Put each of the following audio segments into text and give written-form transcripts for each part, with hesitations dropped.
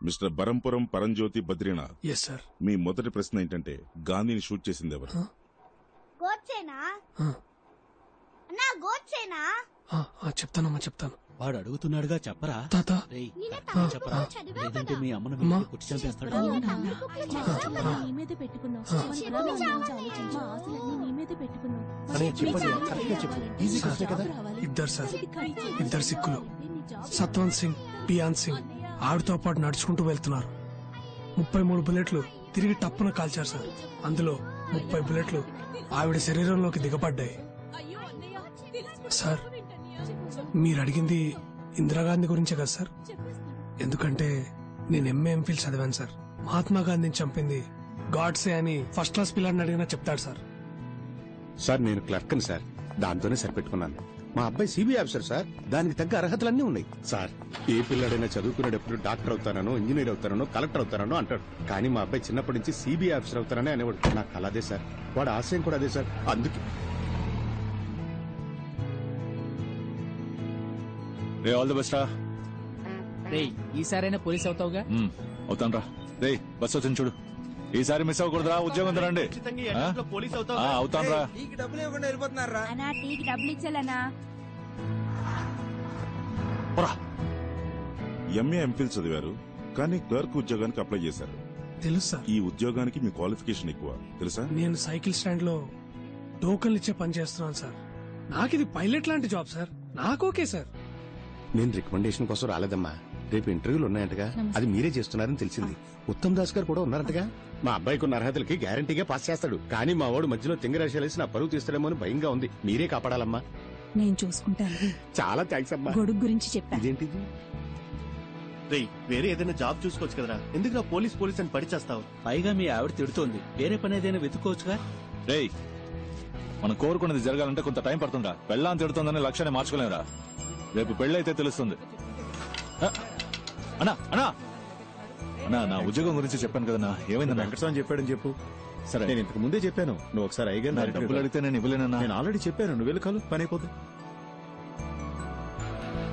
Mister Barampuram పరంజ్యోతి Badrinath. Yes sir. మీ మొదటి ప్రశ్న ఏంటంటే గాంధీని షూట్ చేసింది ఎవరు? చెప్తానమ్మా చెప్తాను. వాడు అడుగుతున్నాడుగా చెప్పరా తాత. చెప్పరా లేదంటే మీ అమ్మను కుట్టి చంపేస్తాడు. ఇద్దరు సార్, ఇద్దరు సిక్కులు, సత్వంత్ సింగ్, పియాన్ సింగ్ ఆవిడతో పాటు నడుచుకుంటూ వెళ్తున్నారు. 33 బుల్లెట్లు తిరిగి టప్పున కాల్చారు సార్. అందులో 30 బుల్లెట్లు ఆవిడ శరీరంలోకి దిగబడ్డాయి. సార్ మీరు అడిగింది ఇందిరాగాంధీ గురించే కదా సార్? ఎందుకంటే నేను ఎంఫిల్ చదివాను సార్. మహాత్మా గాంధీని చంపింది గాడ్సే అని ఫస్ట్ క్లాస్ పిల్లాడిని అడిగినా చెప్తాడు సార్. సార్ నేను క్లర్క్ని సార్, దాంతోనే సరిపెట్టుకున్నాను. మా అబ్బాయి సిబిఐ ఆఫీసర్ సార్, దానికి తగ్గ అర్హతలన్నీ ఉన్నాయి సార్. ఏ పిల్లాడైనా చదువుకునేటప్పుడు డాక్టర్ అవుతానో, ఇంజనీర్ అవుతానో, కలెక్టర్ అవుతానో అంటాడు. కానీ మా అబ్బాయి చిన్నప్పటి నుంచి సిబిఐ ఆఫీసర్ అవుతానని అనేవాడు. నాకు కల అదే సార్, వాడు ఆశయం కూడా అదే సార్. అందుకే రే ఆల్ ది బెస్ట్ రా. రే ఈసారైనా పోలీస్ అవుతావుగా? అవుతాను రా. రే బస్ వచ్చింది చూడు, ఈసారి మిస్ అవ్వకూడదురా. ఉద్యోగం రండి. అవుతాను రా. డబ్బులు ఇవ్వకుండా వెళ్ళిపోతున్నారా? డబ్బులు ఇచ్చాలనా? ఎంఏ ఎంఫిల్ చదివారు కానీ క్లర్క్ ఉద్యోగానికి అప్లై చేశారు. తెలుసు సార్. ఈ ఉద్యోగానికి మీ క్వాలిఫికేషన్ ఎక్కువ తెలుసా? నేను సైకిల్ స్టాండ్ లో టోకన్లు ఇచ్చే పని చేస్తున్నాను సార్. నాకు ఇది పైలట్ లాంటి జాబ్ సార్. నాకు ఓకే సార్. నేను రికమెండేషన్ కోసం రాలేదమ్మా. రేపు ఇంటర్వ్యూలు ఉన్నాయంటగా, అది మీరే చేస్తున్నారని తెలిసింది. ఉత్తమ్ దాస్ గారు కూడా ఉన్నారంటగా. మా అబ్బాయికి ఉన్న అర్హతలకి గ్యారంటీగా పాస్ చేస్తాడు. కానీ మా వాడు మధ్యలో తింగరాశాలేసి నా పరువు తీస్తాడేమో అని భయంగా ఉంది. మీరే కాపాడాలమ్మా. నేను చూసుకుంటాను. చాలా థ్యాంక్స్ అమ్మా. గొడుగు గురించి చెప్పా. ఇదేంటిది? వేరే ఏదైనా జాబ్ చూసుకోవచ్చు కదరా, ఎందుకు నా పోలీస్ అని పడిచేస్తావు? పైగా మీ ఆవిడ తిడుతోంది, వేరే పని ఏదైనా వెతుక్కోవచ్చుగా. రే మనం కోరుకున్నది జరగాలంటే కొంత టైం పడుతుందా? పెళ్ళాం తిడుతుందని లక్ష్యాన్ని మార్చుకోలేమురా. రేపు పెళ్ళైతే తెలుస్తుంది. అన్నా అన్నా అన్నా నా ఉద్యోగం గురించి చెప్పాను కదన్నా, ఏమైందన్నా? వెంకటస్వామి చెప్పాడని చెప్పు. సరే నేను ఇంతకు ముందే చెప్పాను, నువ్వు ఒకసారి అయ్యగారు డబ్బులు అడిగితే నేను ఇవ్వలేనన్నా. నేను ఆల్రెడీ చెప్పాను, నువ్వు వెళ్ళి కాలు పని అయిపోతుంది.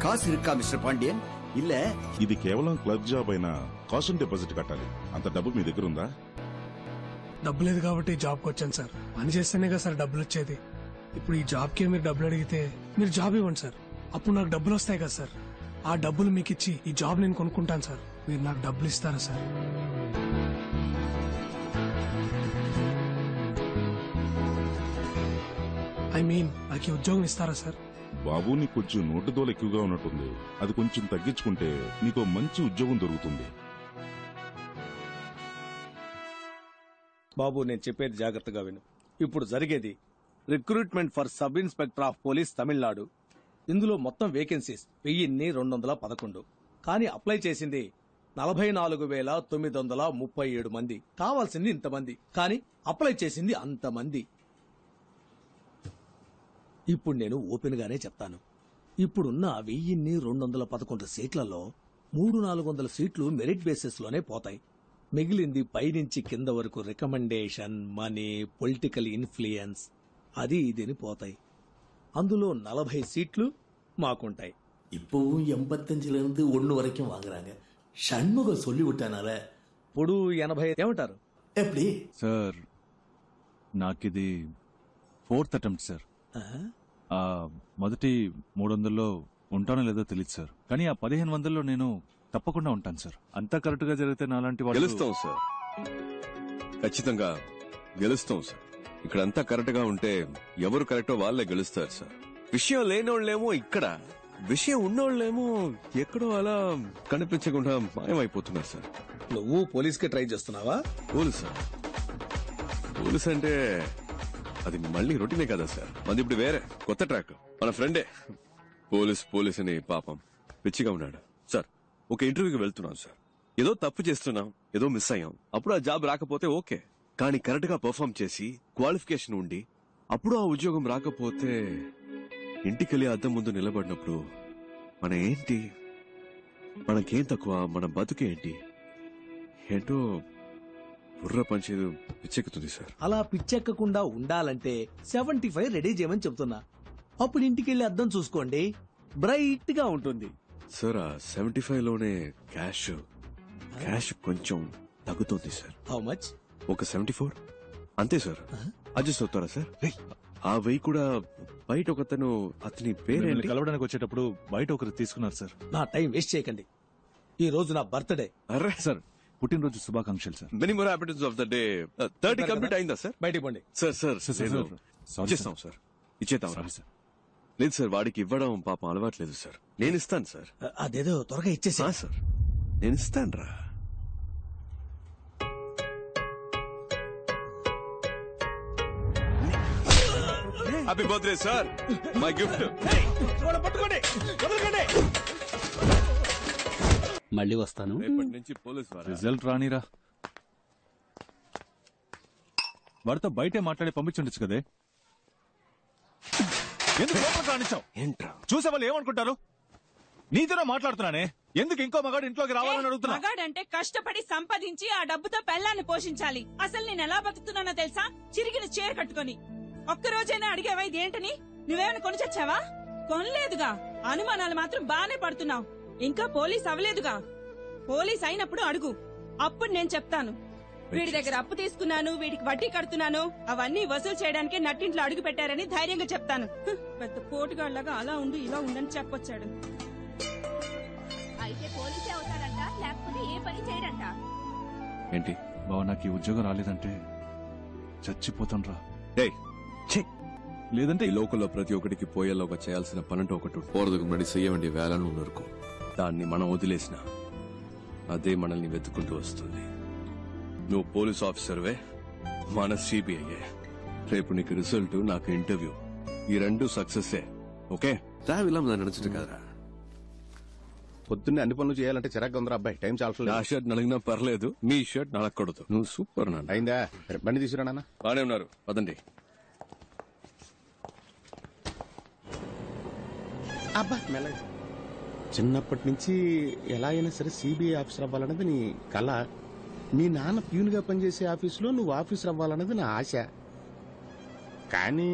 కాసు ఇరుక్కా మిస్టర్ పాండ్యన్? ఇల్ల ఇది కేవలం క్లర్క్ జాబ్ అయినా కాషన్ డిపాజిట్ కట్టాలి. అంత డబ్బు మీ దగ్గర ఉందా? డబ్బు లేదు కాబట్టి జాబ్కి వచ్చాను సార్. పని చేస్తేనే కదా సార్ డబ్బులు వచ్చేది. ఇప్పుడు ఈ జాబ్కి మీరు డబ్బులు అడిగితే మీరు జాబ్ ఇవ్వండి సార్, అప్పుడు నాకు డబ్బులు వస్తాయి కదా సార్. ఆ డబ్బులు మీకు ఇచ్చి ఈ జాబ్ నేను కొనుక్కుంటాను సార్. మీరు నాకు డబ్బులు ఇస్తారా సార్? నాకు ఈ ఉద్యోగం ఇస్తారా సార్? బాబు నీకు కొంచెం నోటు దోలు ఎక్కువగా ఉన్నట్టుంది. అది కొంచెం తగ్గించుకుంటే నీకు మంచి ఉద్యోగం దొరుకుతుంది. బాబు నేను చెప్పేది జాగ్రత్తగా విను. ఇప్పుడు జరిగేది recruitment for sub inspector of police Tamil Nadu. ఇందులో మొత్తం వేకెన్సీస్ 1211. కానీ అప్లై చేసింది 44,937 మంది. కావాల్సింది ఇంతమంది, కానీ అప్లై చేసింది అంతమంది. ఇప్పుడు నేను ఓపెన్ గానే చెప్తాను. ఇప్పుడున్న 1211 సీట్లలో 300-400 సీట్లు మెరిట్ బేసిస్ లోనే పోతాయి. మిగిలింది పైనుంచి కింద వరకు రికమెండేషన్, మనీ, పొలిటికల్ ఇన్ఫ్లుయెన్స్ అది ఇదిని పోతాయి. అందులో 40 సీట్లు మాకుంటాయి. இப்பவும் 85 1 வரைக்கும் வாங்குறாங்க. சண்முகம் சொல்லி விட்டானால ఇప్పుడు 80. ఏమంటారు? எப்படி సార్ నాకిది 4th అటెంప్ట్ సార్. మొదటి 300లో ఉంటానో లేదో తెలియదు సార్, కానీ ఆ 1500లో నేను తప్పకుండా ఉంటాను సార్. అంతా కరెక్ట్ గా జరిగితే నాలాంటి వాళ్ళు గెలుస్తాం సార్, ఖచ్చితంగా గెలుస్తాం సార్. ఇక్కడంతా కరెక్ట్ గా ఉంటే ఎవరు కరెక్టో వాళ్ళే గెలుస్తారు సార్. విషయం లేనోళ్ళేమో ఇక్కడ, విషయం ఉన్నోళ్ళేమో ఎక్కడో అలా కనిపించకుండా మాయమైపోతున్నారు సార్. నువ్వు పోలీస్ కి ట్రై చేస్తున్నావా? పోలీస్ సార్, పోలీస్ అంటే అది మళ్ళీ రొటీనే కదా సార్. మంది ఇప్పుడు వేరే కొత్త ట్రాక్. మన ఫ్రెండే పోలీస్ అని పాపం పిచ్చిగా ఉన్నాడు సార్. ఒక ఇంటర్వ్యూకి వెళ్తున్నాం సార్, ఏదో తప్పు చేస్తున్నాం, ఏదో మిస్ అయ్యాం. అప్పుడు ఆ జాబ్ రాకపోతే ఓకే, కానీ కరెక్ట్ గా పర్ఫామ్ చేసి క్వాలిఫికేషన్ ఉండి అప్పుడు ఆ ఉద్యోగం రాకపోతే ఇంటికెళ్ళి అద్దం ముందు నిలబడినప్పుడు మన ఏంటి, మనకేం తక్కువ, మన బతుకేంటి ఏంటో బుర్ర పంచేది పిచ్చెక్కుతుంది సార్. అలా పిచ్చెక్కకుండా ఉండాలంటే 75 రెడీ చేయమని చెప్తున్నా. అప్పుడు ఇంటికెళ్ళి అద్దం చూసుకోండి, బ్రైట్ గా ఉంటుంది సార్. ఆ 75లోనే క్యాష్, క్యాష్ కొంచెం తగ్గుతుంది సార్. How much? ఒక 74 అంతే సార్. అడ్జస్ట్ అవుతారా సార్? ఆ వెయ్యి కూడా బయట ఒకతను, అతని పేరేంటి? కలవడానికి వచ్చేటప్పుడు బయట ఒకరు తీసుకున్నారు సార్. నా టైం వేస్ట్ చేయకండి. ఈ రోజు నా బర్త్డే. అరే సార్ పుట్టినరోజు శుభాకాంక్షలు sir. Many more happiness of the day. 30 complete అయిందా సార్? బయటికి పోండి. సార్ సార్ సారీ ఇచ్చేస్తాం సార్. ఇచ్చేద్దాం సార్. లేదు సార్, వాడికి ఇవ్వడం పాపం అలవాట్లేదు సార్. నేను ఇస్తాను సార్. అదేదో త్వరగా ఇచ్చేసి. సార్ నేను ఇస్తాను రా. Happy birthday sir, my gift. మళ్ళీ వస్తాను. రేపటి నుంచి పోలీస్ వారా? రిజల్ట్ రానిరా. వాడితో బయటే మాట్లాడి పంపించుండొచ్చు కదే. ఎందుకు లోపలికి రానిచ్చావు? ఏంట్రా చూసే వాళ్ళు ఏమనుకుంటారు? నీతోనే మాట్లాడుతున్నానే, ఎందుకు ఇంకో మగాడు ఇంట్లోకి రావాలని అడుగుతున్నా? మగాడంటే కష్టపడి సంపాదించి ఆ డబ్బుతో పెళ్ళాన్ని పోషించాలి. అసలు నేను ఎలా బతుకుతున్నానో తెలుసా? చిరిగిన చీర కట్టుకొని. ఒక్కరోజైనా అడిగేవా ఇదేంటని? నువ్వేమైనా కొని చచ్చావా? కొనలేదుగా. అనుమానాలు మాత్రం బానే పడుతున్నావు. ఇంకా పోలీస్ అవ్వలేదుగా. పోలీస్ అయినప్పుడు అడుగు, అప్పుడు నేను చెప్తాను. వీడి దగ్గర అప్పు తీసుకున్నాను, వీడికి వడ్డీ కడుతున్నాను, అవన్నీ వసూలు చేయడానికి నట్టింట్లో అడుగు పెట్టారని ధైర్యంగా చెప్తాను. పెద్ద పోటుగాళ్లాగా అలా ఉండు ఇలా ఉండని చెప్పొచ్చాడు. అయితే పోలీసే అవుతారంట, లేకపోతే ఏ పని చేయడంట. ఏంటి బావ, నాకు ఈ ఉద్యోగం రాలేదంటే చచ్చిపోతాను రా. లేదంటే ఈ లోకల్లో ప్రతి ఒక్కడికి పోయేలోగా చేయాల్సిన పనంటూ ఒకటి పోరదుకు మరి చెయ్యవండి వేలను నరుకు. దాన్ని మనం వదిలేసిన అదే మనల్ని వెతుకుంటూ వస్తుంది. నువ్వు పోలీస్ ఆఫీసర్వే, మన సిబిఐయే. రేపు నీకు రిజల్ట్, నాకు ఇంటర్వ్యూ, ఈ రెండు సక్సెస్సే. ఓకే ఇలా నడుచుంటు కదరా. పొద్దున్నే అన్ని పనులు చేయాలంటే చిరాగ్గా ఉందిరా అబ్బాయి. టైం చాలా నా షర్ట్ నలిగినా పర్లేదు, నీ షర్ట్ నలగకూడదు. నువ్వు సూపర్ నాన్న. అయిందా? బండి తీసుకురా నాన్న. బానే ఉన్నారు, పదండి. అబ్బా మెల్లగా. చిన్నప్పటి నుంచి ఎలా అయినా సరే సిబిఐ ఆఫీసర్ అవ్వాలన్నది నీ కళ. మీ నాన్న ప్యూన్ గా పనిచేసే ఆఫీసులో నువ్వు ఆఫీసర్ అవ్వాలన్నది నా ఆశ. కానీ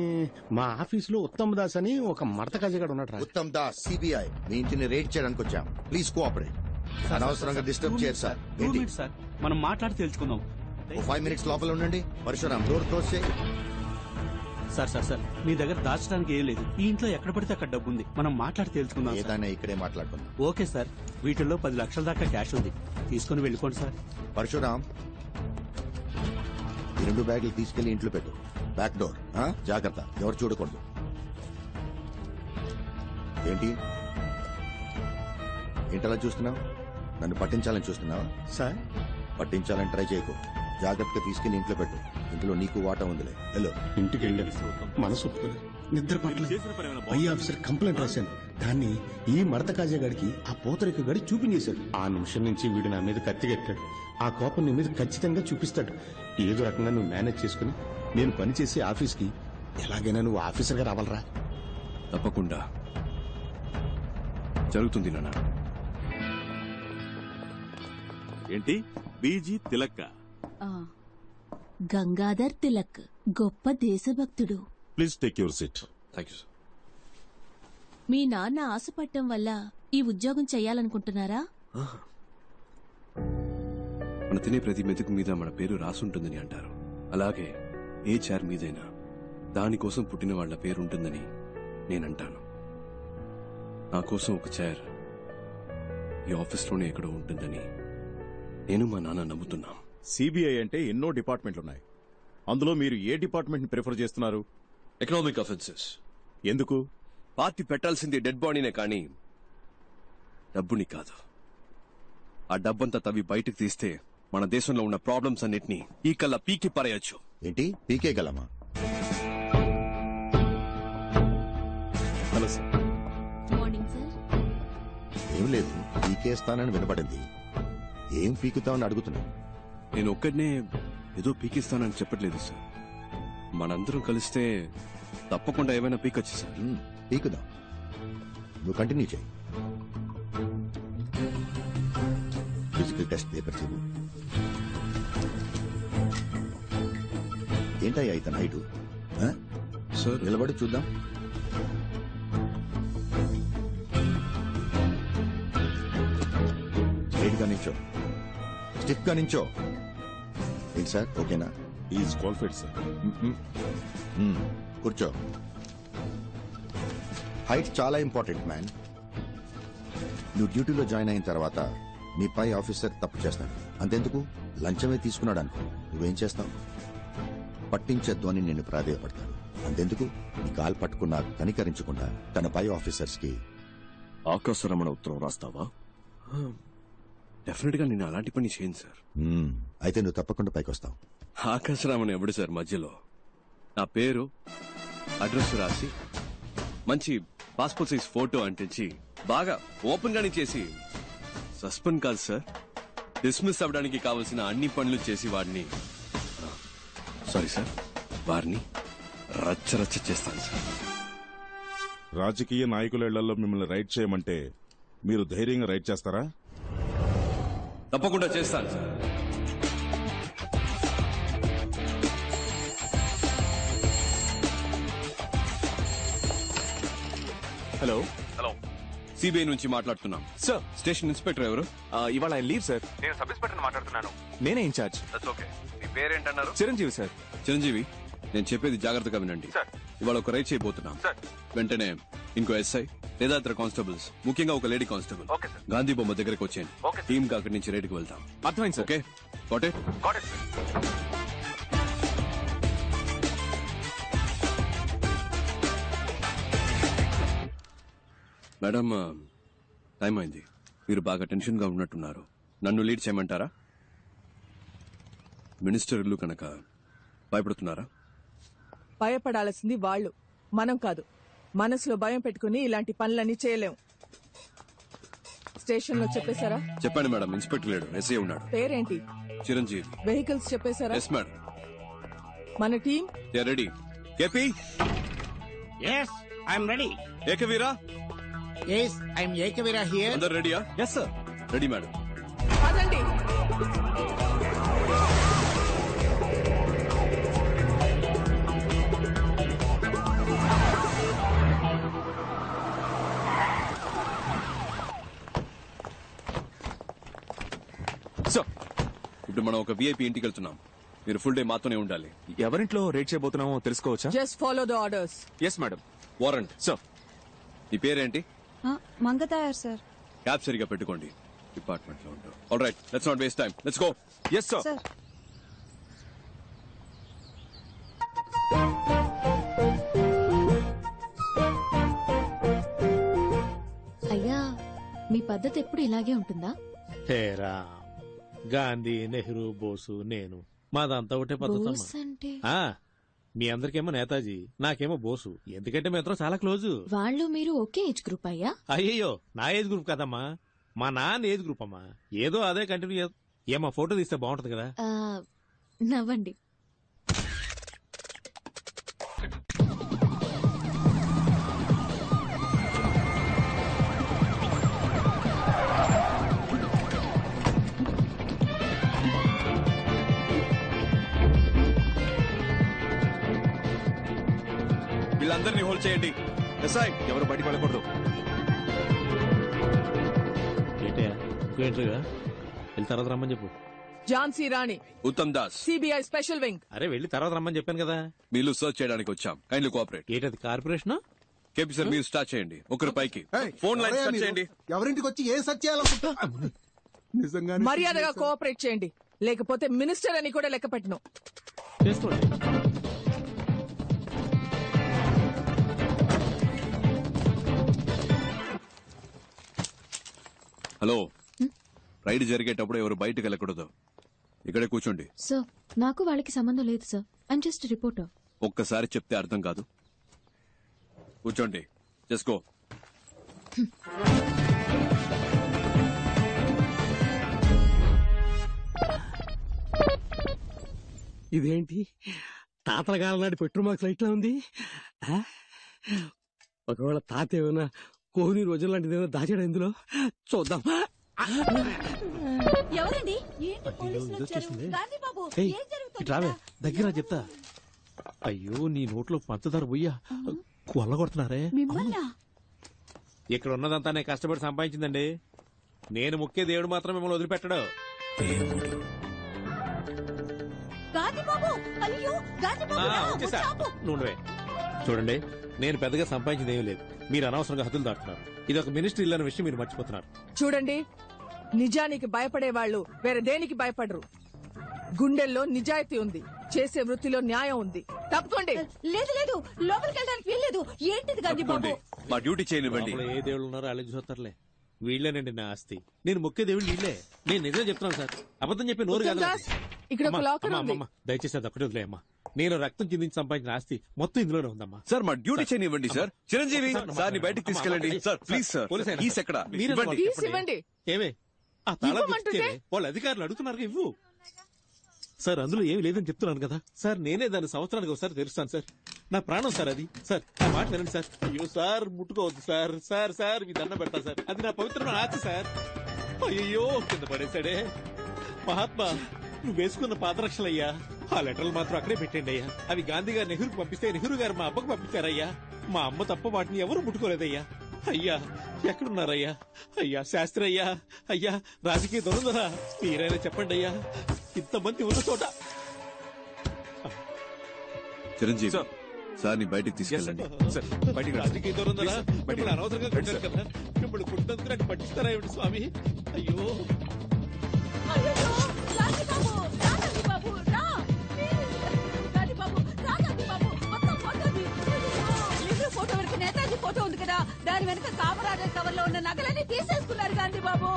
మా ఆఫీసులో ఉత్తమ్ దాస్ అని ఒక మడత కజగాడు ఉన్నాడు. ఉత్తమ్ దాస్ సిబిఐ మీ ఇంటిని రేడ్ చేయడానికి వచ్చాం. Please cooperate. అనవసరంగా డిస్టర్బ్ చేయరు సార్. సార్ మనం మాట్లాడి తెలుసుకుందాం. 5 minutes లోపల ఉండండి. పరశురామ్ డోర్ క్లోజ్ చేయి. సార్ సార్ సార్ మీ దగ్గర దాచడానికి ఏం లేదు. ఈ ఇంట్లో ఎక్కడ పడితే అక్కడ డబ్బు ఉంది. మనం మాట్లాడి తెలుసుకుందాం. ఏదైనా ఇక్కడే మాట్లాడుకుందాం. Okay sir. వీటిల్లో 10 లక్షల దాకా క్యాష్ ఉంది, తీసుకుని వెళ్ళిపోండి సార్. పరశురామ్ ఈ 2 బ్యాగులు తీసుకెళ్లి ఇంట్లో పెట్టు. బ్యాక్ డోర్ జాగ్రత్త, ఎవరు చూడకూడదు. ఏంటి ఏంటలా చూస్తున్నావు? నన్ను పట్టించాలని చూస్తున్నావా? సార్ పట్టించాలని ట్రై చేయకు. జాగ్రత్తగా తీసుకెళ్లి ఇంట్లో పెట్టు. ఇంట్లో నీకు వాటా ఉందిలే. హలో, ఇంటికి వెళ్ళాను, మనసు నిద్ర పట్ల పై ఆఫీసర్ కంప్లైంట్ రాశాను. దాన్ని ఈ మడత కాజాగాడికి ఆ పోతరిక గడి చూపించేశాడు. ఆ నిమిషం నుంచి వీడు నా మీద కత్తిగట్టాడు. ఆ కోపం నీ మీద ఖచ్చితంగా చూపిస్తాడు. ఏదో రకంగా నువ్వు మేనేజ్ చేసుకుని నేను పనిచేసే ఆఫీస్కి ఎలాగైనా నువ్వు ఆఫీసర్ గా రావాలరా. తప్పకుండా జరుగుతుంది నాన్న. ఏంటి బీజీ తిలక్క? గంగాధర్ తిలక్ గొప్ప దేశభక్తుడు. Please take your seat. Thank you sir. మీ నాన్న ఆశపట్టం వల్ల ఈ ఉద్యోగం చెయ్యాలనుకుంటున్నారా? మన తినే ప్రతి మెతుకు మీద మన పేరు రాసుంటుందని అంటారు. అలాగే ఏ చైర్ మీదైనా దానికోసం పుట్టిన వాళ్ల పేరుంటుందని నేనంటాను. నా కోసం ఒక చైర్ ఈ ఆఫీస్లోనే ఎక్కడో ఉంటుందని నేను మా నాన్న నమ్ముతున్నాం. సిబిఐ అంటే ఎన్నో డిపార్ట్మెంట్లున్నాయి. అందులో మీరు ఏ డిపార్ట్మెంట్ ని ప్రిఫర్ చేస్తున్నారు? Economic offences. ఎందుకు? పార్టీ పెట్టాల్సింది డెడ్ బాడీనే కానీ డబ్బుని కాదు. ఆ డబ్బంతా తవ్వి బయటకు తీస్తే మన దేశంలో ఉన్న ప్రాబ్లమ్స్ అన్నిటినీ ఈ కల్లా పీకి పారేయొచ్చు. ఏంటి పీకే గలమా? Hello sir. Morning sir. ఏం లేదు, పీకేస్తానని వినపడింది. ఏం పీకుతావని అడుగుతున్నావు? నేను ఒక్కడనే ఏదో పీకిస్తానని చెప్పట్లేదు సార్. మనందరం కలిస్తే తప్పకుండా ఏమైనా పీకొచ్చు సార్. పీకుదాం, నువ్వు కంటిన్యూ చేయి. ఫిజికల్ టెస్ట్ పేపర్ చెవు. ఏంటయ్యా ఇతను హైటు? సార్ నిలబడి చూద్దాం. స్ట్రైట్ గా నిల్చో. స్టిఫ్ గా నించో. ఏంటి సార్, ఓకేనా? Is qualified sir. కూర్చో. హైట్ చాలా ఇంపార్టెంట్ మ్యాన్. నువ్వు డ్యూటీలో జాయిన్ అయిన తర్వాత నీ పై ఆఫీసర్ తప్పు చేస్తాడు. అంతెందుకు, లంచమే తీసుకున్నాడు అనుకో, నువ్వేం చేస్తావు? పట్టించొద్దు అని నిన్ను ప్రాధేయపడతాడు. అంతెందుకు, నీ కాలు పట్టుకున్నా కనికరించకుండా తన పై ఆఫీసర్స్ కి ఆకాశరమణ ఉత్తరం రాస్తావా? డెఫినెట్ గా నేను అలాంటి పని చేయను సార్. అయితే నువ్వు తప్పకుండా పైకి వస్తావు. ఆకాశరామన్ ఎవడు సార్ మధ్యలో? నా పేరు, అడ్రస్ రాసి మంచి పాస్పోర్ట్ సైజ్ ఫోటో అంటించి బాగా ఓపెన్ గానే చేసి సస్పెండ్ కాదు సార్, డిస్మిస్ అవ్వడానికి కావలసిన అన్ని పనులు చేసి వాడిని సారీ సార్ వారిని రచ్చరచ్చ చేస్తాను సార్. రాజకీయ నాయకుల ఇళ్లలో మిమ్మల్ని రైడ్ చేయమంటే మీరు ధైర్యంగా రైడ్ చేస్తారా? తప్పకుండా చేస్తాను సార్. హలో హలో, సిబిఐ నుంచి మాట్లాడుతున్నాం సార్. స్టేషన్ ఇన్స్పెక్టర్ ఎవరు? ఇవాళ ఆయన లీవ్ సార్. నేను సబ్ ఇన్స్పెక్టర్ మాట్లాడుతున్నాను. నేనే ఇన్ఛార్జ్. ఓకే, మీ పేరేంటన్నారు? చిరంజీవి సార్. చిరంజీవి, నేను చెప్పేది జాగ్రత్తగా వినండి. ఇవాళ ఒక రైడ్ చేయబోతున్నాం. వెంటనే ఇంకో ఎస్ఐ లేదా ఇతర కానిస్టేబుల్స్, ముఖ్యంగా ఒక లేడీ కానిస్టేబుల్ గాంధీ బొమ్మ దగ్గరకు వచ్చేయండి. టీమ్ గా అక్కడి నుంచి రైడ్కి వెళ్తాం. అర్థమైంది sir. Okay, got it? Madam, time అయింది. మీరు బాగా టెన్షన్ గా ఉన్నట్టున్నారు. నన్ను లీడ్ చేయమంటారా? మినిస్టర్లు కనుక భయపడుతున్నారా? భయపడాల్సింది వాళ్ళు, మనం కాదు. మనసులో భయం పెట్టుకుని ఇలాంటి పనులన్నీ చేయలేం. స్టేషన్ లో చెప్పేశారా? చెప్పండి మేడం. ఇన్స్పెక్టర్ లేడు, ఎస్ఐ ఉన్నాడు. పేరేంటి? చిరంజీవి. వెహికల్స్ చెప్పేశారా? Yes madam. మన team ready. KP? Yes, I'm ready. Ekaveera? Yes, I'm Ekaveera here. అందరు రెడీయా? Yes sir. Ready madam. పదండి. ఇప్పుడు మనం ఒక విఐపి ఇంటికి వెళ్తున్నాం. మీరు ఫుల్ డే మాతోనే ఉండాలి. ఎవరింట్లో రేట్ చేయబోతున్నామో తెలుసుకోవచ్చా? Just follow the orders. Yes madam. Warrant. Sir. నీ పేరేంటి? మంగతాయారు సార్. క్యాబ్ సరిగా పెట్టుకోండి, డిపార్ట్మెంట్ లో ఉంటాం. All right, let's not waste time, let's go. Yes sir. అయ్యా, మీ పద్ధతి ఎప్పుడు ఇలాగే ఉంటుందా? హేరా, గాంధీ, నెహ్రూ, బోసు, నేను మాదంతా ఒకటే పద్ధతి. బోస్ అంటే? మీ అందరికేమో నేతాజీ, నాకేమో బోసు. ఎందుకంటే మీ ఇద్దరం చాలా క్లోజ్. వాళ్ళు మీరు ఒకే ఏజ్ గ్రూప్ అయ్యా? అయ్యో, నా ఏజ్ గ్రూప్ కదమ్మా, మా నాన్న ఏజ్ గ్రూప్ అమ్మా. ఏదో అదే కంటిన్యూ. ఏమా ఫోటో తీస్తే బాగుంటది కదా. నవ్వండి. వీళ్ళందరినీ హోల్డ్ చేయండి. ఎస్ఐ, ఎవరు బయటకు వెళ్ళకూడదు. ఏంటయ్యా, వెళ్ళి తర్వాత రమ్మని చెప్పు. Jhansi Rani, Uttam Das, CBI special wing. అరే, వెళ్ళి తర్వాత రమ్మని చెప్పాను కదా. మీరు సర్చ్ చేయడానికి వచ్చాం, కైండ్లీ కోఆపరేట్. ఏంటది కార్పొరేషన్? కేపీ సార్, మీరు స్టార్ట్ చేయండి. ఒకరు పైకి ఫోన్ లైన్ కట్ చేయండి. ఎవరింటికి వచ్చి ఏ సర్చ్ చేయాలనుకుంటా? మర్యాదగా కోఆపరేట్ చేయండి, లేకపోతే మినిస్టర్ అని కూడా లెక్క పెట్టను. చేసుకోండి. హలో, రైడ్ జరిగేటప్పుడు ఎవరు బయటకు వెళ్ళకూడదు. ఇక్కడే కూర్చోండి. సార్, నాకు వాళ్ళకి సంబంధం లేదు సార్. I'm just reporter. ఒక్కసారి చెప్తే అర్థం కాదు. కూర్చోండి. చేసుకో. ఇదేంటి, తాతల కాలం నాటి పెట్రోల్ మార్క్స్ లైట్లా ఉంది. ఒకవేళ తాత ఏమైనా కోహ్లీ రోజుల లాంటిది ఏమైనా దాచాడు ఇందులో, చూద్దాం. ఎవరండి? ఏంటి పోలీసులు వచ్చారు? గాంధీ బాబు, ఏం జరుగుతుంది? రావే, దగ్గర చెప్తా. అయ్యో, నీ నోట్లో పంచదార బొయ్యా కొల్లగొడుతున్నారే. ఇక్కడ ఉన్నదంతా నేను కష్టపడి సంపాదించిందండి. నేను ముఖ్య దేవుడు మాత్రం మిమ్మల్ని వదిలిపెట్టడు. అయ్యో గాంధీబాబు వచ్చేసా నువ్వే చూడండి, నేను పెద్దగా సంపాదించింది ఏమీ లేదు. మీరు అనవసరంగా హద్దులు దాటుతున్నారు. ఇది ఒక మినిస్ట్రీ ఇల్లు అనే విషయం మీరు మర్చిపోతున్నారు. చూడండి, నిజానికి భయపడే వాళ్ళు వేరే దేనికి భయపడరు. గుండెల్లో నిజాయితీ ఉంది, చేసే వృత్తిలో న్యాయం ఉంది. తప్పుకోండి. లేదు లేదు, లోపలికి వెళ్ళడానికి వీల్లేదు. ఏంటిది గాంధీబాబు? మా డ్యూటీ చేయనివ్వండి. లోపల ఏ దేవుళ్ళు ఉన్నారో అలాగే చూస్తారులే. వీళ్ళేనండి నా ఆస్తి. నేను మొక్కే దేవుళ్ళు వీళ్ళే. నేను నిజం చెప్తున్నాను సార్, అబద్ధం చెప్పి నోరు కాదు. ఇక్కడ ఒక లాకర్ ఉంది. అమ్మా దయచేసి అది ఒక్కటే వదిలేయమ్మా. నేను రక్తం చిందించి సంపాదించిన ఆస్తి మొత్తం ఇందులోనే ఉందమ్మా. సార్ మా డ్యూటీ చేయనివ్వండి సార్. చిరంజీవి సార్ ని బయటికి తీసుకెళ్ళండి సార్, ప్లీజ్ సార్. కీస్ ఎక్కడ? ఇవ్వండి. ఏమే ఆ తాళం తెచ్చిచ్చేవే? వాళ్ళ అధికారులు అడుగుతున్నారు, ఇవ్వు. సార్ అందులో ఏమి లేదని చెప్తున్నాను కదా సార్. నేనే దాన్ని సంవత్సరానికి ఒకసారి తెరుస్తాను సార్. నా ప్రాణం సార్ అది. సార్ నా మాట వినండి సార్. అయ్యో సార్ ముట్టుకోవద్దు సార్. సార్ సార్ మీ దండం పెడతా సార్. అది నా పవిత్రమైన ఆస్తి సార్. అయ్యో కింద పడేశాడే. మహాత్మా నువ్వు వేసుకున్న పాదరక్షలయ్యా. ఆ లెటర్లు మాత్రం అక్కడే పెట్టండి అయ్యా. అవి గాంధీ గారు నెహ్రూకి పంపిస్తే నెహ్రూ గారు మా అబ్బకు పంపించారయ్యా. మా అమ్మ తప్ప వాటిని ఎవరు ముట్టుకోలేదయ్యా. అయ్యా ఎక్కడున్నారయ్యా? అయ్యా శాస్త్రి అయ్యా, అయ్యా రాజకీయ దొరుకుదరా, మీరైనా చెప్పండి అయ్యా. ఇంతమంది ఉన్న చోట. చిరంజీవి సార్ ని బయటికి తీసుకెళ్ళండి. రాజకీయ దొరుకుదరా, మిమ్మల్ని అనవసరంగా కొట్టారు కదా. మిమ్మల్ని కొట్టినందుకు నాకు పట్టిస్తారా ఏమిటి స్వామి? అయ్యో ఫోటో వెనక నేతాజీ ఫోటో ఉంది కదా, దాని వెనక కామరాజర్ కవర్ లో ఉన్న నగలన్నీ తీసేసుకున్నారు గాంధీబాబు.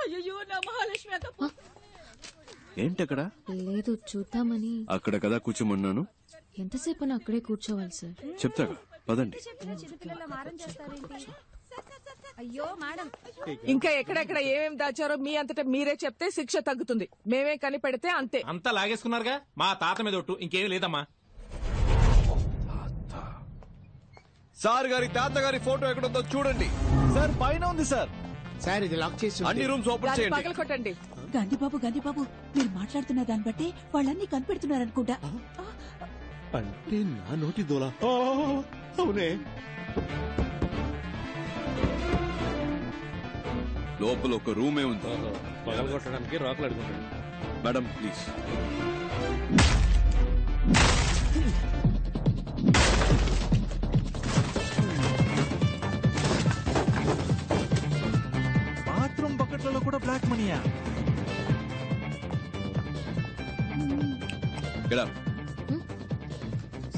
అయ్యో నా మహాలక్ష్మి అక్క. ఏంటక్కడ? లేదు చూద్దామని. అక్కడ కదా కూర్చోమన్నాను. ఎంతసేపు అక్కడే కూర్చోవాలి సార్? చెప్తాగా పదండి. అయ్యో మేడం, ఇంకా ఎక్కడెక్కడ ఏమేమి దాచారో మీ అంతటా మీరే చెప్తే శిక్ష తగ్గుతుంది. మేమే కనిపెడితే అంతే. అంతా లాగేసుకున్నారుగా. మా తాత మీద ఒట్టు, ఇంకేమీ లేదమ్మా. సార్ గారి తాతగారి ఫోటో ఎక్కడుందో చూడండి సార్. పైన ఉంది సార్. సార్ ఇది లాక్ చేసి అన్ని రూమ్స్ ఓపెన్ చేయండి. పగలు కొట్టండి. గాంధీబాబు గాంధీబాబు, మీరు మాట్లాడుతున్న దాన్ని బట్టి వాళ్ళన్నీ కనిపెడుతున్నారనుకుంటా. అంటే నా నోటి దోలా? అవునే. లోపల ఒక రూమే ఉంది. పగలు కొట్టడానికి రాకులు అడుగుతాడు. Madam please. బాత్రూమ్ బకెట్లలో కూడా బ్లాక్ మనీయా?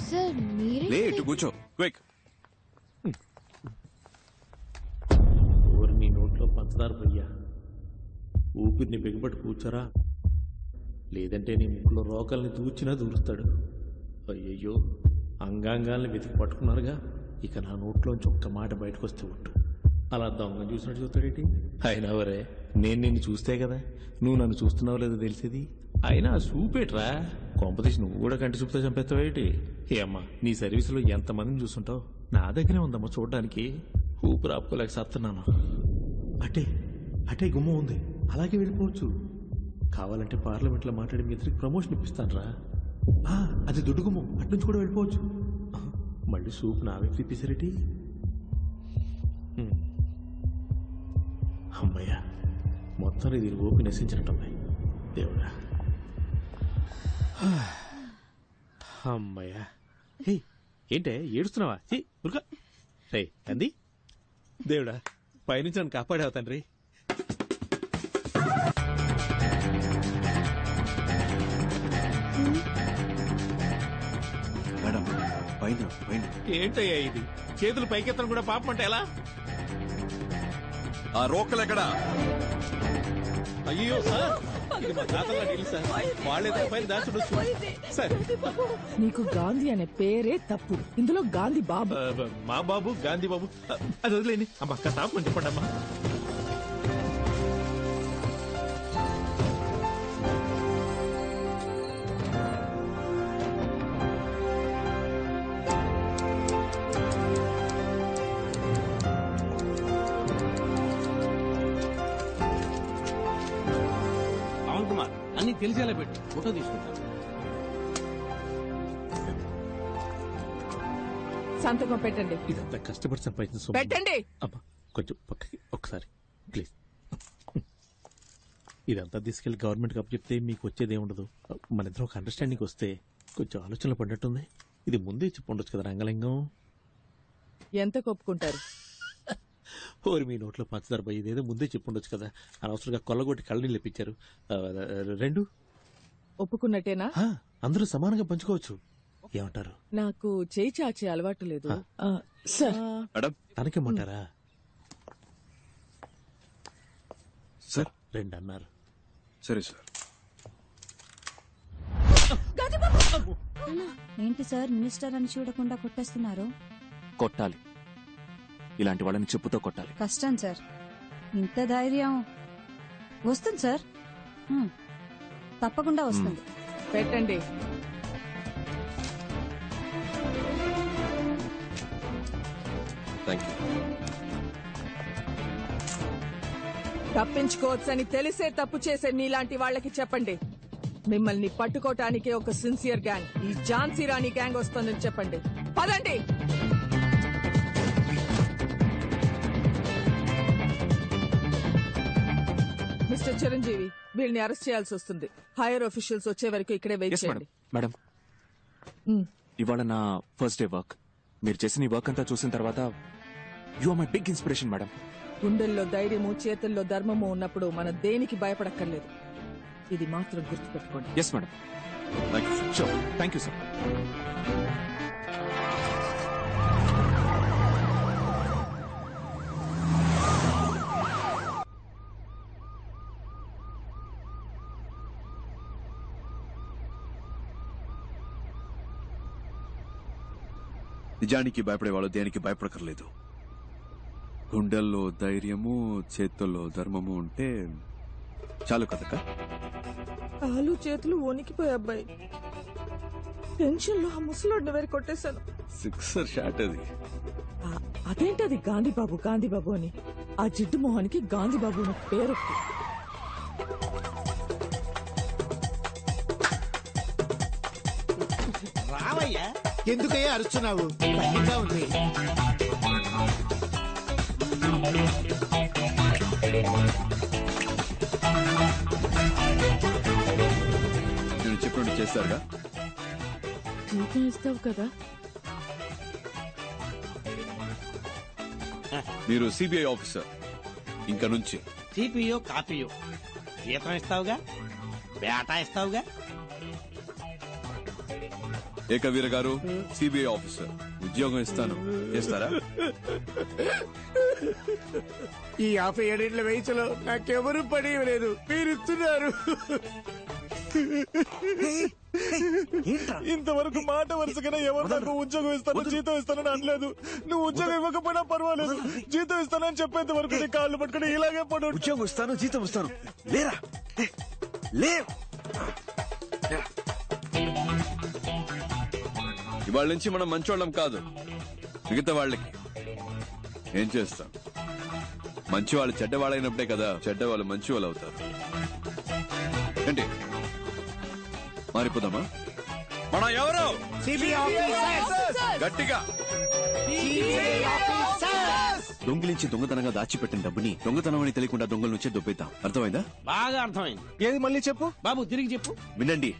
సార్ మీరే లేట్ కూర్చో క్విక్. నీ నోట్లో పంచదార పోయ్యా. ఊపిరిని బిగబట్టి కూర్చోరా, లేదంటే నీ ముక్కులో రోకల్ని దూచినా దూరుస్తాడు. అయ్యయ్యో అంగాంగాల్ని వెతికి పట్టుకున్నారుగా. ఇక నా నోట్లోంచి ఒక్క మాట బయటకు వస్తే ఒట్టు. అలా దొంగ చూసినట్టు చూస్తాడేంటి? అయినా వరే, నేను నిన్ను చూస్తే కదా నువ్వు నన్ను చూస్తున్నావు లేదో తెలిసేది. అయినా చూపేట్రా, కొంపతీసి నువ్వు కూడా కంటి చూపుతో చంపేస్తావేటి? ఏ అమ్మా, నీ సర్వీసులో ఎంతమందిని చూస్తుంటావు? నా దగ్గరే ఉందమ్మా చూడడానికి. ఊపిరి ఆపుకోలేక సత్తున్నాను. అటే గుమ్మం ఉంది, అలాగే వెళ్ళిపోవచ్చు. కావాలంటే పార్లమెంట్ లో మాట్లాడి మీ ఇద్దరికి ప్రమోషన్ ఇప్పిస్తాను రా. అది దుడ్డు గుమ్మం, అట్నుంచి కూడా వెళ్ళిపోవచ్చు. మళ్ళీ సూప్ నావే తిప్పిసరేటి? అమ్మయ్యా, మొత్తం ఇది ఓపి నశించినట్టమ్మాయి. దేవుడా, అమ్మయ్యా. ఏంటే ఏడుస్తున్నావా? ఉరుక రే అంది. దేవుడా, పైనుంచి నన్ను కాపాడావు తండ్రి. మేడం పైన పైన. ఏంటయ్యా ఇది? చేతులు పైకెత్తడం కూడా పాపం అంటే ఎలా? ఆ రోకలెక్కడా? అయ్యో సార్, ఇది మా తాతల ఇల్లు సార్. వాళ్ళేదో పైన దాచుడొచ్చు సార్. నీకు గాంధీ అనే పేరే తప్పు. ఇందులో గాంధీ బాబు. మా బాబు గాంధీ బాబు అది వదిలేని. అమ్మా తాపమని చెప్పండి అమ్మా. పవన్ కుమార్ అన్ని తెలిసేలా పెట్టి ఫోటో తీసుకుంటాను. సంతకం పెట్టండి. ఇదంతా కష్టపడి సంపాదించిన సొమ్ము. పెట్టండి. అమ్మా కొంచెం పక్కకి ఒకసారి ప్లీజ్. ఇదంతా తీసుకెళ్లి గవర్నమెంట్ కప్ చెప్తే మీకు వచ్చేదే ఉండదు. మన ఇద్దరం ఒక అండర్స్టాండింగ్ వస్తే కొంచెం ఆలోచనలు పడ్డట్టుంది. ఇది ముందే చెప్పు కదా రంగలింగం. ఎంత కొప్పుకుంటారు? ఓరి మీ నోట్లో పంచదార పోయి ఇదేదో ముందే చెప్పుండొచ్చు కదా. అనవసరంగా కొల్లగొట్టి కళ్ళని లేపించారు. 2 ఒప్పుకున్నట్టేనా? అందరూ సమానంగా పంచుకోవచ్చు. ఏమంటారు? నాకు చేయి చాచే అలవాటు లేదు సార్. తనకేమంటారా? సార్ 2 అన్నారు. సరే సార్. ఏంటి సార్ మినిస్టర్ అని చూడకుండా కొట్టేస్తున్నారు? కొట్టాలి, ఇలాంటి వాళ్ళని చెప్పుతో కొట్టాలి. కష్టం సార్, ఇంత ధైర్యం వస్తుంది సార్, తప్పకుండా వస్తుంది. పెట్టండి. తప్పించుకోవచ్చని తెలిసే తప్పు చేసే నీలాంటి వాళ్ళకి చెప్పండి, మిమ్మల్ని పట్టుకోటానికి ఒక సిన్సియర్ గ్యాంగ్, ఈ ఝాన్సీ రాణి గ్యాంగ్ వస్తుందని చెప్పండి. పదండి. మిస్టర్ చిరంజీవి, వీళ్ళని అరెస్ట్ చేయాల్సి వస్తుంది. హైయర్ ఆఫీషియల్స్ వచ్చే వరకు ఇక్కడే వెయిట్ చేయండి. మేడం, ఇవాళ నా ఫస్ట్ డే వర్క్. మీరు చేసిన ఈ వర్క్ అంతా చూసిన తర్వాత you are my big inspiration madam. గుండెల్లో ధైర్యము, చేతుల్లో ధర్మము ఉన్నప్పుడు మనం దేనికి భయపడక్కర్లేదు. ఇది మాత్రం గుర్తుపెట్టుకోండి. Yes madam. Sure. Thank you sir. నిజానికి భయపడేవాళ్ళు దేనికి భయపడకర్లేదు. గుండెల్లో ధైర్యము, చేతుల్లో ధర్మము ఉంటే చాలు కదక్క. కాలు చేతులు వణికిపోయి అబ్బాయి, టెన్షన్ లో ఆ ముసలోడిని వేరు కొట్టేశాను. 6 షాట్ అది. అదేంటది గాంధీబాబు గాంధీబాబు అని? ఆ జిడ్డు మొహానికి గాంధీబాబు అని పేరు. రావయ్యా, ఎందుకయ్యా అరుస్తున్నావు? భయంగా ఉంది. నేను చెప్పినట్టు చేస్తారుగా. జీతం ఇస్తావు కదా? మీరు సిబిఐ ఆఫీసర్ ఇంకా నుంచి. సిపియో కాపీయో జీతం ఇస్తావుగా, బేటా ఇస్తావుగా. ఏకవీర గారు, సిబిఐ ఆఫీసర్, ఉద్యోగం ఇస్తాను, చేస్తారా? ఈ 57 వయసులో నాకెవరు పని లేదు, మీరు ఇస్తున్నారు. ఇంతవరకు మాట వరుసగానే ఎవరు నాకు ఉద్యోగం ఇస్తాను, జీతం ఇస్తానని అనలేదు. నువ్వు ఉద్యోగం ఇవ్వకపోయినా పర్వాలేదు, జీతం ఇస్తానని చెప్పేంత వరకు నీ కాళ్ళు పట్టుకుని ఇలాగే పడు. ఉద్యోగం ఇస్తాను, జీతం ఇస్తాను, లేరా లే. ఇవాళ నుంచి మనం మంచోళ్ళం కాదు, మిగతా వాళ్ళకి ఏం చేస్తాం. మంచి వాళ్ళు చెడ్డవాళ్ళైనప్పుడే కదా చెడ్డవాళ్ళు మంచి వాళ్ళు అవుతారు. ఏంటి మారిపోదామా? మన ఎవరు? గట్టిగా. దొంగిలించి దొంగతనంగా దాచిపెట్టిన డబ్బుని దొంగతనం అని తెలియకుండా దొంగల నుంచే దొబ్బేద్దాం. అర్థమైందా? బాగా అర్థమైంది. ఏది మళ్ళీ చెప్పు బాబు, తిరిగి చెప్పు. వినండి,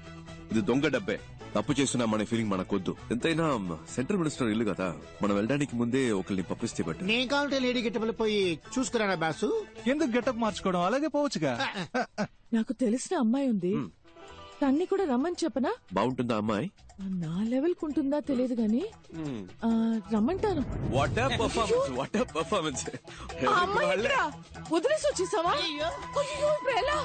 ఇది దొంగ డబ్బే. తప్పు చేస్తున్నా మన ఫీలింగ్ మనకొద్దు. ఎంతైనా సెంట్రల్ మినిస్టర్ ఇల్లు కదా, మనం వెళ్ళడానికి ముందే ఒకరిని పంపిస్తే బట్టి. నేను కావాలంటే లేడీ గెటబుల్ పోయి చూసుకురానా బాసు? ఎందుకు గెటప్ మార్చుకోవడం, అలాగే పోవచ్చుగా. నాకు తెలిసిన అమ్మాయి ఉంది, తన్ని కూడా రమ్మని చెప్పనా? బాగుంటుందా అమ్మాయి? నా లెవెల్ కుంటుందా తెలియదు గాని రమ్మంటాను. What a performance, what a performance. వదిలేసి వచ్చేసావా? అయ్యో, ఇప్పుడు ఎలా?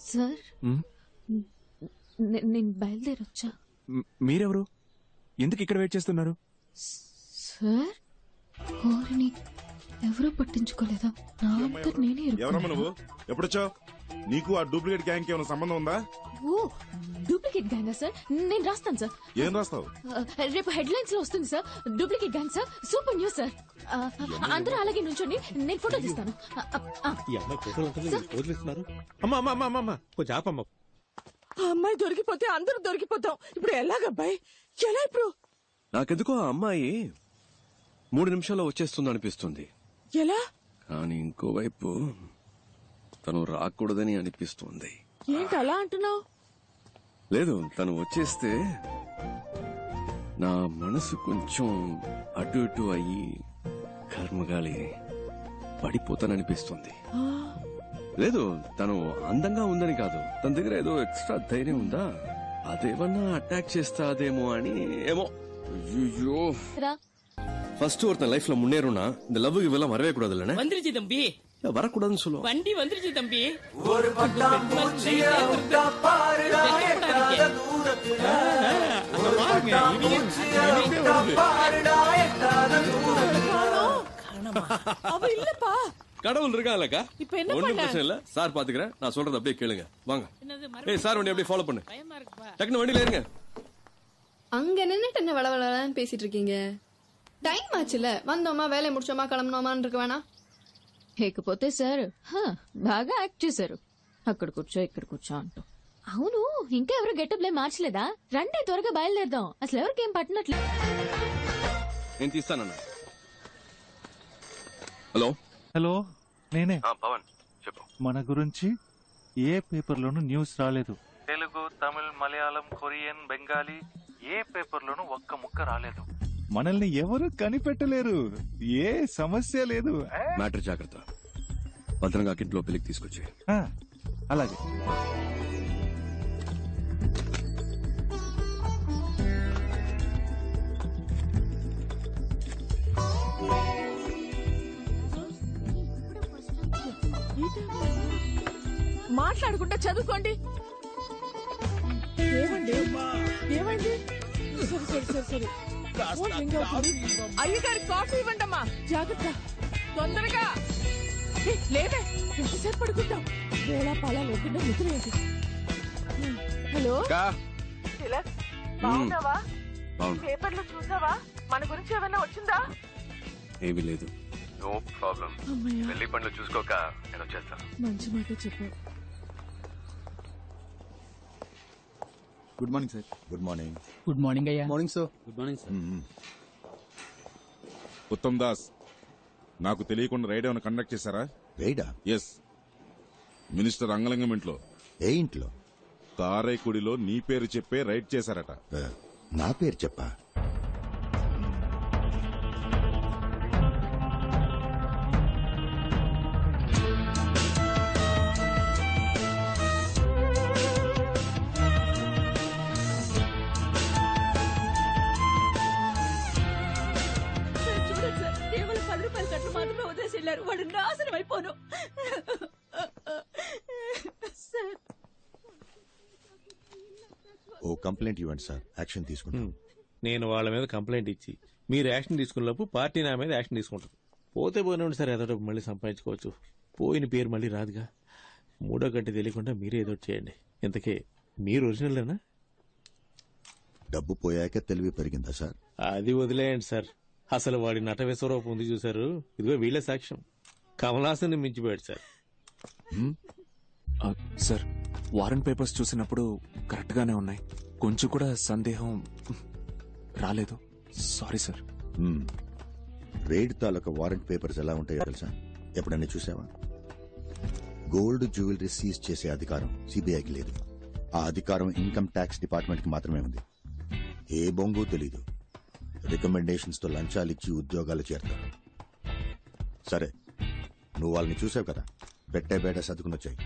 సార్, నేను బయలుదేరొచ్చా. మీరెవరు? ఎందుకు ఇక్కడ వెయిట్ చేస్తున్నారు? సార్, కోరిని ఎవరూ పట్టించుకోలేదా? నా అంతట నేనే ఎవరమ్మా నువ్వు? ఎప్పుడొచ్చావు? నీకు ఆ డూప్లికేట్ గ్యాంగ్ ఏమైనా సంబంధం ఉందా? ఓ, డూప్లికేట్ గ్యాంగా సార్? నేను రాస్తాను సార్. ఏం రాస్తావు? రేపు హెడ్లైన్స్ లో వస్తుంది sir. Duplicate gang sir, super news sir. అందరూ అలాగే నుంచోండి, నేను ఫోటో తీస్తాను. ఈ అమ్మాయి ఫోటోలు వదిలేస్తున్నారు. అమ్మా అమ్మా అమ్మా అమ్మా, కొంచెం ఆపమ్మా. ఆ అమ్మాయి దొరికిపోతే అందరూ దొరికిపోతాం. ఇప్పుడు ఎలాగబ్బాయి, ఎలా ఇప్పుడు? నాకెందుకో ఆ అమ్మాయి 3 నిమిషాల్లో వచ్చేస్తుంది అనిపిస్తుంది. ఎలా? కానీ ఇంకోవైపు తను రాకూడదని అనిపిస్తుంది. ఏంటి అలా అంటున్నావు? లేదు, తను వచ్చేస్తే నా మనసు కొంచెం అటు ఇటు అయ్యి కర్మగాలి పడిపోతాననిపిస్తుంది. లేదు, తను అందంగా ఉందని కాదు, తన దగ్గర ఏదో ఎక్స్ట్రా ధైర్యం ఉందా, అదేమన్నా అటాక్ చేస్తాదేమో అని. ఏమో. ஐயோ, ஃபர்ஸ்ட் ஒருத்தன் லைஃப்ல முன்னேறும்னா இந்த லவ்வுக்கு இவெல்லாம் வரவே கூடாது இல்லனே. வந்துருச்சு தம்பி. வரக்கூடாதுன்னு சொல்லுவோம். வண்டி வந்துருச்சு தம்பி. ஒரு பட்டாம் பூச்சியா உண்டா பாருடா எட்டாத தூரத்துல. ஒரு பட்டாம் பூச்சியா உண்டா பாருடா எட்டாத தூரத்துல. அவ இல்லப்பா. கடவுள் இருக்காலக்கா. இப்போ என்ன ஒண்ணும் பண்ண? பிரச்சனை இல்ல, சார் பாத்துக்கறேன். நான் சொல்றது அப்படியே கேளுங்க. வாங்க. ஏய் சார், வண்டி அப்படியே ஃபாலோ பண்ணு. டக்குனு வண்டியில ஏறுங்க. அங்க நின்னுட்டு என்ன வளவளன்னு பேசிட்டு இருக்கீங்க? టైం ఆச்சுல వందోమా వేలే ముడిచోమా కళమనోమా అని ఇరుకు వేణా. లేకపోతే సార్ బాగా యాక్ట్ చేశారు. అక్కడ కూర్చో ఇక్కడ కూర్చో అంటూ. అవును, ఇంకా ఎవరు గెటప్లే మార్చలేదా? రండి త్వరగా బయలుదేరదాం. అసలు ఎవరికేం పట్టినట్లే. నేను తీస్తానన్నా. హలో హలో, నేనే. పవన్ చెప్పు. మన గురించి ఏ పేపర్లోనూ న్యూస్ రాలేదు. తెలుగు, తమిళ్, మలయాళం, కొరియన్, బెంగాలీ ఏ పేపర్లోనూ ఒక్క ముక్క రాలేదు. మనల్ని ఎవరు కనిపెట్టలేరు. ఏ సమస్య లేదు. మ్యాటర్ జాగ్రత్త. భద్రంగా కింట్లో పెళ్లికి తీసుకొచ్చి. అలాగే. మాట్లాడుకుంటే చదువుకోండి. ఏమండి ఏమండి? సరే అయ్యగారి కాఫీ ఇవ్వండమ్మా. జాగ్రత్త, తొందరగా. లేదే, ఎంతసేపు పడుకుంటాం? వేళ పాలా లేకుండా నిద్రేంటి? హలో తిలక్, బాగున్నావా? పేపర్లో చూసావా? మన గురించి ఏమైనా వచ్చిందా? ఏమీ లేదు. No problem. పెళ్లి పనులు చూసుకోక నేను వచ్చేస్తాను. మంచి మాట చెప్పు. Good morning sir. Good morning. Good morning అయ్యా. Morning sir. Good morning sir. Uttam Das, నాకు తెలియకుండా రైడ్ ఏమైనా కండక్ట్ చేశారా? రైడా? ఎస్. మినిస్టర్ అంగలింగం ఇంట్లో. ఏ ఇంట్లో? కారైకుడిలో నీ పేరు చెప్పే రైడ్ చేశారట. నా పేరు చెప్పా? వాడు నాశనం అయిపోను. ఓ కంప్లైంట్ ఇవ్వండి సార్, యాక్షన్ తీసుకుంటాం. నేను వాళ్ళ మీద కంప్లైంట్ ఇచ్చి మీరు యాక్షన్ తీసుకున్నప్పుడు పార్టీ నా మీద యాక్షన్ తీసుకుంటారు. పోతే పోయినండి సార్, ఏదో మళ్ళీ సంపాదించుకోవచ్చు. పోయిన పేరు మళ్ళీ రాదుగా. 3వ గంట తెలియకుండా మీరే ఏదో చేయండి. ఇంతకే మీరు ఒరిజినల్లేనా? డబ్బు పోయాక తెలివి పెరిగిందా సార్? అది వదిలేయండి సార్. అసలు వాడి నట విశ్వరూపం ఉంది చూసారు, ఇదిగో వీళ్ళ సాక్ష్యం. కమలాసన్ మించిపోయాడు సార్. సార్, వారెంట్ పేపర్స్ చూసినప్పుడు కరెక్ట్ గానే ఉన్నాయి. కొంచెం కూడా సందేహం రాలేదు. Sorry sir. రేడ్ తాలూకా వారెంట్ పేపర్స్ ఎలా ఉంటాయో తెలుసా? ఎప్పుడన్నా చూసావా? గోల్డ్ జ్యువెలరీ సీజ్ చేసే అధికారం సిబిఐకి లేదు. ఆ అధికారం ఇన్కమ్ ట్యాక్స్ డిపార్ట్మెంట్ కి మాత్రమే ఉంది. ఏ బొంగు తెలీదు. రికమెండేషన్స్ తో లంచాలిచ్చి ఉద్యోగాలు చేరతారు. సరే, నువ్వు వాళ్ళని చూసావు కదా, పెట్టే బేట సర్దుకునొచ్చాయి.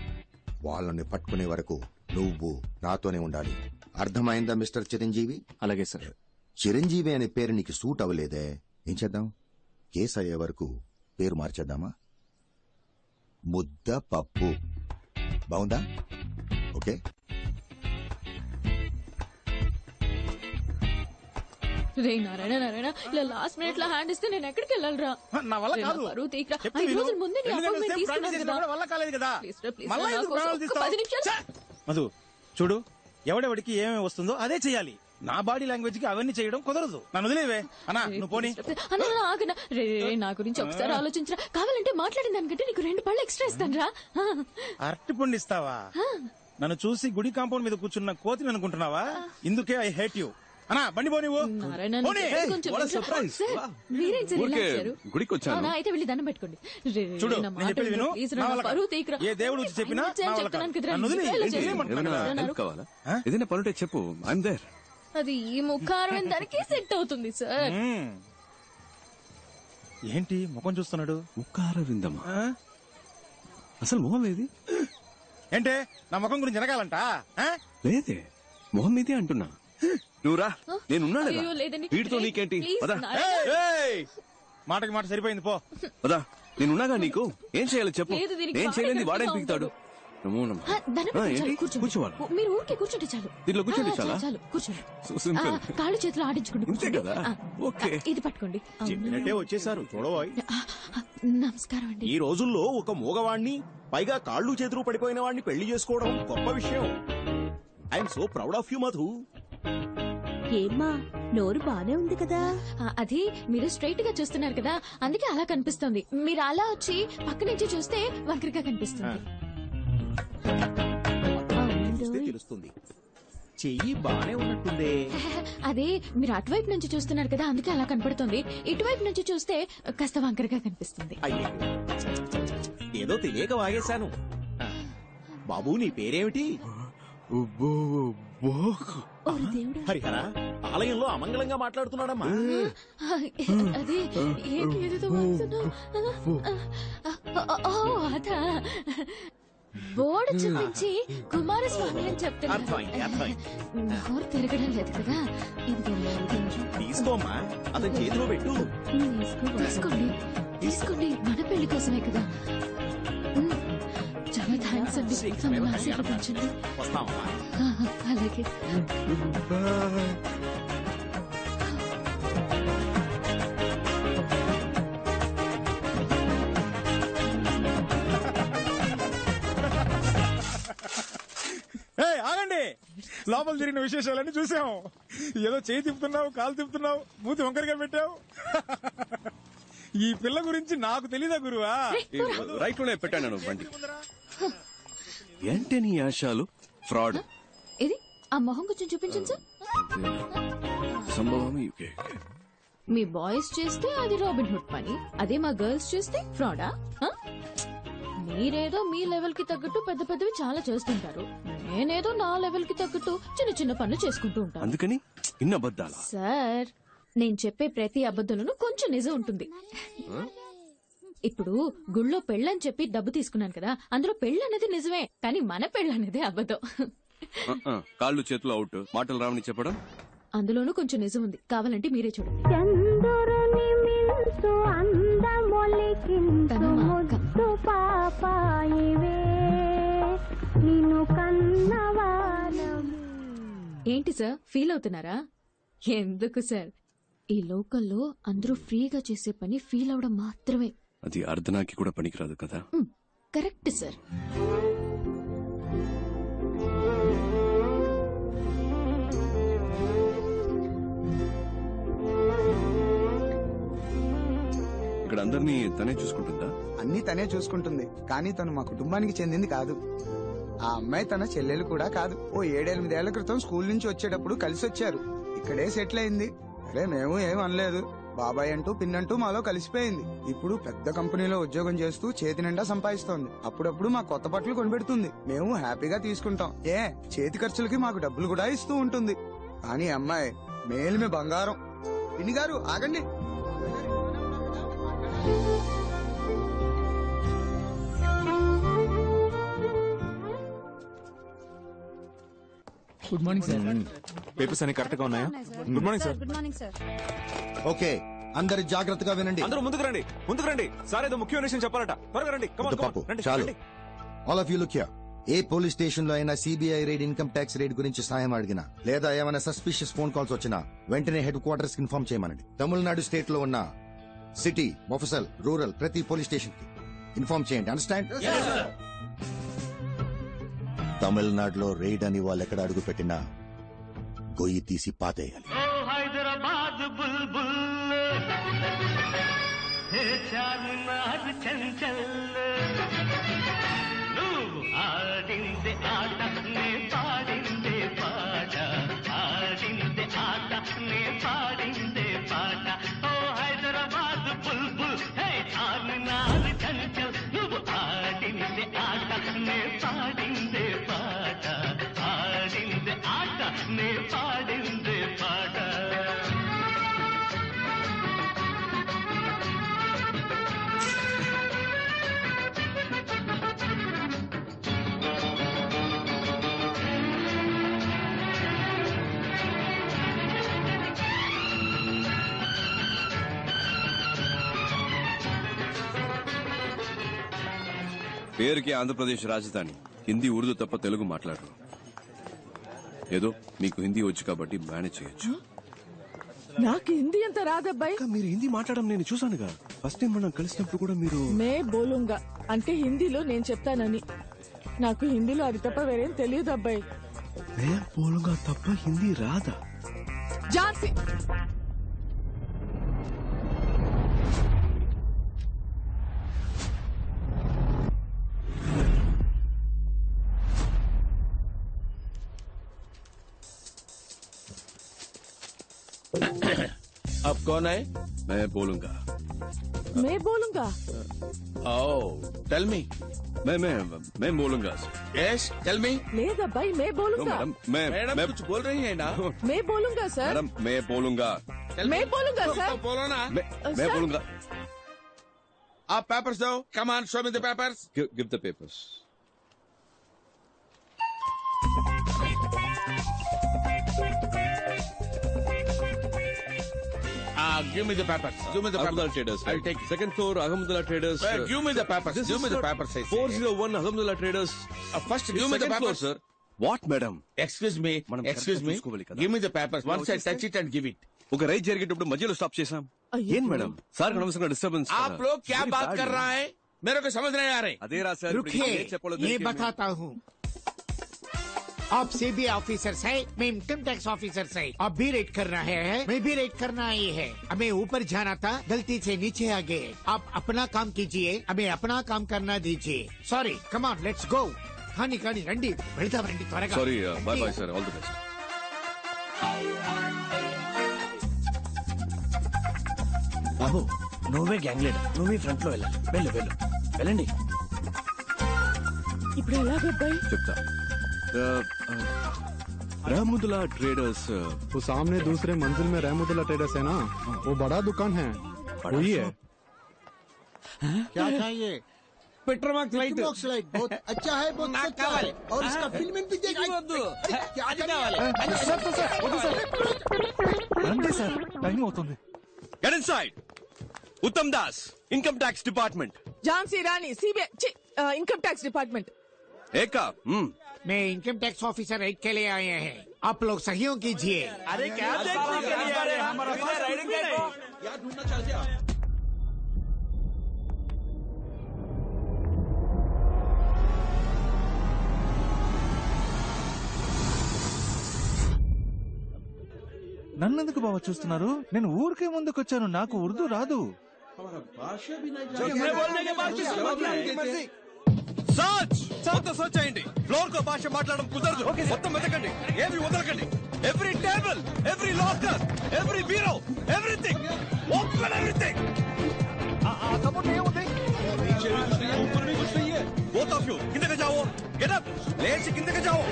వాళ్ళని పట్టుకునే వరకు నువ్వు నాతోనే ఉండాలి. అర్థమైందా మిస్టర్ చిరంజీవి? అలాగే సార్. చిరంజీవి అనే పేరు నీకు సూట్ అవ్వలేదే, ఏం చేద్దాం? కేసు అయ్యే వరకు పేరు మార్చేద్దామా? ముద్ద పప్పు. బాగుందా? ఓకే. రే నారాయణ నారాయణ, ఇలా లాస్ట్ మినిట్ లో హ్యాండ్ ఇస్తే నేను ఎక్కడికి వెళ్ళాలరా? నా వల్ల కాదు. 5 రోజుల ముందే నీ అపాయింట్మెంట్ తీసుకున్నాను కదా. వల్ల కాలేదు కదా. ప్లీజ్ రా, ప్లీజ్ రా, నా కోసం ఒక్క 10 నిమిషాలు. మధు చూడు, ఎవడెవడికి ఏమేమి వస్తుందో అదే చెయ్యాలి. నా బాడీ లాంగ్వేజ్ కి అవన్నీ చేయడం కుదరదు. నన్ను వదిలేవే అన్నా, నువ్వు పోనీ. అన్న ఆగనా. రే నా గురించి ఒకసారి ఆలోచించరా. కావాలంటే మాట్లాడిన దానికంటే నీకు 2 పళ్ళు ఎక్స్ట్రా ఇస్తాను రా. అరటి పండు ఇస్తావా? నన్ను చూసి గుడి కాంపౌండ్ మీద కూర్చున్న కోతిని అనుకుంటున్నావా? ఇందుకే ఐ హేట్ యూ. అన్నా బండి పో నువ్వు. మీరేం సార్ ఇలా ఊరికే వచ్చారు? గుడికి వచ్చాను. అవునా, అయితే వెళ్ళి దండం పెట్టుకోండి. చూడు నేను చెప్పేది విను. నా వల్ల కాదు. ఏ దేవుడు వచ్చి చెప్పినా నా వల్ల కాదు. నన్ను వదిలి ఏమైనా హెల్ప్ కావాలా? ఏదైనా పనుంటే చెప్పు, ఐఎమ్ దేర్. అది ఈ ముఖారం దానికి సెట్ అవుతుంది సార్. ఏంటి ముఖం చూస్తున్నాడు? ముఖార విందమా? అసలు మొహం ఏది? ఏంటే నా ముఖం గురించి వినగాలంట? లేదే, మొహం మీదే అంటున్నా. నువ్వురా, నేనున్నాను. అయ్యో, లేదండి. వీటితో నీకేంటి? ప్లీజ్, పదా మాటకి మాట సరిపోయింది పో. పదా, నేనున్నాగా నీకు. ఏం చేయాలి చెప్పు. లేదు, దీనికి ఏం చేయలేని బాగా వాడేం నొప్పిగా పీకుతాడు. నమో నమః. దండం పెట్టుకోండి, ఏంటి? చాలు, కూర్చోండి. కూర్చోవాలా? మీరు ఊరికే కూర్చుంటే చాలు. దీంట్లో కూర్చుంటే చాలా? చాలు కూర్చోండి. So simple. కాళ్ళు చేతులు ఆడించుకోండి. ఇంతే కదా? ఓకే. ఇది పట్టుకోండి. చెప్పినట్టే వచ్చేసారు చూడబోయ్. నమస్కారం అండి. ఈ రోజుల్లో ఒక మూగవాణ్ణి, పైగా కాళ్ళు చేతులు పడిపోయిన వాడిని పెళ్లి చేసుకోవడం గొప్ప విషయం. I'm so proud of you Madhu. ఏమ్మా నోరు బానే ఉంది కదా? అది మీరు స్ట్రైట్ గా చూస్తున్నారు కదా, అందుకే అలా కనిపిస్తుంది. మీరు అలా వచ్చి పక్క నుంచి చూస్తే వంకరగా కనిపిస్తుంది. తెలుస్తుంది, చెయ్యి బానే ఉన్నట్టుందే. అదే మీరు అటువైపు నుంచి చూస్తున్నారు కదా, అందుకే అలా కనపడుతుంది. ఇటువైపు నుంచి చూస్తే కాస్త వంకరగా కనిపిస్తుంది. అయ్యో, ఏదో తెలియక వాగేశాను. బాబు నీ పేరేమిటి? హరిహర, ఆలయంలో అమంగళంగా మాట్లాడుతున్నాడమ్మా. అదే ఏంటి ఏదేదో వాగుతున్నావు? అదా బోర్డు చూపించి కుమారస్వామి అని చెప్తున్నారు. నోరు తిరగడం లేదు కదా. తీసుకోమ్మా, అతని చేతిలో పెట్టు. తీసుకోండి తీసుకోండి, మన పెళ్లి కోసమే కదా. చాలా థ్యాంక్స్ అండి, మమ్మల్ని ఆశీర్వదించండి. వస్తామమ్మా. అలాగే. ఆగండి, లోపల జరిగిన విశేషాలన్నీ చూసాం. ఏదో చేయి తిప్పుతున్నావు, కాలు తిప్పుతున్నావు, మూతి వంకరగా పెట్టావు. ఈ పిల్ల గురించి నాకు తెలీదా గురువా? రైట్ లోనే పెట్టాను బండి. ఏంటి నీ ఆశాలు? ఫ్రాడ్. ఇది ఆ మొహం కొంచెం చూపించండి సార్. సంభవం. మీ బాయ్స్ చేస్తే అది రాబిన్ హుడ్ పని, అదే మా గర్ల్స్ చేస్తే ఫ్రాడా? మీరేదో మీ లెవెల్ కి తగ్గట్టు పెద్ద పెద్దవి చాలా చేస్తుంటారు, నేనేదో నా లెవెల్ కి తగ్గట్టు చిన్న చిన్న పనులు చేసుకుంటూ ఉంటాను. అందుకని ఇన్న అబద్ధాలా? సార్, నేను చెప్పే ప్రతి అబద్ధంలోనూ కొంచెం నిజం ఉంటుంది. ఇప్పుడు గుళ్ళో పెళ్ళని చెప్పి డబ్బు తీసుకున్నాను కదా, అందులో పెళ్ళి అనేది నిజమే, కానీ మన పెళ్ళి అనేది అబద్ధం. కాళ్ళు చేతులు అవుట్, మాటలు రావని చెప్పడం అందులోనూ కొంచెం నిజం ఉంది, కావాలంటే మీరే చూడండి. ఏంటి సార్, ఫీల్ అవుతున్నారా? ఎందుకు సార్, ఈ లోకల్లో అందరూ ఫ్రీగా చేసే పని ఫీల్ అవడం మాత్రమే. అది అర్ధనాకి కూడా పనికిరాదు కదా. Correct sir. ఇక్కడ అందరినీ తనే చూసుకుంటుందా? అన్ని తనే చూసుకుంటుంది, కానీ తను మా కుటుంబానికి చెందింది కాదు. ఆ అమ్మాయి తన చెల్లెలు కూడా కాదు. ఓ 7-8 ఏళ్ల క్రితం స్కూల్ నుంచి వచ్చేటప్పుడు కలిసి వచ్చారు. ఇక్కడే సెటిల్ అయింది. అరే మేము ఏం అనలేదు. బాబాయ్ అంటూ పిన్నంటూ మాలో కలిసిపోయింది. ఇప్పుడు పెద్ద కంపెనీలో ఉద్యోగం చేస్తూ చేతి నిండా సంపాదిస్తోంది. అప్పుడప్పుడు మా కొత్త బట్టలు కొనిపెడుతుంది, మేము హ్యాపీగా తీసుకుంటాం. చేతి ఖర్చులకి మాకు డబ్బులు కూడా ఇస్తూ ఉంటుంది. కానీ అమ్మాయి మేలిమే బంగారం. పిన్ని గారు ఆగండి. Good morning sir. పేపర్స్ అన్ని కరెక్ట్ గా ఉన్నాయా? Good morning sir. Good morning sir. Okay, అందరు జాగ్రత్తగా వినండి. అందరూ ముందుకు రండి, ముందుకు రండి. సార్ ఏదో ముఖ్యమైన విషయం చెప్పాలట, త్వరగా రండి. చాలు, all of you look here. A police station లో అయినా CBI raid, income tax raid గురించి సాయం అడిగినా, లేదా ఏమైనా సస్పిషియస్ ఫోన్ కాల్స్ వచ్చినా వెంటనే హెడ్ క్వార్టర్స్ కి ఇన్ఫార్మ్ చేయమనండి. తమిళనాడు స్టేట్ లో ఉన్న సిటీ, మొఫసల్, రూరల్ ప్రతి పోలీస్ స్టేషన్ కి ఇన్ఫార్మ్ చేయండి. అండర్స్టాండ్? తమిళనాడులో రైడ్ అని వాళ్ళు ఎక్కడ అడుగు పెట్టినా గొయ్యి తీసి పాతేయాలి. హైదరాబాద్ బుల్బుల్ చార్మినార్ చంచల్, నువ్వు ఆడిందే ఆట, నే పాడిందే పాట, ఆడిందే ఆట నే పాడిందే పాట ఓ హైదరాబాద్ బుల్బుల్ హే చార్మినార్ చంచల్ నువ్వు ఆడిందే ఆట నే పాడిందే పాట ఆడిందే ఆట నే పాడిందే పాట పేరుకి ఆంధ్రప్రదేశ్ రాజధాని. హిందీ ఉర్దూ తప్ప తెలుగు మాట్లాడరు. ఏదో మీకు హిందీ వచ్చు కాబట్టి మేనేజ్ చేయొచ్చు. నాకు హిందీ అంత రాదబ్బాయి. మీరు హిందీ మాట్లాడడం నేను చూసానుగా. ఫస్ట్ టైం మనం కలిసినప్పుడు కూడా మీరు మే బోలుంగా అంటే హిందీలో నేను చెప్తానని. నాకు హిందీలో అది తప్ప వేరేం తెలియదు అబ్బాయి. మే బోలుంగా తప్ప హిందీ రాదా? ఝాన్సీ अब कौन है? मैं बोलूंगा. मैं बोलूंगा. Oh, tell me. मैं बोलूंगा. Yes, tell me. లేదబ్బాయి मैं बोलूंगा. मैडम कुछ बोल रही है ना? मैं बोलूंगा सर. मैडम मैं बोलूंगा. मैं बोलूंगा सर. बोलो ना. मैं बोलूंगा. आप पेपर्स दो. Come on, show me the papers. Give the papers. Give me the papers. Give me the Ahmedullah papers. Traders. I'll take it. Second floor, Ahmedullah Traders. Give me the papers. This Give is me the not papers. I say. 401 Ahmedullah Traders. First, This give me the second floor, papers. sir. What, madam? Excuse me. Excuse me. Give me the papers. Once I touch it and give it. ఒక ride జరిగేటప్పుడు మధ్యలో stop చేశాం. ఏం madam? Sir అనవసరంగా disturbance. आप लोग क्या बात कर रहा है? मेरे को समझ नहीं आ रहे. అదే రా సార్. रुकिए, ये बताता हूँ. आप सीबी ऑफिसर है, मैं इनकम टैक्स ऑफिसर है. आप भी रेड कर रहे हैं, मैं भी रेड करना ही है. हमें ऊपर जाना था, गलती से नीचे आ गए. आप अपना काम कीजिए, हमें अपना काम करना दीजिए. Sorry, come on, let's go. खानी खानी रंडी వెళ్తా రండి త్వరగా. Sorry, bye bye sir, all the best. బాబు నువ్వే గ్యాంగ్ లీడర్, నువ్వే ఫ్రంట్ లో వెళ్ళాలి. వెళ్ళు వెళ్ళు వెళ్ళండి. ఇప్పుడు ఎలాగబ్బాయి? చెప్తా. रहमुदुल्ला ट्रेडर्स, वो सामने दूसरे मंजिल में रहमुदुल्ला ट्रेडर्स है ना, वो बड़ा दुकान है, वही है. क्या चाहिए? Petromax light. पेट्रोमाक्स लाइट बहुत अच्छा है, बहुत अच्छा है. और इसका फिल्म भी देखा. क्या రండి సార్, టైం అవుతుంది. Get inside. उत्तम दास, इनकम टैक्स डिपार्टमेंट. ఝాన్సీ రాణి सीबीआई इनकम टैक्स डिपार्टमेंट. एका. मैं इनकम टैक्स ऑफिसर रेड के लिए आए हैं. आप लोग सहयोग कीजिए. अरे क्या देखने के लिए आ रहे हैं? हमारा पास राइडिंग नहीं. क्या ढूंढना चाहते हैं? నన్నెందుకు బావ చూస్తున్నారు? నేను ఊరికే ముందుకొచ్చాను, నాకు ఉర్దూ రాదు. మొత్తం సర్చ్ చేయండి. ఫ్లోర్ కో భాష మాట్లాడడం కుదరదు. మొత్తం వెతకండి, ఏమి వదలకండి. Every table, every locker, every bureau, everything. Open everything. ऊपर भी कुछ नहीं है. बोथ ऑफ यू किंदे जाओ. गेट अप, लेट से किंदे जाओ.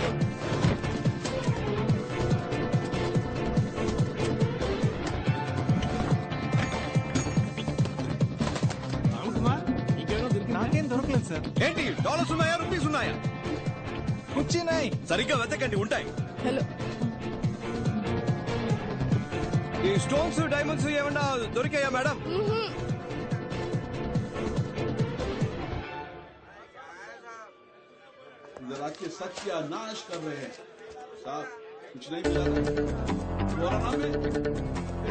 నాకేం దొరకలేదు సార్. ఏంటి డాలర్స్ ఉన్నాయా, రూపీస్ ఉన్నాయా? కూర్చున్నాయి. సరిగ్గా వెతకండి, ఉంటాయి. హలో, ఈ స్టోన్స్, డైమండ్స్ ఏమన్నా దొరికాయా మేడం? जरा के सत्यानाश कर रहे हैं साहब. कुछ नहीं मिला.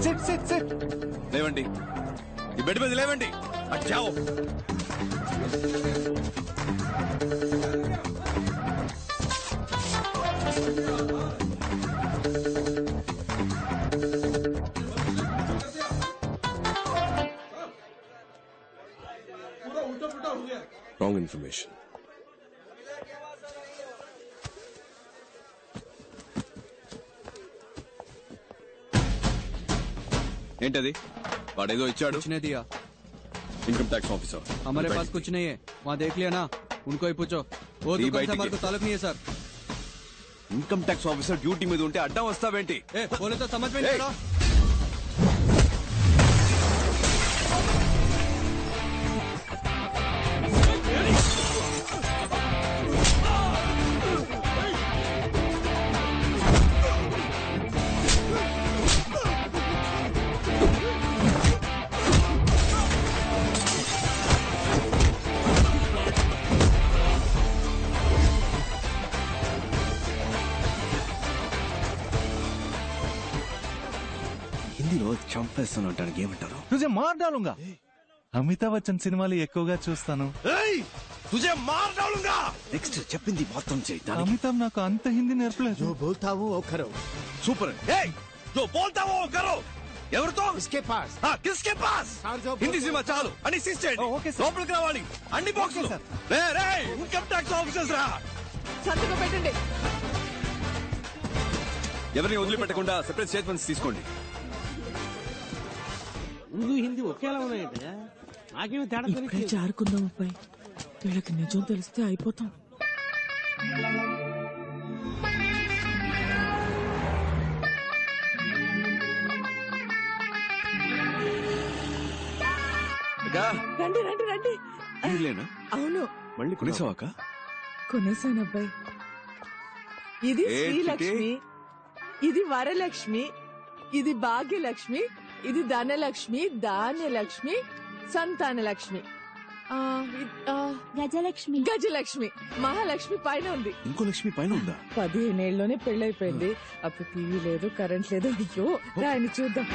SIT SIT SIT. లేవండి, ఈ బెడ్ మీద లేవండి. అచ్చావు. पूरा उल्टा पुल्टा हो गया. Wrong information. ఏంటది? వాడేదో ఇచ్చాడు. इनकम टैक्स ऑफिसर हमारे पास कुछ नहीं है, वहाँ देख लिया ना, उनको ही पूछो. वो दुकान से हमारे को ताल्लुक नहीं है sir. Income tax officer duty में ఉంటే అడ్డం వస్తావేంటి? बोले तो समझ में नहीं आ रहा. హిందీలో చంపేస్తాను అంటానికి ఏమంటారు? తుజే మార్ డాలుంగా. అమితాబ్ బచ్చన్ సినిమాలు ఎక్కువగా చూస్తాను. తుజే మార్ డాలుంగా. నెక్స్ట్ చెప్పింది మొత్తం చేయి. అమితాబ్ నాకు అంత హిందీ నేర్పలేదు. जो बोलता हूँ वो करो. సూపర్. ఏయ్ जो बोलता वो करो. ఎవరితో? इसके पास. किसके पास? హిందీ సినిమా చాలు అని సీజ్ చేయండి. లోపలికి రావాలి. అన్ని బాక్సులు. రే ఇన్కమ్ ట్యాక్స్ ఆఫీసర్స్ రా. సంతకం పెట్టండి. ఎవరిని వదిలిపెట్టకుండా సెపరేట్ స్టేట్మెంట్స్ తీసుకోండి. ఉర్దూ హిందీ ఒకేలా ఉన్నాయంటే నాకేమి తేడా ఇప్పుడే జారుకుందాం అబ్బాయి. వీళ్ళకి నిజం తెలిస్తే అయిపోతాం. రండి రండి రండి. వీళ్ళేనా? అవును, మళ్ళీ కొనేసావాక? కొనేసాను అబ్బాయి. ఇది శ్రీలక్ష్మి, ఇది వరలక్ష్మి, ఇది భాగ్యలక్ష్మి, ఇది ధనలక్ష్మి, ధాన్యలక్ష్మి, సంతానలక్ష్మి, గజలక్ష్మి. గజలక్ష్మి మహాలక్ష్మి పైన ఉంది. ఇంకో లక్ష్మి పైన ఉందా? 15 ఏళ్లలోనే పెళ్ళైపోయింది. అప్పుడు టీవీ లేదు, కరెంట్ లేదు. అయ్యో దాన్ని చూద్దాం.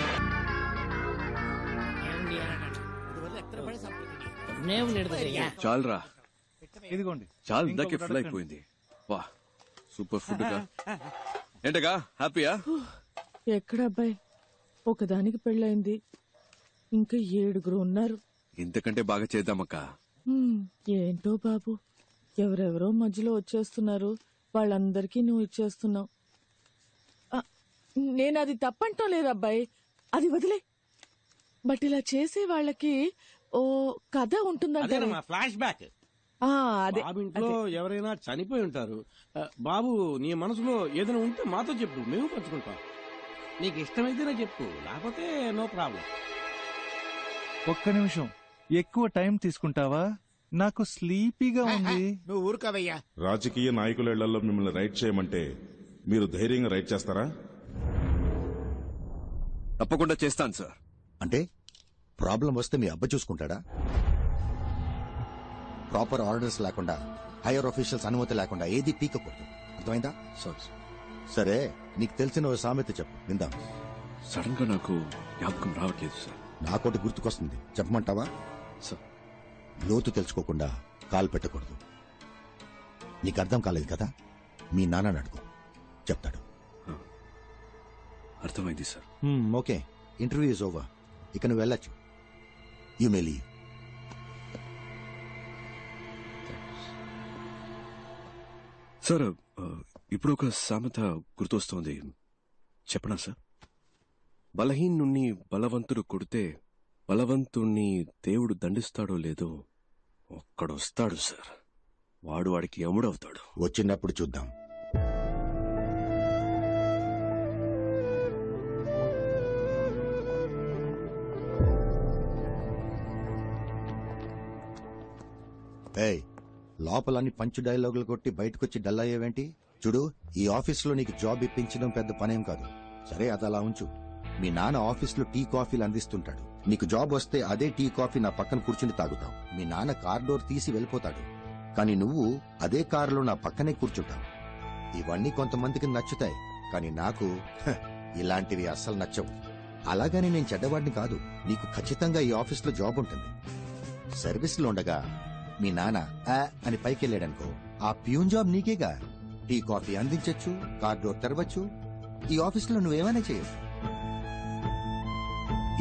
చాలరా, ఇదిగోండి. చాలు. ఇందాకే ఫుల్ అయిపోయింది. వా సూపర్ ఫుడ్ గా. ఏంటగా హ్యాపీయా? ఎక్కడ అబ్బాయి, ఒకదానికి పెళ్ళైంది, ఇంకా 7 ఉన్నారు. ఇంతకంటే బాగా చేద్దామక్క. ఏంటో బాబు, ఎవరెవరో మధ్యలో వచ్చేస్తున్నారు. వాళ్ళందరికీ నువ్వు ఇచ్చేస్తున్నావు. నేను అది తప్పంటం లేదు అబ్బాయి, అది వదిలే. బట్ ఇలా చేసే వాళ్ళకి ఓ కథ ఉంటుందంటే. Flash back. అదే ఇంట్లో ఎవరైనా చనిపోయి ఉంటారు. బాబు నీ మనసులో ఏదైనా ఉంటే మాతో చెప్పు, మేము పంచుకుంటాం. నీకు ఇష్టమైతేనే చెప్పు, లేకపోతే నో ప్రాబ్లం. ఒక్క నిమిషం, ఎక్కువ టైం తీసుకుంటావా? నాకు స్లీపీగా ఉంది. నువ్వు ఊరుకోవయ్యా. రాజకీయ నాయకుల ఇళ్లలో మిమ్మల్ని రైడ్ చేయమంటే మీరు ధైర్యంగా రైడ్ చేస్తారా? తప్పకుండా చేస్తాను సార్. అంటే ప్రాబ్లం వస్తే మీ అబ్బ చూసుకుంటాడా? ప్రాపర్ ఆర్డర్స్ లేకుండా, హైయర్ ఆఫీషియల్స్ అనుమతి లేకుండా ఏది పీకకూడదు. అర్థమైందా? సరే, నీకు తెలిసిన ఓ సామెత చెప్పు, విందాం. సడన్ గా నాకు జ్ఞాపకం రావట్లేదు సార్. నాకోటి గుర్తుకొస్తుంది, చెప్పమంటావా? సార్, లోతు తెలుసుకోకుండా కాలు పెట్టకూడదు. నీకు అర్థం కాలేదు కదా? మీ నాన్న అడుగు, చెప్తాడు. అర్థమైంది sir. Okay, interview is over. ఇక నువ్వు వెళ్ళొచ్చు. You may leave. సార్, ఇప్పుడు ఒక సామెత గుర్తొస్తోంది, చెప్పనా సార్? బలహీనుణ్ణి బలవంతుడు కొడితే బలవంతుణ్ణి దేవుడు దండిస్తాడో లేదో ఒక్కడొస్తాడు సార్, వాడు వాడికి యముడవుతాడు. వచ్చినప్పుడు చూద్దాం. ఏయ్, లోపలని పంచు డైలాగులు కొట్టి బయటకొచ్చి డల్ అయ్యేవేంటి? చూడు, ఈ ఆఫీసులో నీకు జాబ్ ఇప్పించడం పెద్ద పనేం కాదు. సరే, అది అలా ఉంచు. మీ నాన్న ఆఫీసులో టీ కాఫీలు అందిస్తుంటాడు. నీకు జాబ్ వస్తే అదే టీ కాఫీ నా పక్కన కూర్చుని తాగుతావు. మీ నాన్న కార్ డోర్ తీసి వెళ్ళిపోతాడు, కానీ నువ్వు అదే కారులో నా పక్కనే కూర్చుంటావు. ఇవన్నీ కొంతమందికి నచ్చుతాయి, కానీ నాకు ఇలాంటివి అస్సలు నచ్చవు. అలాగని నేను చెడ్డవాడిని కాదు. నీకు ఖచ్చితంగా ఈ ఆఫీసులో జాబ్ ఉంటుంది. సర్వీస్లో ఉండగా మీ నాన్న అని పైకెళ్ళాడనుకో, ఆ ప్యూన్ జాబ్ నీకేగా. టీ కాఫీ అందించచ్చు, కార్ డోర్ తెరవచ్చు, ఈ ఆఫీసులో నువ్వేమైనా చేయొచ్చు.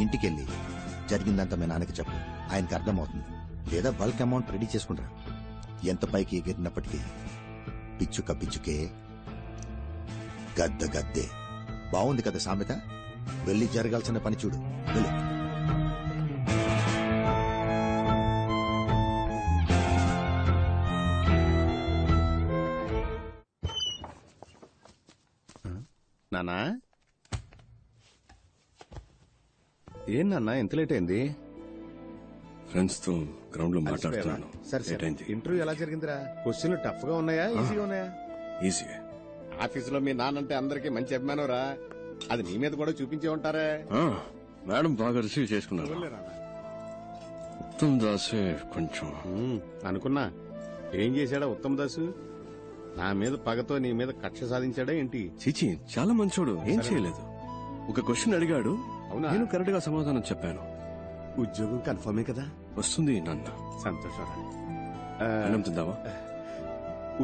ఇంటికెళ్ళి జరిగిందంతా మీ నాన్నకి చెప్పు, ఆయనకి అర్థమవుతుంది. లేదా బల్క్ అమౌంట్ రెడీ చేసుకుంటా. ఎంత పైకి ఎగిరినప్పటికీ పిచ్చుక పిచ్చుకే, గద్ద గద్దే. బాగుంది కదా సామెత? వెళ్ళి జరగాల్సిన పని చూడు. వెళ్ళు. నానా ఏం నాన్న ఎంత లేట్ అయింది? ఫ్రెండ్స్ తో గ్రౌండ్ లో మాట్లాడుతున్నాను. సరే లేట్ అయింది. ఇంటర్వ్యూ ఎలా జరిగిందిరా? క్వశ్చన్లు టఫ్ గా ఉన్నాయా, ఈజీగా ఉన్నాయా? ఈజీ. ఆఫీసులో మీ నాన్నంటే అందరికీ మంచి అభిమానం రా. అది నీ మీద కూడా చూపించే ఉంటారే. మేడం బాగా రిసీవ్ చేసుకున్నారు. ఉత్తమ్ దాసే కొంచెం అనుకున్నా. ఏం చేశాడా ఉత్తమ్ దాసు? నా మీద పగతో నీ మీద కక్ష సాధించాడా ఏంటి? చీచి, చాలా మంచోడు. ఏం చేయలేదు. ఒక క్వశ్చన్ అడిగాడు, అవునా? నేను కరెక్ట్ గా సమాధానం చెప్పాను. ఉద్యోగం కన్ఫర్మే కదా? వస్తుంది నాన్న. సంతోషం. అన్నం తిందావా?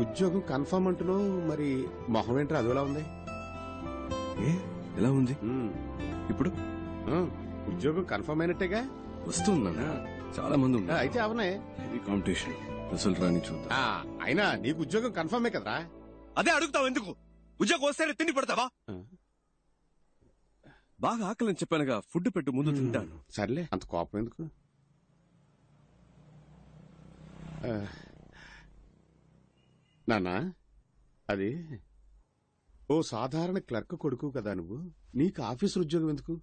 ఉద్యోగం కన్ఫర్మ్ అంటున్నావు, మరి మొహం ఏంట్రా అదోలా ఉంది? ఏ ఎలా ఉంది ఇప్పుడు? ఉద్యోగం కన్ఫర్మ్ అయినట్టేగా? వస్తుంది నాన్న. చాలా మంది ఉన్నారు. అయితే అవనే. Heavy competition. రిజల్ట్ రాని చూద్దాం. అయినా నీకు ఉద్యోగం కన్ఫర్మే కదరా? అదే అడుగుతావు ఎందుకు? ఉద్యోగం వస్తేనే తిండి పెడతావా? బాగా ఆకలిని చెప్పానుగా, ఫుడ్ పెట్టు, ముందు తింటాను. సర్లే, అంత కోపం ఎందుకు? నాన్నా, అది ఓ సాధారణ క్లర్క్ కొడుకు కదా నువ్వు. నీకు ఆఫీసు ఉద్యోగం ఎందుకు?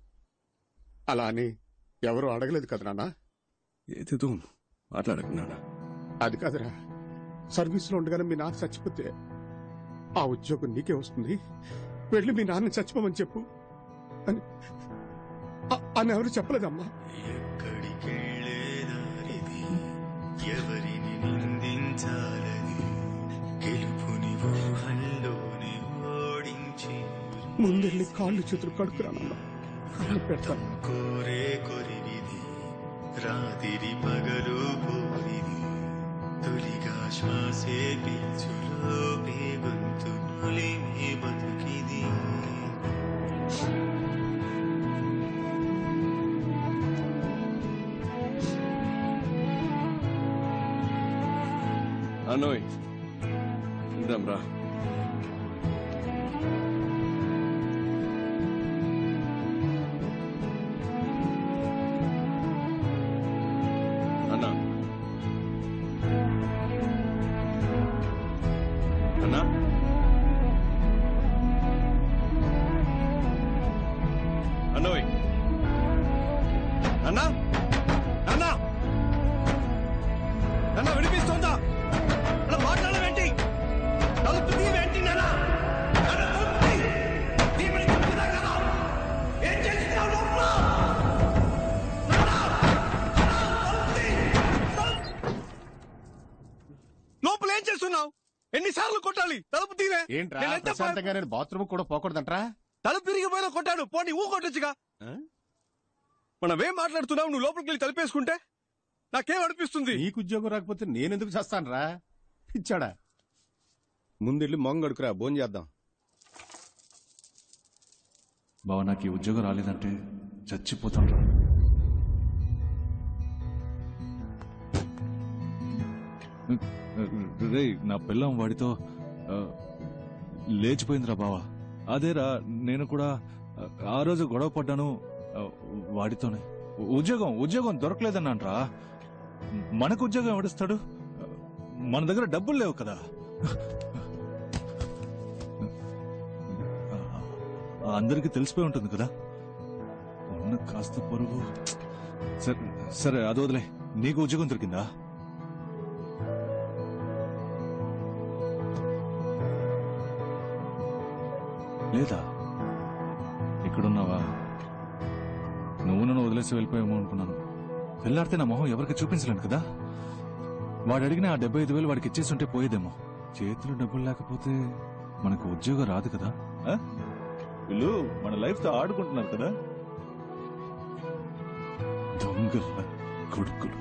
అలా అని ఎవరు అడగలేదు కదా నాన్న. ఏదేదో మాట్లాడకు నాన్న. అది కాదురా, సర్వీస్లో ఉండగానే మీ నాన్న చచ్చిపోతే ఆ ఉద్యోగం నీకే వస్తుంది. వెళ్ళి మీ నాన్న చచ్చిపోమని చెప్పు అని ఎవరు చెప్పలేదమ్మా. ఎవరిని నిందించాలని గెలుపుని ఊహల్లోనే ఓడించి ముందెళ్ళి కాళ్ళు చేతులు కడుక్కురానమ్మా. పెడతాను. కోరే కొరివిది రాతిరి పగలు పోరిది తొలిగా శ్వాసే పీల్చులో గొంతు నులిమే బతుకిది. అనోయ్ ఇందాం రా. అన్నా అన్నా అనోయ్ అన్నా అన్నా అన్నా వినిపిస్తుందా? మాట్లాడవేంటి? తలుపు తీవేంటి? నానా ఏం చేస్తున్నావు లోపల? లోపల ఏం చేస్తున్నావు? ఎన్నిసార్లు కొట్టాలి? తలుపు తీవే. ఏంట్రా బాత్రూమ్ కూడా పోకూడదంట్రా? తలుపు తిరిగిపోయినా కొట్టాడు. పోనీ ఊ కొట్టొచ్చుగా. మనమేం మాట్లాడుతున్నావు? నువ్వు లోపలికి వెళ్ళి తలుపేసుకుంటే నాకేం అనిపిస్తుంది? నీకు ఉద్యోగం రాకపోతే నేనెందుకు చేస్తానురా? పిచ్చాడా. ముందెళ్ళి మొంగడుకురా, భోజనం చేద్దాం. బావ, నాకు ఈ ఉద్యోగం రాలేదంటే చచ్చిపోతాను. రే, నా పిల్లం వాడితో లేచిపోయిందిరా బావా. అదేరా, నేను కూడా ఆ రోజు గొడవ పడ్డాను వాడితోనే. ఉద్యోగం దొరకలేదన్నాన్రా. మనకు ఉద్యోగం ఎవడిస్తాడు? మన దగ్గర డబ్బులు లేవు కదా. అందరికి తెలిసిపోయి ఉంటుంది కదా. ఉన్న కాస్త పొరుగు. సరే అది వదిలే. నీకు ఉద్యోగం దొరికిందా? లేదా? ఇక్కడున్నావా? నువ్వు నన్ను వదిలేసి వెళ్ళిపోయామో అనుకున్నాను. వెళ్ళాడితే నా మొహం ఎవరికి చూపించలేను కదా. వాడు అడిగిన ఆ 75,000 వాడికి ఇచ్చేస్తుంటే పోయేదేమో. చేతులు డబ్బులు లేకపోతే మనకు ఉద్యోగం రాదు కదా. వీళ్ళు మన లైఫ్ తో ఆడుకుంటున్నారు కదా. దొంగల కొడుకులు.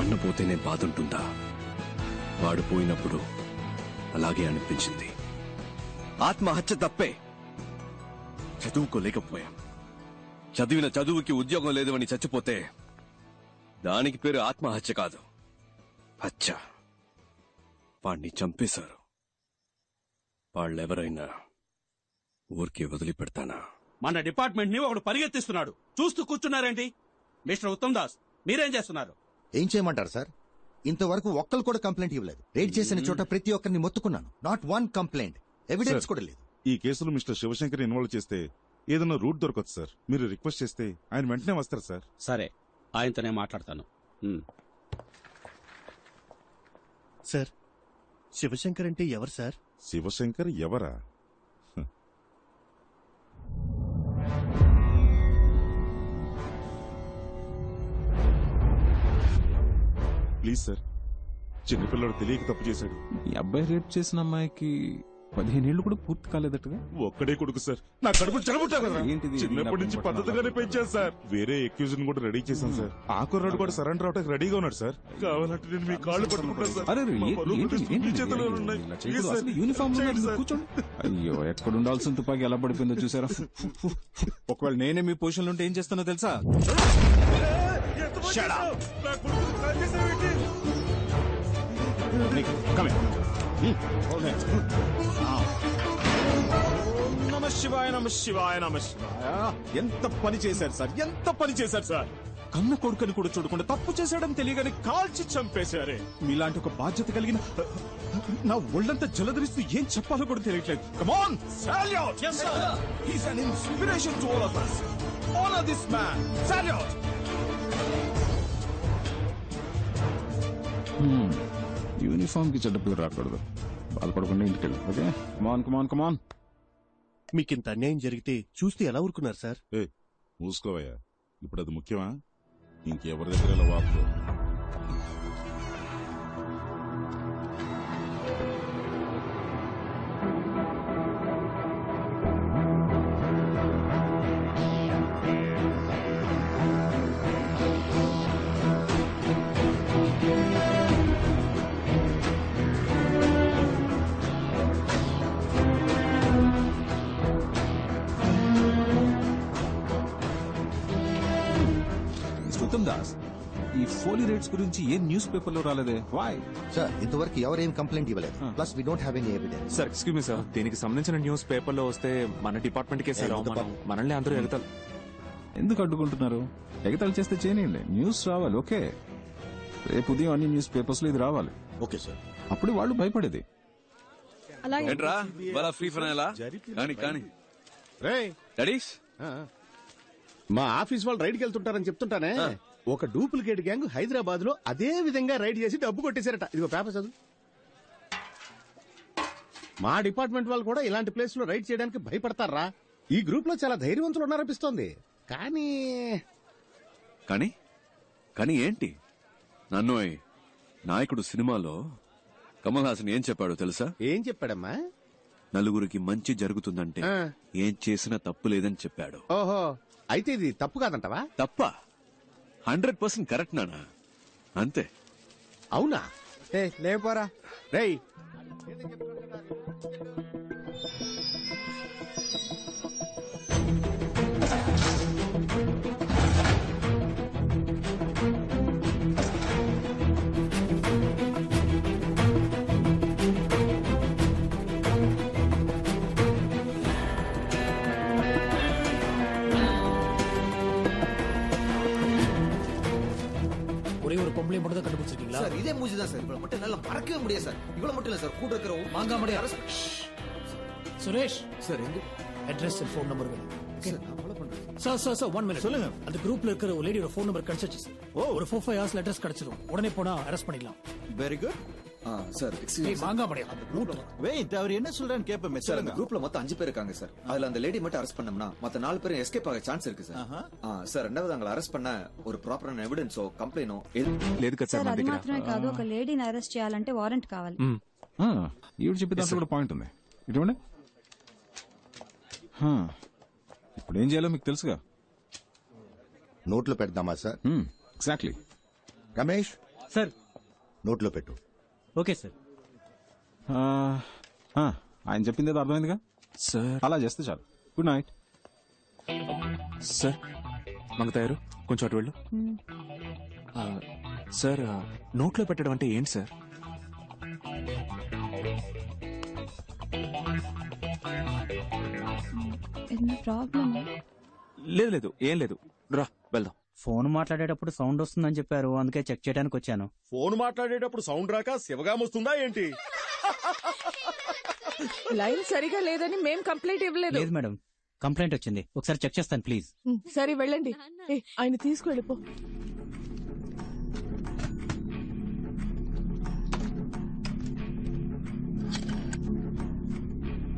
నాన్న పోతేనే బాధ ఉంటుందా? వాడు పోయినప్పుడు అలాగే అనిపించింది. ఆత్మహత్య తప్పే, చదువుకోలేకపోయాం. చదివిన చదువుకి ఉద్యోగం లేదు అని చచ్చిపోతే దానికి పేరు ఆత్మహత్య కాదు, హత్య. వాణ్ణి చంపేశారు. వాళ్ళెవరైనా ఊరికే వదిలిపెడతానా? మన డిపార్ట్మెంట్ ని ఒకడు పరిగెత్తిస్తున్నాడు, చూస్తూ కూర్చున్నారేంటి? మిస్టర్ ఉత్తమ్ దాస్, మీరేం చేస్తున్నారు? ఏం చేయమంటారు సార్? ఇంతవరకు ఒక్కరు కూడా కంప్లైంట్ ఇవ్వలేదు. రేడ్ చేసిన చోట ప్రతి ఒక్కరిని మొత్తుకున్నాను. నాట్ వన్ కంప్లైంట్, ఎవిడెన్స్ కూడా లేదు. ఈ కేసులో మిస్టర్ శివశంకర్ ఇన్వాల్వ్ చేస్తే ఏదైనా రూట్ దొరకదు సార్. మీరు రిక్వెస్ట్ చేస్తే ఆయన వెంటనే వస్తారు సార్. సరే, ఆయనతోనే మాట్లాడతాను. సార్, శివశంకర్ అంటే ఎవరు సార్? శివశంకర్ ఎవరా? ప్లీజ్ సార్, చిన్నపిల్లడు తెలియక తప్పు చేశాడు. ఈ అబ్బాయి రేప్ చేసిన అమ్మాయికి 15 ఏళ్లు కూడా పూర్తి కాలేదట్టుగా. ఒక్కడే కొడుకు సార్. నా కడుపు చెడబుట్టావు కదా. ఏంటిది? చిన్నప్పటి నుంచి పద్ధతిగానే పెంచాను సార్. వేరే ఎక్యూజన్ కూడా రెడీ చేశాను సార్. ఆ కుర్రాడు కూడా సరెండర్ అవడానికి రెడీగా ఉన్నాడు సార్. కావాలంటే నేను మీ కాళ్ళు పట్టుకుంటాను సార్. మీ చేతిలో ఉన్నాయి. ప్లీజ్ సార్, యూనిఫామ్ చేయండి సార్. కూర్చోండి. అయ్యో, ఎక్కడ ఉండాల్సిన తుపాకి ఎలా పడిపోయిందో చూసారా? ఒకవేళ నేనే మీ పొజిషన్ లో ఉంటే ఏం చేస్తానో తెలుసా? Shut up. నా కొడుకుని కాల్ చేసావేంటి? నమ శివాయ, నమ శివాయ, నమ శివాయ. ఎంత పని చేశారు సార్, ఎంత పని చేశారు సార్. కన్న కొడుకుని కూడా చూడకుండా తప్పు చేశాడని తెలియగానే కాల్చి చంపేశారే. మీలాంటి ఒక బాధ్యత కలిగిన నా ఒళ్ళంతా జలధరిస్తూ ఏం చెప్పాలో కూడా తెలియట్లేదు. Come on, salute. Yes sir. He's an inspiration to all of us. Honor this man. Salute. Uniform కి చెడ్డ పేరు రాకూడదు. బాధపడకుండా ఇంటికి వెళ్ళి. ఓకే, కమాన్ కమాన్ కమాన్. మీకింత అన్యాయం జరిగితే చూస్తే ఎలా ఊరుకున్నారు సార్? మూసుకోవయ్యా. ఇప్పుడు అది ముఖ్యమా? ఇంకెవరి దగ్గర ఇలా వాపుకో. ఉత్తమ్ దాస్, ఈ ఫోలీ రేట్స్ గురించి ఏ న్యూస్ పేపర్ లో రాలేదే? వై సార్, ఇంతవరకు ఎవరేం కంప్లైంట్ ఇవ్వలేదు. Plus we don't have any evidence. Sir, excuse me sir, దీనికి సంబంధించిన న్యూస్ పేపర్ లో వస్తే మన డిపార్ట్మెంట్ కే సార్ అవమానం. మనల్ని అందరూ ఎగతాలు ఎందుకు అడ్డుకుంటున్నారు? ఎగతాళి చేస్తే చేయనివ్వండి, న్యూస్ రావాలి. ఓకే, రేపు ఉదయం అన్ని న్యూస్ పేపర్స్ లో ఇది రావాలి. Okay sir. అప్పుడు వాళ్ళు భయపడేది. ఏంట్రా వాళ్ళ ఫ్రీ ఫైనలా? కానీ డాడీస్, మా ఆఫీస్ వాళ్ళు రైడ్కి వెళ్తుంటారని చెప్తుంటానే. ఒక డూప్లికేట్ గ్యాంగ్ హైదరాబాద్ లో అదే విధంగా రైడ్ చేసి డబ్బు కొట్టేశారట. ఇదిగో పేపర్ చదువు. మా డిపార్ట్మెంట్ వాళ్ళు కూడా ఇలాంటి ప్లేస్ లో రైడ్ చేయడానికి భయపడతారా? ఈ గ్రూప్ లో చాలా ధైర్యవంతులు ఉన్నారనిపిస్తోంది. కానీ కానీ కానీ ఏంటి? నన్ను నాయకుడు సినిమాలో కమల్ హాసన్ ఏం చెప్పాడో తెలుసా? ఏం చెప్పాడమ్మా? నలుగురికి మంచి జరుగుతుందంటే ఏం చేసినా తప్పు లేదని చెప్పాడు. ఓహో, అయితే ఇది తప్పు కాదంటవా? తప్ప 100% కరెక్ట్ నానా. అంతే. అవునా? లేపోరా రేయ్. பொம்பளை மட்டும் தான் கண்டுபிடிச்சிருக்கீங்களா? சார் இதே மூஞ்சி தான் சார். இவ்வளவு மட்டும் என்னால மறக்கவே முடியாது சார். இவ்வளவு மட்டும் இல்ல சார், கூட இருக்கிற மாங்கா மடைய சுரேஷ் சார், எங்க அட்ரஸ் அண்ட் ஃபோன் நம்பர் வேணும். சார் சார் 1 மினிட் சொல்லுங்க. அந்த குரூப்ல இருக்கிற ஒரு லேடியோட ஃபோன் நம்பர் கிடைச்சிச்சு சார். ஒரு 4-5 ஹவர்ஸ்ல அட்ரஸ் கிடைச்சிடும். உடனே போனா அரெஸ்ட் பண்ணிடலாம். Very good. சார் எக்ஸ்கியூஸ் மாங்கா மடைய வெயிட், அவர் என்ன சொல்றான்னு கேப்பமே சார். அந்த குரூப்ல மொத்தம் 5 பேர் இருக்காங்க சார். அதுல அந்த லேடி மட்டும் அரெஸ்ட் பண்ணோம்னா மத்த 4 பேரும் எஸ்கேப் ஆக சான்ஸ் இருக்கு சார். సార్ రెండవది అంగళ అరెస్ట్ పన్న ఒక ప్రాపర్ ఎవిడెన్స్ కంప్లైంట్ లేదు కదా సార్. అది మాత్రమే కాదు, ఒక లేడీని అరెస్ట్ చేయాలంటే వారెంట్ కావాలి. ఈవిడ చెప్పే దాంట్లో కూడా పాయింట్ ఉంది. ఇటువంటి ఇప్పుడు ఏం చేయాలో మీకు తెలుసుగా. నోట్లు పెడదామా సార్? ఎగ్జాక్ట్లీ. రమేష్, సార్ నోట్లో పెట్టు. Okay sir. ఆయన చెప్పింది ఏదో అర్థమైందిగా సార్. అలా చేస్తే చాలు. Good night sir. మంగతాయారు కొంచెం అటు వెళ్ళు. సార్ నోట్లో పెట్టడం అంటే ఏంటి సార్? లేదు లేదు ఏం లేదు, రా వెళ్దాం. ఫోన్ మాట్లాడేటప్పుడు సౌండ్ వస్తుందని చెప్పారు, అందుకే చెక్ చేయడానికి వచ్చాను. ఫోన్ మాట్లాడేటప్పుడు సౌండ్ రాక శివగాం వస్తుందా ఏంటి? లైన్ సరిగా లేదని మేం కంప్లైంట్ ఇవ్వలేదు. లేదు మేడం, కంప్లైంట్ వచ్చింది, ఒకసారి చెక్ చేస్తాను ప్లీజ్. సరే వెళ్ళండి. ఆయన తీసుకువెళ్ళిపో.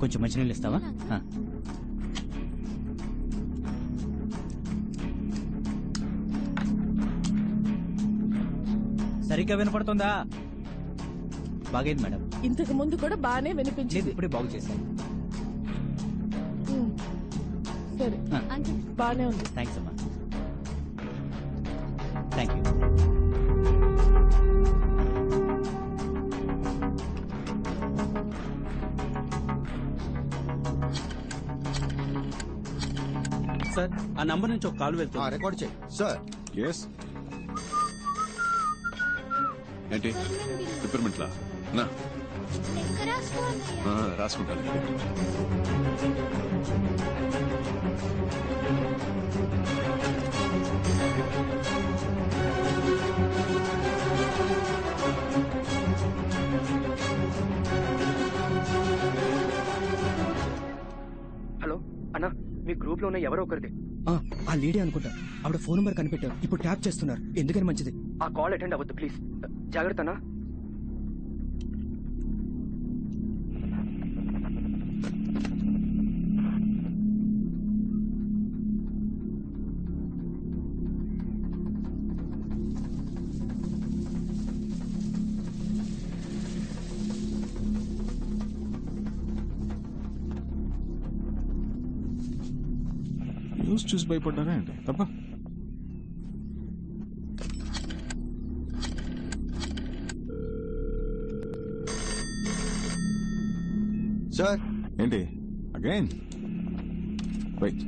కొంచెం మంచినీళ్ళు ఇస్తావా? సరిగ్గా వినపడుతుందా? బాగైంది మేడం. ఇంతకు ముందు కూడా బాగానే వినిపించింది, ఇప్పుడే బాగు చేశాను. సరే బాగానే ఉంది. థ్యాంక్స్ అమ్మా. Thank you. సార్ ఆ నంబర్ నుంచి ఒక కాల్ వెళ్తుంది. రికార్డ్ చేయి సార్. ఎస్. ఏంటి రిపేర్మెంట్లా? నా రాసుకుంటాను. హలో అన్నా, మీ గ్రూప్ లో ఉన్న ఎవరో ఒకరిది. ఆ లేడీ అనుకుంటా. ఆవిడ ఫోన్ నెంబర్ కనిపెట్టారు, ఇప్పుడు ట్యాప్ చేస్తున్నారు. ఎందుకని మంచిది. ఆ కాల్ అటెండ్ అవ్వద్దు ప్లీజ్. జాగ్రత్త అన్నా. న్యూస్ చూసి భయపడ్డారా ఏంటి? తప్ప సార్. ఏంటి అగైన్? వెయిట్.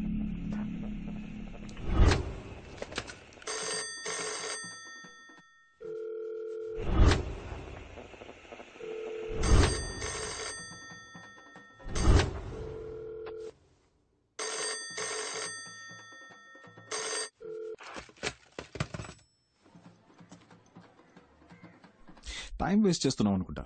టైం వేస్ట్ చేస్తున్నాం అనుకుంటా.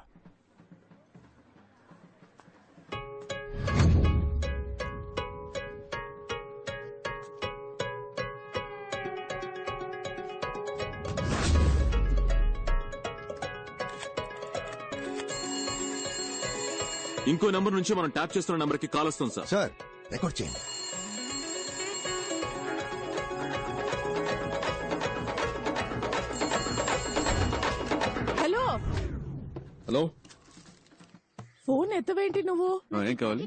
ఇంకో నంబర్ నుంచి మనం ట్యాప్ చేస్తున్న నంబర్ కి కాల్ వస్తుంది సార్. సార్ రికార్డ్ చేయండి. Hello hello. ఫోన్ ఎత్తవేంటి నువ్వు? ఏం కావాలి?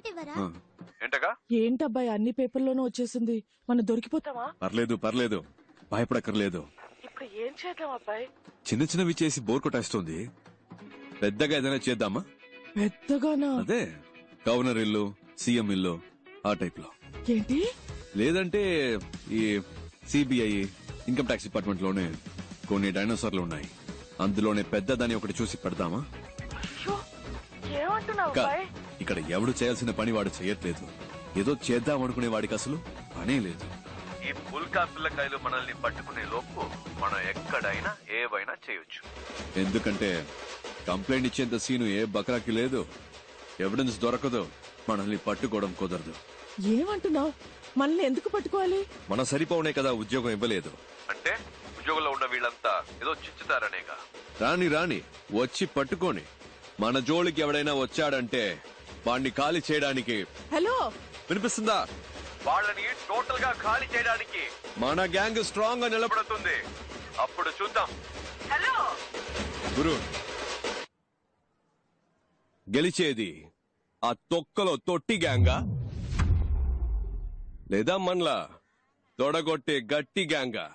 ఏంటగా? ఏంటబ్బాయి అన్ని పేపర్లోనూ వచ్చేసింది, మనం దొరికిపోతావా? పర్లేదు పర్లేదు, భయపడక్కర్లేదు. ఇప్పుడు ఏం చేద్దాం అబ్బాయి? చిన్న చిన్నవి చేసి బోర్ కొట్టేస్తుంది, పెద్దగా ఏదైనా చేద్దామా? పెద్దగానా? అదే గవర్నర్ ఇల్లు, సీఎం ఇల్లు, ఆ టైప్ లో. ఏంటి? లేదంటే ఈ సిబిఐ, ఇన్కమ్ ట్యాక్స్ డిపార్ట్మెంట్ లోనే కొన్ని డైనోసార్లు ఉన్నాయి, అందులోనే పెద్దదాన్ని ఒకటి చూసి పెడదామా? ఇక్కడ ఎవడు చేయాల్సిన పని వాడు చేయట్లేదు, ఏదో చేద్దాం అనుకునే వాడికి అసలు పనే లేదు. ఈ పుల్కా పిల్లకాయలు మనల్ని పట్టుకునే లోపు మనం ఎక్కడైనా ఏవైనా చేయొచ్చు. ఎందుకంటే కంప్లైంట్ ఇచ్చేంత సీను ఏ బకరాకి లేదు, ఎవిడెన్స్ దొరకదు, మనల్ని పట్టుకోవడం కుదరదు. ఏమంటున్నావు? మనల్ని ఎందుకు పట్టుకోవాలి? మన సరిపోనే కదా ఉద్యోగం ఇవ్వలేదు అంటే, ఉద్యోగంలో ఉన్న వీళ్ళంతా ఏదో చిచ్చుతారనేగా. రాని రాని వచ్చి పట్టుకొని మన జోలికి ఎవడైనా వచ్చాడంటే వాడిని ఖాళీ చేయడానికి. హలో వినిపిస్తుందా? వాళ్ళని టోటల్ గా ఖాళీ చేయడానికి మన గ్యాంగ్ స్ట్రాంగ్ గా నిలబడుతుంది, అప్పుడు చూద్దాం. హలో గురు, గెలిచేది ఆ తొక్కలో తొట్టి గ్యాంగా లేదా మనలా తొడగొట్టే గట్టి గ్యాంగా?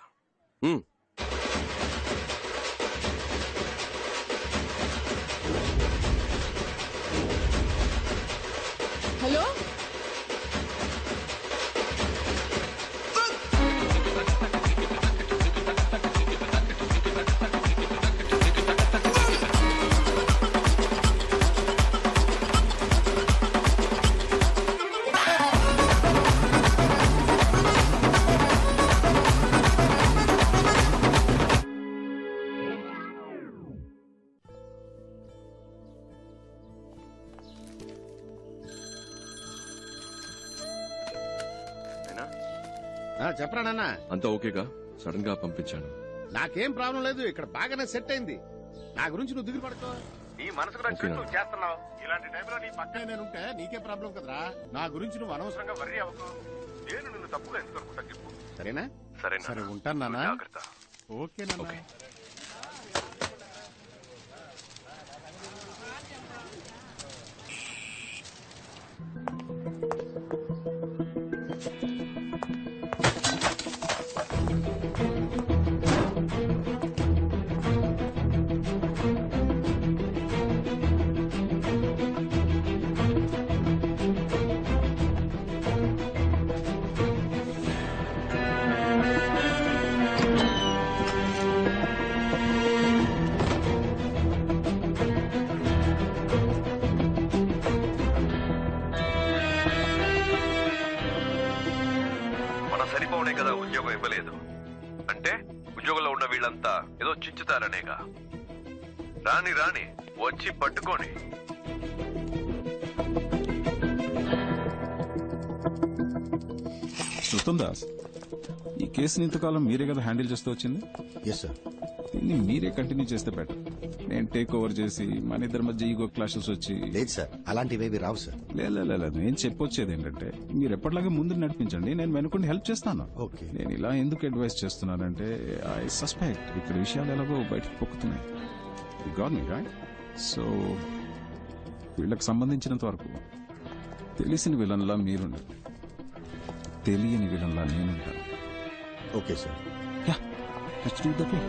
చెప్పరా నాన్న. అంతా ఓకేగా? సడన్ గా పంపించాను. నాకేం ప్రాబ్లం లేదు, ఇక్కడ బాగానే సెట్ అయింది. నా గురించి నువ్వు దిగులు పడుకో. నీ మనసుకు నచ్చినట్టు నువ్వు చేస్తున్నావు. ఇలాంటి టైంలో నీ పక్కనే నేనుంటే నీకే ప్రాబ్లం కదరా. నా గురించి నువ్వు అనవసరంగా వర్రీ అవ్వకు. నేను నిన్ను తప్పుగా ఎందుకు అనుకుంటా చెప్పు. సరేనా? సరే ఉంటాను నాన్న. ఓకే నాన్న. సరిపోనే కదా ఉద్యోగం ఇవ్వలేదు అంటే ఉద్యోగంలో ఉన్న వీళ్ళంతా ఏదో చించుతారనేగా. రాని రాని వచ్చి పట్టుకొని. ఉత్తమ్ దాస్, ఈ కేసుని ఇంతకాలం మీరే కదా హ్యాండిల్ చేస్తూ వచ్చింది? Yes sir. దీన్ని మీరే కంటిన్యూ చేస్తే బెటర్. నేను టేక్ ఓవర్ చేసి మన ఇద్దరి మధ్య ఈగో క్లాషెస్ వచ్చి. లేదు సార్, అలాంటివేవి రావు సార్. లేదు నేను చెప్పొచ్చేది ఏంటంటే మీరు ఎప్పటిలాగా ముందు నడిపించండి, నేను వెనుకుండి హెల్ప్ చేస్తాను. ఓకే. నేను ఇలా ఎందుకు అడ్వైస్ చేస్తున్నానంటే ఐ సస్పెక్ట్ ఇక్కడ విషయాలు ఎలాగో బయటకు పొక్కుతున్నాయి. You got me right? So వీళ్ళకి సంబంధించినంత వరకు తెలిసిన విలన్లా మీరుండండి, తెలియని విలన్లా నేనుంటాను. Okay sir. Yeah, let's do that way.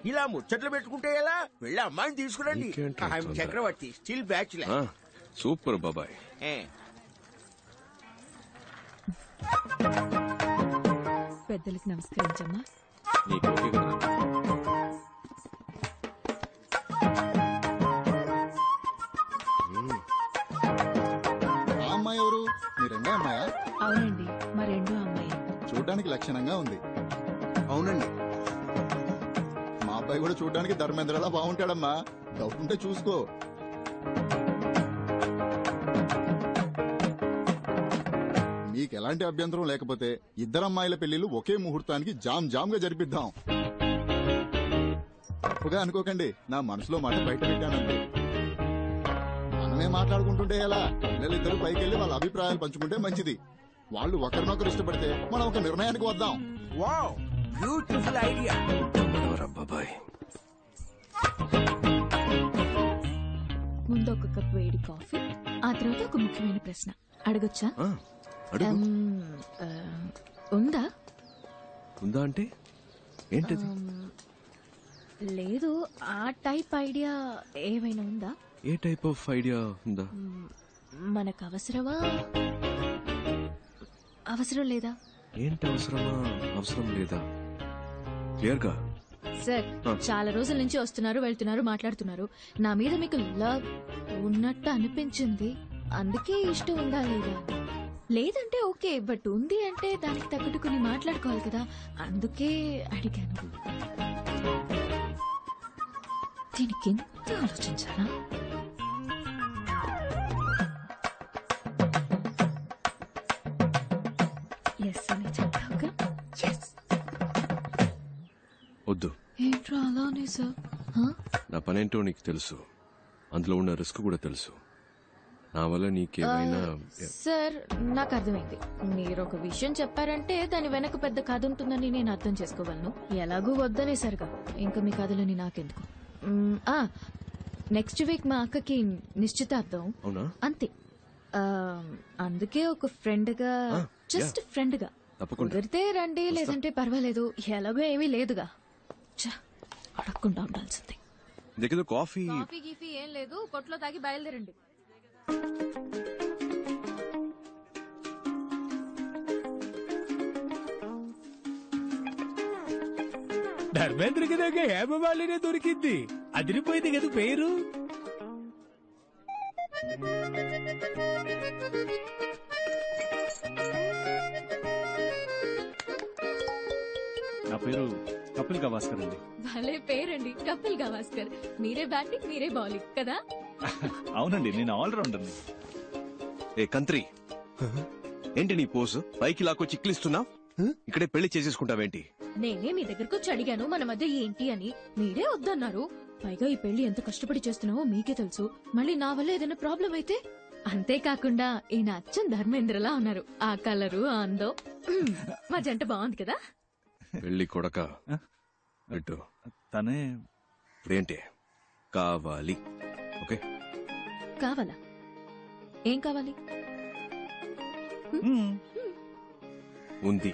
ఇలా ముచ్చట్లు పెట్టుకుంటే ఎలా? వెళ్ళి అమ్మాయిని తీసుకురండి. చక్రవర్తి స్టిల్ బ్యాచులర్. సూపర్ బాబాయ్. పెద్దలకు నమస్కరించమ్మా. అమ్మాయి ఎవరు? మీ రెండో అమ్మాయా? అవునండి, మా రెండో అమ్మాయి. చూడడానికి లక్షణంగా ఉంది. అవునండి. మా అబ్బాయి కూడా చూడడానికి ధర్మేంద్రలా బాగుంటాడమ్మా. డౌట్ ఉంటే చూసుకో. మీకు ఎలాంటి అభ్యంతరం లేకపోతే ఇద్దరమ్మాయిల పెళ్లిళ్ళు ఒకే ముహూర్తానికి జామ్ జామ్ గా జరిపిద్దాం. తప్పుగా అనుకోకండి, నా మనసులో మాట బయట పెట్టానండి. మనమే మాట్లాడుకుంటుంటే ఎలా? పిల్లలిద్దరూ పైకెళ్లి వాళ్ళ అభిప్రాయాలు పంచుకుంటే మంచిది. వాళ్ళు ఒకరినొకరు ఇష్టపడితే మనం ఒక నిర్ణయానికి వద్దాం. Wow, beautiful idea. ముందు ఒక కప్ వేడి కాఫీ, ఆ తర్వాత ఒక ముఖ్యమైన ప్రశ్న అడగొచ్చా? ఉందా? ఉందా అంటే ఏంటది? లేదు, ఆ టైప్ ఐడియా ఏమైనా ఉందా? ఏ టైప్ ఆఫ్ ఐడియా ఉందా? మనకు అవసరమా, అవసరం లేదా? ఏంటి అవసరమా, అవసరం లేదా? క్లియర్ గా సార్, చాలా రోజుల నుంచి వస్తున్నారు, వెళ్తున్నారు, మాట్లాడుతున్నారు. నా మీద మీకు లవ్ ఉన్నట్టు అనిపించింది, అందుకే ఇష్టం ఉందా లేదా? లేదంటే ఓకే, బట్ ఉంది అంటే దానికి తగ్గట్టు కొన్ని మాట్లాడుకోవాలి కదా, అందుకే అడిగాను. దీనికి ఎంత ఆలోచించాలా? ఎస్ అని చెప్పావుగా. వద్దు. ఏంట్రా అలానే సార్? నా పనేంటో నీకు తెలుసు, అందులో ఉన్న రిస్క్ కూడా తెలుసు. నా వల్ల నీకేమైనా. సార్, నాకు అర్థమైంది. మీరు ఒక విషయం చెప్పారంటే దాని వెనక పెద్ద కథ ఉంటుందని నేను అర్థం చేసుకోగలను. ఎలాగూ వద్దనే సరిగా ఇంకా మీ కథలని నాకెందుకు. నెక్స్ట్ వీక్ మా అక్కకి నిశ్చితార్థం. అవునా? అంతే. అందుకే ఒక ఫ్రెండ్ గా, జస్ట్ ఫ్రెండ్ గా కుదిరితే రండి, లేదంటే పర్వాలేదు, ఎలాగో ఏమీ లేదుగా. అడగకుండా ఉండాల్సింది. కాఫీ గీఫీ ఏం లేదు, కొట్లో తాగి బయలుదేరండి. ధర్మేంద్రకి దగ్గర హేమమాలినే దొరికింది. అదిరిపోయింది కదా పేరు. నా పేరు కపిల్ గవాస్కర్ అండి. భలే పేరండి, కపిల్ గవాస్కర్. మీరే బ్యాటింగ్, మీరే బౌలింగ్ కదా. అవునండి, నేను ఆల్రౌండర్. ఏ కంత్రి, ఏంటి నీ పోసు? పైకి లాక్కొచ్చి చిక్లిస్తున్నావు. ఇక్కడే పెళ్లి చేసేసుకుంటావేంటి? నేనే మీ దగ్గరకు వచ్చి అడిగాను మన మధ్య ఏంటి అని, మీరే వద్దన్నారు. పైగా ఈ పెళ్లి ఎంత కష్టపడి చేస్తున్నావో మీకే తెలుసు. మళ్ళీ నా వల్ల ఏదైనా ప్రాబ్లం అయితే? అంతేకాకుండా ఈయన అచ్చం ధర్మేంద్రలా ఉన్నారు. ఆ కలరు, ఆ అందం, మా జంట బాగుంది కదా. పెళ్లి కొడక పెట్టు. తనే ఇప్పుడేంటి కావాలి? ఓకే, కావాలా? ఏం కావాలి? ఉంది,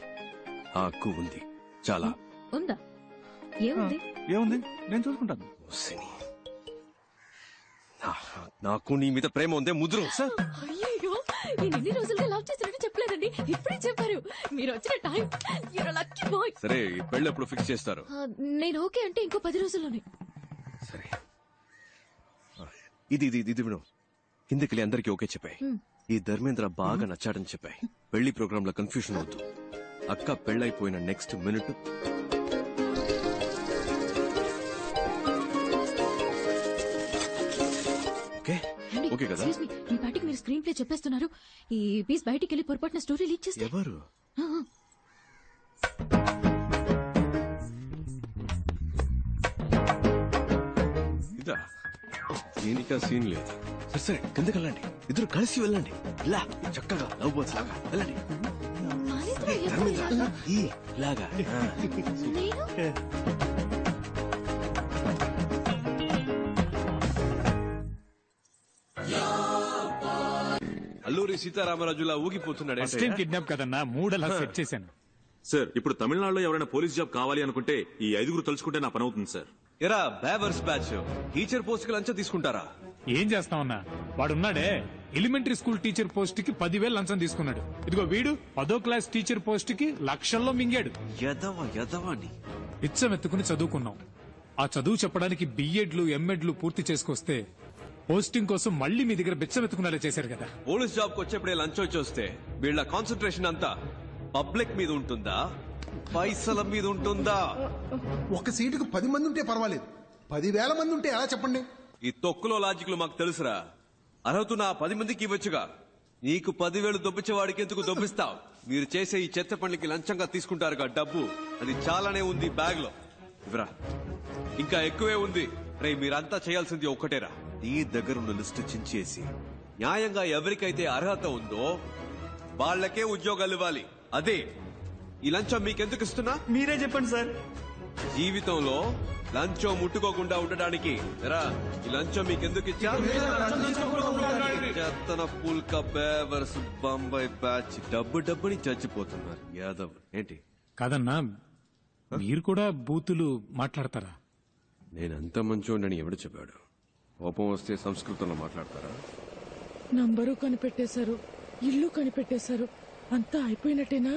హక్కు ఉంది. చాలా ఉందా? ఏముంది? ఏముంది, నేను చూసుకుంటాను. నాకు నీ మీద ప్రేమ ఉందే ముద్రు. అయ్యో, నేను ఎన్ని రోజులుగా లవ్ చేసినట్టు చెప్పలేదండి, ఇప్పుడే చెప్పారు. మీరు వచ్చిన time, you're a lucky boy. సరే, ఈ పెళ్లి ఎప్పుడు ఫిక్స్ చేస్తారు? నేను ఓకే అంటే ఇంకో 10 రోజుల్లోనే. సరే, ఇది విను. కిందకి అందరికీ ఓకే చెప్పాయి. ఈ ధర్మేంద్ర బాగా నచ్చాడని చెప్పాయి. పెళ్లి ప్రోగ్రామ్ లో కన్ఫ్యూషన్ అవుతూ అక్క పెళ్లైపోయిన నెక్స్ట్ మినిట్ ఓకే కదా? మీ పార్టీకి మీరు స్క్రీన్ ప్లే చెప్పేస్తున్నారు. ఈ పీస్ బయటికి వెళ్ళి పొరపాటున స్టోరీ లీక్ చేస్తే ఎవరు? ఇదా? దీనికా సీన్ లేదు. సరే సరే, కిందకి వెళ్ళండి. ఇద్దరు కలిసి వెళ్ళండి. ఇలా చక్కగా లవ్ బర్డ్స్ లాగా వెళ్ళండి. లాగా అల్లూరి సీతారామరాజులా ఊగిపోతున్నాడు. కిడ్నాప్ కదన్నా, మూడలా సెట్ చేశాను. సార్, ఇప్పుడు తమిళనాడులో ఎవరైనా పోలీస్ జాబ్ కావాలి అనుకుంటే ఈ 5 తలుచుకుంటే నా పని అవుతుంది సార్. ఎరా బేవర్స్ బ్యాచ్, టీచర్ పోస్ట్ కి లంచం తీసుకుంటారా? ఏం చేస్తామన్నా, వాడున్నాడే ఎలిమెంటరీ స్కూల్ టీచర్ పోస్ట్ కి 10,000 లంచం తీసుకున్నాడు. ఇదిగో వీడు 10వ క్లాస్ టీచర్ పోస్ట్ కి లక్షల్లో మింగాడు. యదవాని ఇచ్చమెత్తుకుని చదువుకున్నాం. ఆ చదువు చెప్పడానికి బిఎడ్లు ఎంఎడ్లు పూర్తి చేసుకొస్తే పోస్టింగ్ కోసం మళ్ళీ మీ దగ్గర బిచ్చమెత్తుకునేలా చేశారు కదా. పోలీస్ జాబ్ కు వచ్చేప్పుడే లంచం వచ్చేస్తే వీళ్ళ కాన్సన్ట్రేషన్ అంతా పబ్లిక్ మీద ఉంటుందా, పైసల మీద ఉంటుందా? ఒక సీటుకు 10 మంది ఉంటే పర్వాలేదు, 10,000 మంది ఉంటే ఎలా చెప్పండి? ఈ తొక్కులో లాజిక్లు మాకు తెలుసురా. అర్హత నా 10 మందికి ఇవ్వచ్చుగా. నీకు 10,000 దొబ్బించేవాడికి ఎందుకు దొబ్బిస్తావు? మీరు చేసే ఈ చెత్త పనులకి లంచంగా తీసుకుంటారుగా డబ్బు, అది చాలానే ఉంది బ్యాగ్ లో. ఇవరా, ఇంకా ఎక్కువే ఉంది. రే, మీరంతా చేయాల్సింది ఒక్కటేరా. నీ దగ్గరున్న లిస్టు చించేసి న్యాయంగా ఎవరికైతే అర్హత ఉందో వాళ్లకే ఉద్యోగాలు ఇవ్వాలి. అదే ఈ లంచం మీకెందుకు ఇస్తున్నా? మీరే చెప్పండి సార్. జీవితంలో లంచం ముట్టుకోకుండా ఉండడానికి రా. ఈ లంచం మీకెందుకు ఇచ్చా? చెత్తన పుల్క బేవర్స్ బొంబాయి బ్యాచ్ డబ్బుని చచ్చిపోతున్నారు యాదవ్. ఏంటి కాదన్నా, మీరు కూడా బూతులు మాట్లాడతారా? నేనంత మంచోడని ఎవడు చెప్పాడు? కోపం వస్తే సంస్కృతంలో మాట్లాడతారా? నంబరు కనిపెట్టేశారు, ఇల్లు కనిపెట్టేశారు, అంతా అయిపోయినట్టేనా?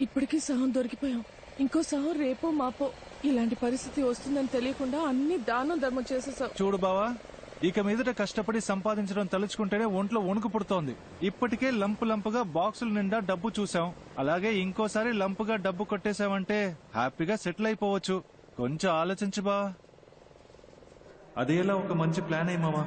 ఇప్పటికీ సహం దొరికిపోయాం. ఇంకో సహం రేపో మాపో. ఇలాంటి పరిస్థితి వస్తుందని తెలియకుండా అన్ని దానం ధర్మం చేసేసావు. చూడు బావా, ఇక మీదట కష్టపడి సంపాదించడం తలుచుకుంటేనే ఒంట్లో వణుకు పుడుతోంది. ఇప్పటికే లంపుగా బాక్సుల నిండా డబ్బు చూసాం. అలాగే ఇంకోసారి లంపుగా డబ్బు కొట్టేశావంటే హ్యాపీగా సెటిల్ అయిపోవచ్చు. కొంచెం ఆలోచించు బా. అదేలా ఒక మంచి ప్లాన్ అయ్యమావా.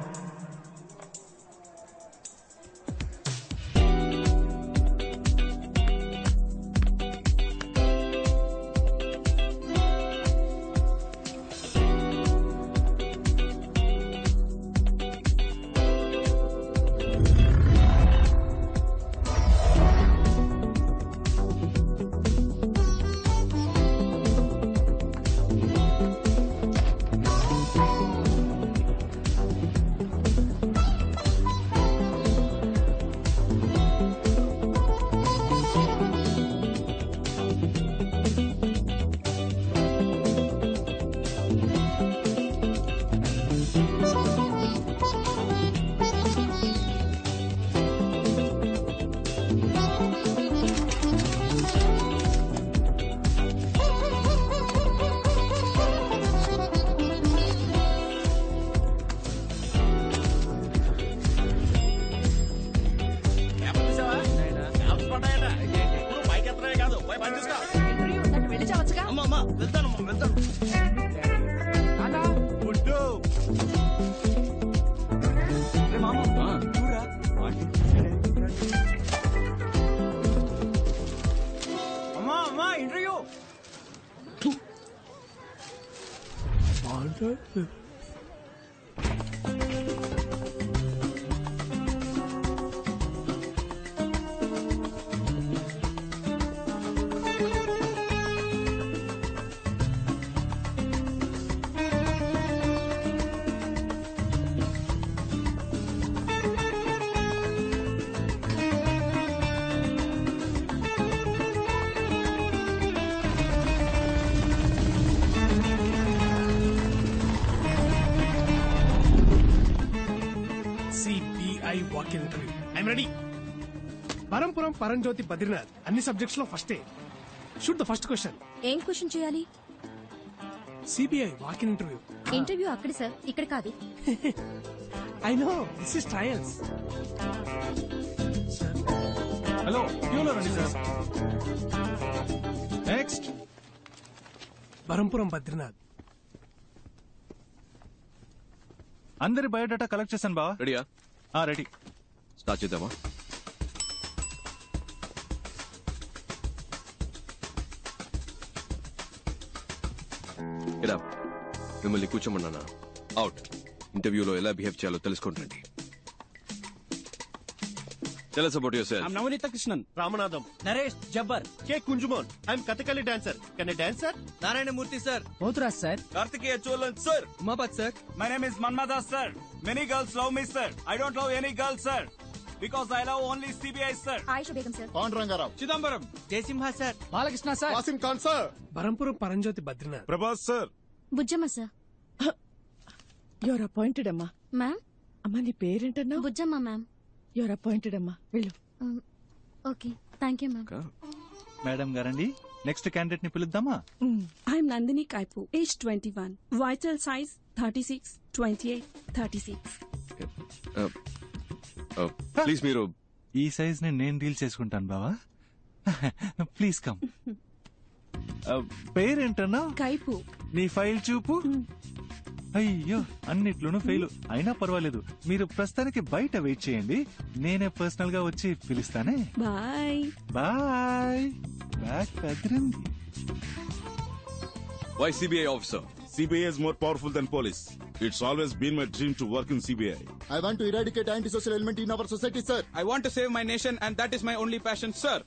CBI walk-in interview. I'm ready. Barampuram పరంజ్యోతి బద్రీనాథ్ అన్ని సబ్జెక్ట్స్ లో ఫస్టే. Shoot the first question. ఏం క్వశ్చన్ చేయాలి? CBI walk-in interview. ఇంటర్వ్యూ అక్కడ సార్, ఇక్కడ కాదు. I know, this is trials. Hello క్యూలో రండి సార్. నెక్స్ట్. బరంపురం బద్రీనాథ్. అందరి బయోడేటా కలెక్ట్ చేశాను బా. రెడీయా? రెడీ. స్టార్ట్ చేద్దామా? ఇలా మిమ్మల్ని కూర్చోమన్నానా? అవుట్. ఇంటర్వ్యూలో ఎలా బిహేవ్ చేయాలో తెలుసుకుంటండి. Tell us about yourself. I'm Navanita Krishnan. Ramanadam. Naresh Jabbar. K. Kunjumon. I'm Kathakali dancer. Can I dance, sir? Narayana Murthy, sir. Pothuraj, sir. Kartikeya Cholan, sir. Umapat, sir. My name is Manmada, sir. Many girls love me, sir. I don't love any girl, sir. Because I love only CBI, sir. Aisha Begum, sir. Panduranga Rao, Chidambaram. Jaisimha, sir. Balakrishna, sir. Wasim Khan sir, Barampuram Paramjyothi Badrinath. Prabhas sir. Bujjamma, sir. Your appointed అమ్మా. Ma'am. అమ్మా నీ పేరేంటన్నా? Bujjamma, ma'am. Your appointed అమ్మా, వెళ్ళు. Okay, thank you, ma'am. Madam గారండి, next candidate ని పిలుద్దామా? I'm Nandini Kaipu, age 21, vital size 36, 28, 36. Please మీరు ఈ సైజ్ ని నేను డీల్ చేసుకుంటాను బావా. Please come. పేరేంటన్నా? Kaipu. నీ ఫైల్ చూపు. అయ్యో, అన్నిట్లోనూ ఫెయిల్. అయినా పర్వాలేదు, మీరు ప్రస్తుతానికి బయట వెయిట్ చేయండి, నేనే పర్సనల్ గా వచ్చి పిలుస్తానే. Bye. బాయ్. బ్యాక్ కదిరింది. Why CBI officer? CBI is more powerful than police. It's always been my dream to work in CBI. I want to eradicate antisocial element in our society, sir. I want to save my nation and that is my only passion, sir.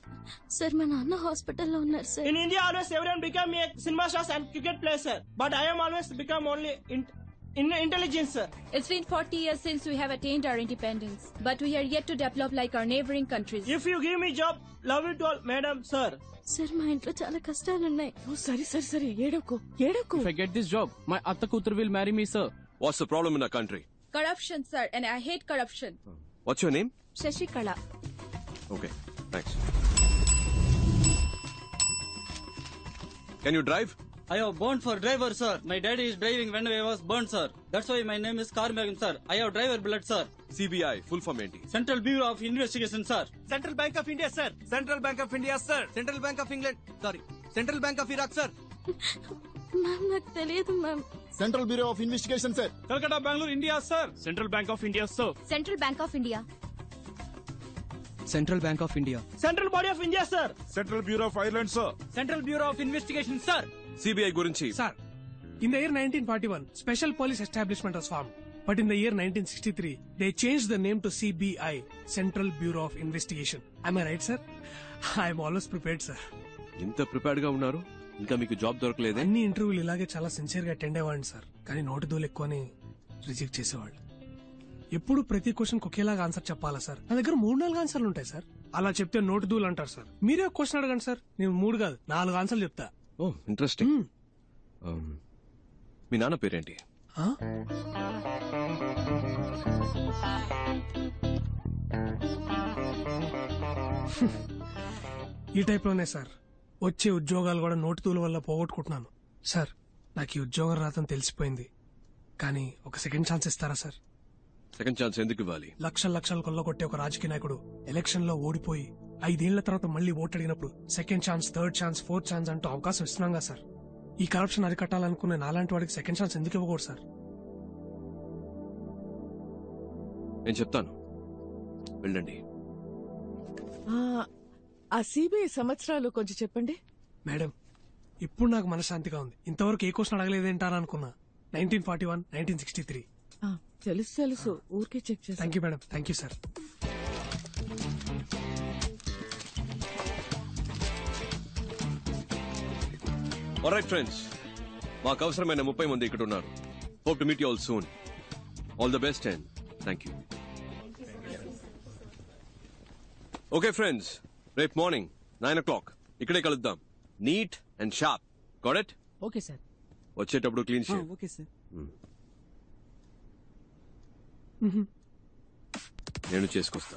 Sir, మా నాన్న హాస్పిటల్లో ఉన్నారు, sir. In India, always everyone become a cinema stars and cricket player, sir. But I am always become only in intelligence, sir. It's been 40 years since we have attained our independence, but we are yet to develop like our neighboring countries. If you give me job, love it all, madam, sir. Sir, మా ఇంట్లో చాలా కష్టాలున్నాయి. సరే ఏడవకు. If I get this job, my atta kutur will marry me, sir. What's the problem in our country? Corruption, sir, and I hate corruption. What's your name? Shashikala. Okay, thanks. Can you drive? I have burned for driver, sir. My daddy is driving when I was burned, sir. That's why my name is Karmegam, sir. I have driver blood, sir. CBI, full form ఏంటి? Central Bureau of Investigation, sir. Central Bank of India, sir. Central Bank of India, sir. Central Bank of England. Sorry. Central Bank of Iraq, sir. Ma'am, నాకు తెలియదు, ma'am. Central bureau of investigation, sir. Calcutta, Bangalore, India, sir. Central Bank of India, sir. Central bank of India. Central Bank of India. Central Body of India, sir. Central Bureau of Ireland, sir. Central Bureau of Investigation, sir. CBI గురించి. Sir, in the year 1941, special police establishment was formed. But in the year 1963, they changed the name to CBI, Central Bureau of Investigation. Am I right, sir? I am always prepared, sir. ఇంత prepared గా ఉన్నారు, ఇంకా మీకు job దొరకలేదే? అన్ని ఇంటర్వ్యూలు ఇలాగే చాలా sincere గా అటెండ్ అయ్యేవాడిని, సార్. కానీ నోటి దూలు ఎక్కువని రిజెక్ట్ చేసేవాళ్ళు. ఎప్పుడు ప్రతి క్వశ్చన్ ఒకేలాగా ఆన్సర్ చెప్పాలా, సార్? నా దగ్గర 3-4 ఆన్సర్లు ఉంటాయి, సార్. అలా చెప్తే నోటి దూలు అంటారు, సార్. మీరే క్వశ్చన్ అడగండి, సార్. నేను 3 కాదు 4 ఆన్సర్లు చెప్తా. ఓ, ఇంట్రెస్టింగ్. మీ నాన్న పేరేంటి? ఈ టైప్ లోనే సార్ వచ్చే ఉద్యోగాలు కూడా నోటి తూల వల్ల పోగొట్టుకుంటున్నాను. సార్, నాకు ఈ ఉద్యోగం రాదని తెలిసిపోయింది, కానీ ఒక సెకండ్ ఛాన్స్ ఇస్తారా, సార్? సెకండ్ ఛాన్స్ ఎందుకు ఇవ్వాలి? లక్షలు కొల్లగొట్టే ఒక రాజకీయ నాయకుడు ఎలక్షన్ లో ఓడిపోయి 5 ఏళ్ల తర్వాత మళ్ళీ ఓటు అడిగినప్పుడు second chance, third chance, fourth chance అంటూ అవకాశం ఇస్తున్నాగా, సార్. ఈ కరప్షన్ అరికట్టాలనుకునే నాలాంటి వాడికి సెకండ్ ఛాన్స్ ఎందుకు ఇవ్వకూడదు, సార్? నేను చెప్తాను, వెళ్ళండి. ఆ సిబిఐ సంవత్సరాలు కొంచెం చెప్పండి. మేడం, ఇప్పుడు నాకు మనశ్శాంతిగా ఉంది. ఇంతవరకు ఏ క్వశ్చన్ అడగలేదేంటారా అనుకున్నా. 1941, 1963. తెలుసు తెలుసు, ఊరికే చెక్ చేసి. Thank you madam, thank you sir. Alright friends, మాకు అవసరమైన 30 మంది ఇక్కడ ఉన్నారు. Hope to meet you all soon. All the best and thank you. Okay friends, రేపు మార్నింగ్ 9 o'clock ఇక్కడే కలుద్దాం. Neat and sharp. Got it? Okay sir. వచ్చేటప్పుడు clean shave. Okay sir. నేను చేసుకొస్తా.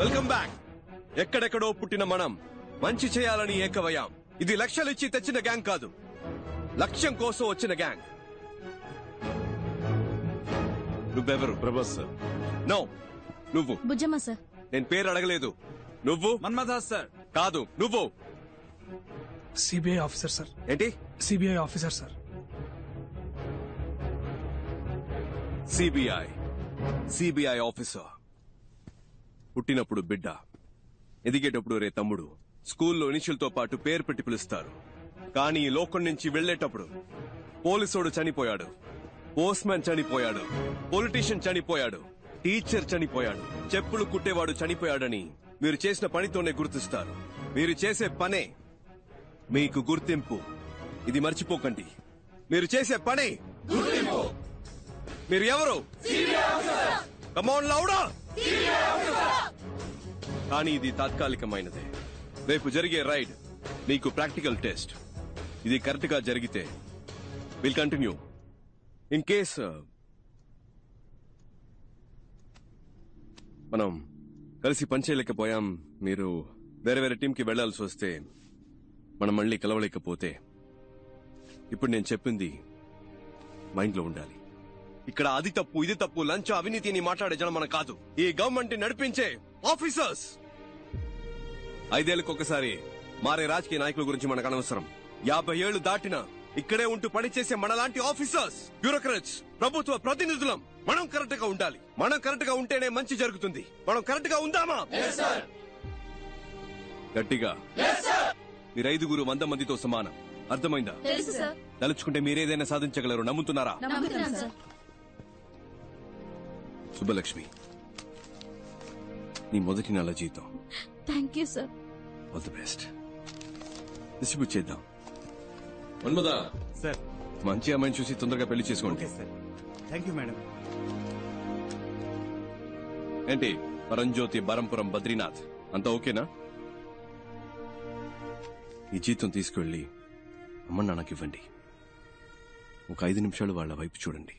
Welcome back. ఎక్కడెక్కడో పుట్టిన మనం మంచి చేయాలని ఏకవయ్యాం. ఇది లక్షలిచ్చి తెచ్చిన గ్యాంగ్ కాదు, లక్ష్యం కోసం వచ్చిన గ్యాంగ్. నువ్వెవరు? ప్రభాస్ సార్. నో, నువ్వు. బుజ్జమ్మ సార్. నేను పేరు అడగలేదు. నువ్వు? మన్మథాస్ సార్. కాదు, నువ్వు. CBI officer sir. ఏంటి? CBI officer sir. CBI officer. పుట్టినప్పుడు బిడ్డ, ఎదిగేటప్పుడు రే తమ్ముడు, స్కూల్లో ఇనిషియల్తో పాటు పేరు పెట్టి పిలుస్తారు. కానీ ఈ లోకం నుంచి వెళ్లేటప్పుడు పోలీసోడు చనిపోయాడు, పోస్ట్ మ్యాన్ చనిపోయాడు, పొలిటీషియన్ చనిపోయాడు, టీచర్ చనిపోయాడు, చెప్పులు కుట్టేవాడు చనిపోయాడని మీరు చేసిన పనితోనే గుర్తిస్తారు. మీరు చేసే పనే మీకు గుర్తింపు. ఇది మర్చిపోకండి. మీరు చేసే పనే గుర్తింపు. మీరు ఎవరు? కమాన్ లౌడా. కానీ ఇది తాత్కాలికమైనదే. రేపు జరిగే రైడ్ నీకు ప్రాక్టికల్ టెస్ట్. ఇది కరెక్ట్ గా జరిగితే విల్ కంటిన్యూ. ఇన్ కేస్ మనం కలిసి పనిచేయలేకపోయాం, మీరు వేరే వేరే టీంకి వెళ్లాల్సి వస్తే, మనం మళ్ళీ కలవలేకపోతే, ఇప్పుడు నేను చెప్పింది మైండ్ లో ఉండాలి. ఇక్కడ అది తప్పు, ఇది తప్పు, లంచ్, అవినీతిని మాట్లాడే జనం మన కాదు, ఈ గవర్నమెంట్ నడిపించే ఆఫీసర్స్. 5 ఏళ్లకు ఒకసారి మారే రాజకీయ నాయకుల గురించి మనకు అనవసరం. 50 ఏళ్లు దాటినా ఇక్కడే ఉంటూ పనిచేసే మనలాంటి ఆఫీసర్స్, బ్యూరోక్రాట్స్, ప్రభుత్వ ప్రతినిధులం మనం కరెక్ట్ గా ఉండాలి. మనం కరెక్ట్ గా ఉంటేనే మంచి జరుగుతుంది. మనం కరెక్ట్ గా ఉందామా? గట్టిగా. మీరు 5 100 మందితో సమానం. అర్థమైందా? తలుచుకుంటే మీరేదైనా సాధించగలరు. నమ్ముతున్నారా? సుబ్బలక్ష్మి, నీ మొదటి నెల జీతం. Thank you sir. All the best. Distribute చేద్దాం. మన్మదా సార్, మంచి అమ్మాయిని చూసి తొందరగా పెళ్లి చేసుకోండి. Thank you madam. ఏంటి పరంజ్యోతి, బరంపురం, బద్రీనాథ్ అంతా ఓకేనా? ఈ జీతం తీసుకువెళ్ళి అమ్మ నాన్నకి ఇవ్వండి. ఒక 5 నిమిషాలు వాళ్ళ వైపు చూడండి.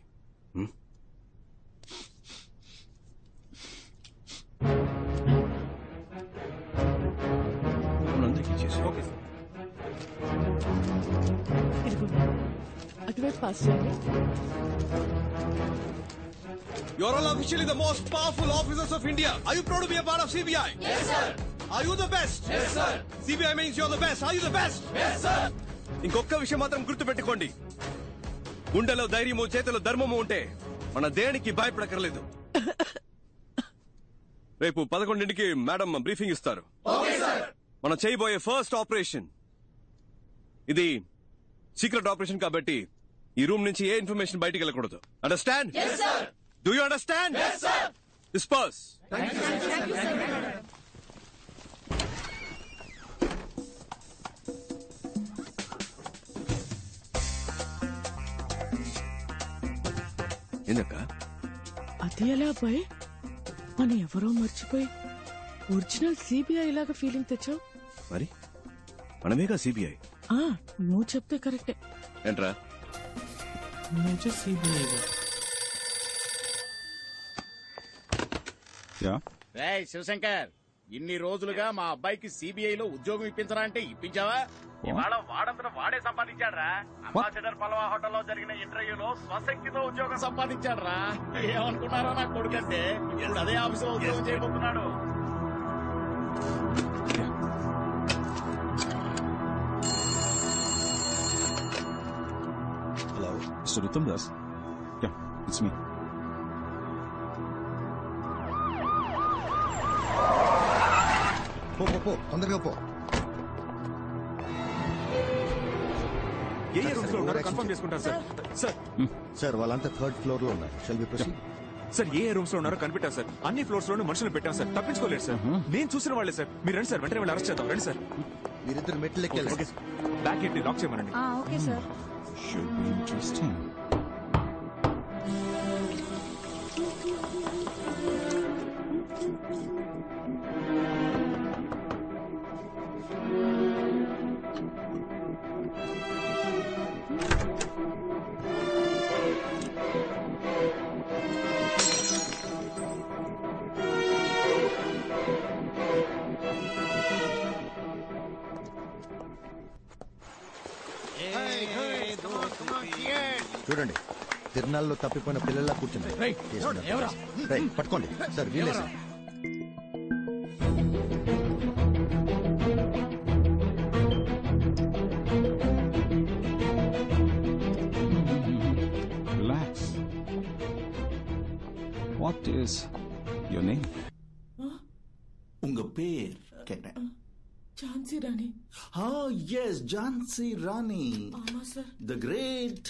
అందరికీ చేసి. Okay sir. అటువైపు పాస్ చేయండి. You are all officially the most powerful officers of India. Are you proud to be a part of CBI? Yes, sir. Are you the best? Yes, sir. CBI means you're the best. Are you the best? Yes, sir. ఇంకొక విషయం మాత్రం గుర్తుపెట్టుకోండి. గుండెలో ధైర్యము, చేతిలో ధర్మము ఉంటే మన దేనికి భయపడకర్లేదు. రేపు 11ంటికి మేడం బ్రీఫింగ్ ఇస్తారు. మనం చేయబోయే ఫస్ట్ ఆపరేషన్ ఇది సీక్రెట్ ఆపరేషన్ కాబట్టి ఈ రూమ్ నుంచి ఏ ఇన్ఫర్మేషన్ బయటికి వెళ్ళకూడదు. Understand? Do you understand? Disperse. ఏందక్క? అది ఎలా అబ్బాయి? మన ఎవరో మర్చిపోయి ఒరిజినల్ సిబిఐ లాగా ఫీలింగ్ తెచ్చావు. మరి మనమేగా సిబిఐ. నువ్వు చెప్తే కరెక్టే. ఏంట్రా? శివశంకర్, ఇన్ని రోజులుగా మా అబ్బాయికి సిబిఐలో ఉద్యోగం ఇప్పించరా అంటే ఇప్పించావా? ఇవాళ వాడంతట వాడే సంపాదించాడ్రా. అంబాసిడర్ పల్వా హోటల్లో జరిగిన ఇంటర్వ్యూలో స్వశక్తితో ఉద్యోగం సంపాదించాడ్రా. ఏమనుకున్నారో నా కొడుకంటే ఇప్పుడు అదే ఆఫీసులో ఉద్యోగం చేయబోతున్నాడు. Hello mister Uttam Das. Yeah, it's me. పో తొందరగా పో. ఏ రూమ్స్ లో ఉన్నారో కన్ఫర్మ్ చేసుకుంటారు సార్. సార్ సార్ వాళ్ళంతా 3rd ఫ్లోర్ లో ఉన్నారు. Shall we proceed? సార్ ఏ రూమ్స్ లో ఉన్నారో కనిపెట్టాం సార్. అన్ని ఫ్లోర్స్ లోనూ మనుషులు పెట్టాం సార్. తప్పించుకోలేదు సార్. నేను చూసిన వాళ్ళే సార్. మీరు రండి సార్, వెంటనే వాళ్ళు అరెస్ట్ చేద్దాం. రండి సార్. మీరిద్దరు మెట్లు ఎక్కాలి. బ్యాక్ ఏంటి లాక్ చేయమనండి. Okay sir. Should be interesting. చూడండి, తిరునాళ్ళలో తప్పిపోయిన పిల్లల్లా కూర్చున్నారు. పట్టుకోండి సార్, వీలే sir. Relax. What is your name? உங்க பேர் கேட்டேன். ఝాన్సీ రాణి. எஸ் ஜான்சி ராணி. ஆமா sir. The great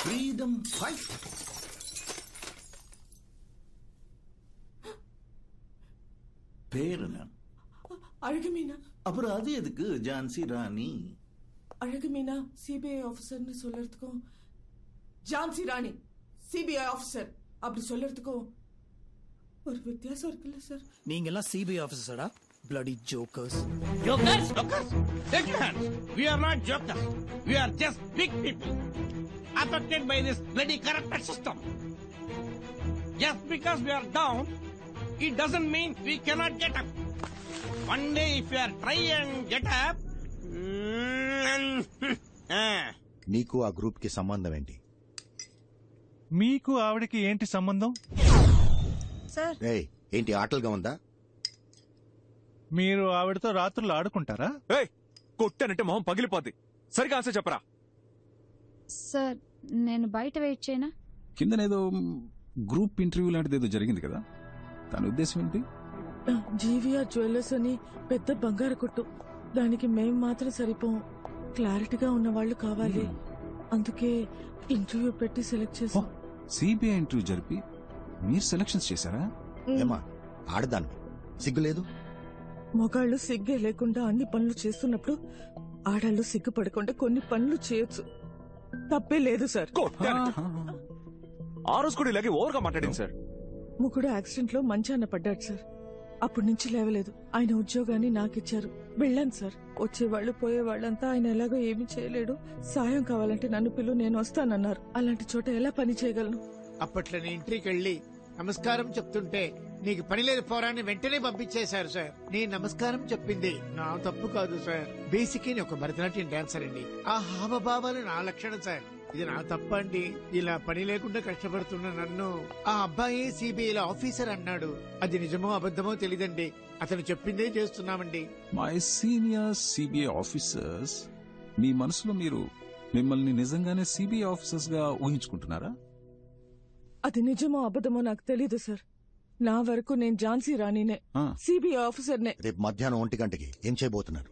freedom fight. பேர் என்ன? அழகு மீனா. அப்புறம் அது எதுக்கு ஜான்சி ராணி? அழகு மீனா சிபிஐ ஆபீசர்னு சொல்றதுக்கும் ஜான்சி ராணி சிபிஐ ஆபீசர் அப்படி சொல்றதுக்கும் ஒரு வித்தியாசம் இருக்குல்ல சார்? நீங்க எல்லாம் CBI ஆபீசரா? bloody jokers. Jokers? Take your hands. We are not jokers. We are just big people affected by this bloody corrupted system. Just because we are down, it doesn't mean we cannot get up. One day if you are try and get up, నీకు ఆ group కి సంబంధం ఏంటి? మీకు ఆవిడకి ఏంటి సంబంధం? ఏయ్, ఏంటి ఆటలుగా ఉందా? మీరు ఆవిడతో రాత్రులు ఆడుకుంటారా? కొట్టానంటే మొహం పగిలిపోద్ది. సరిగా ఆన్సర్ చెప్పరా. సార్ నేను బయట వెయిట్ చేయనా? కిందనేదో గ్రూప్ ఇంటర్వ్యూ లాంటిది ఏదో జరిగింది కదా, దాని ఉద్దేశం ఏంటి? జీవీఆర్ జ్యువెలర్స్ అని పెద్ద బంగారు కొట్టు, దానికి మేం మాత్రం సరిపోం. క్లారిటీగా ఉన్న వాళ్ళు కావాలి. అందుకే ఇంటర్వ్యూ పెట్టి సెలెక్ట్ చేసాం. సిబిఐ ఇంటర్వ్యూ జరిపి మీరు సెలక్షన్స్ చేశారా? ఏమా ఆడదాన్ని సిగ్గులేదు? మగాళ్ళు సిగ్గే లేకుండా అన్ని పనులు చేస్తున్నప్పుడు ఆడాళ్ళు సిగ్గుపడకుండా కొన్ని పనులు చేయొచ్చు. తప్పే లేదు సార్. ఆ రోజు కూడా ఇలాగే ఓవర్గా మాట్లాడింది సార్. ముగ్గుడు యాక్సిడెంట్ లో మంచాన పడ్డాడు సార్. అప్పటి నుంచి లేవలేదు. ఆయన ఉద్యోగాన్ని నాకిచ్చారు. వెళ్ళాను సార్. వచ్చేవాళ్లు పోయేవాళ్ళంతా ఆయన ఎలాగో ఏమీ చేయలేడు, సాయం కావాలంటే నన్ను పిలు, నేను వస్తానన్నారు. అలాంటి చోట ఎలా పని చేయగలను? అప్పట్లో నేను ఇంట్రీకి వెళ్ళి నమస్కారం చెప్తుంటే నీకు పని లేదు పోరాన్ని వెంటనే పంపించేశారు సార్. నేను నమస్కారం చెప్పింది నా తప్పు కాదు సార్. బేసిక్ ఒక భరతనాట్యం డాన్సర్ అండి. ఆ హావభావాలు నా లక్షణం సార్. ఇది నా తప్ప అండి. ఇలా పని లేకుండా కష్టపడుతున్న నన్ను ఆ అబ్బాయి సిబిఐలో ఆఫీసర్ అన్నాడు. అది నిజమో అబద్ధమో తెలీదండి. అతను చెప్పిందే చేస్తున్నామండి. మై సీనియర్ సిబిఐ ఆఫీసర్స్, మీ మనసులో మీరు మిమ్మల్ని నిజంగానే సిబిఐ ఆఫీసర్స్ గా ఊహించుకుంటున్నారా? అది నిజమో అబద్ధమో నాకు తెలీదు సార్. నా వరకు నేను ఝాన్సీ రాణినే, సిబిఐ ఆఫీసర్నే. రేపు మధ్యాహ్నం 1 గంటకి ఏం చేయబోతున్నారు?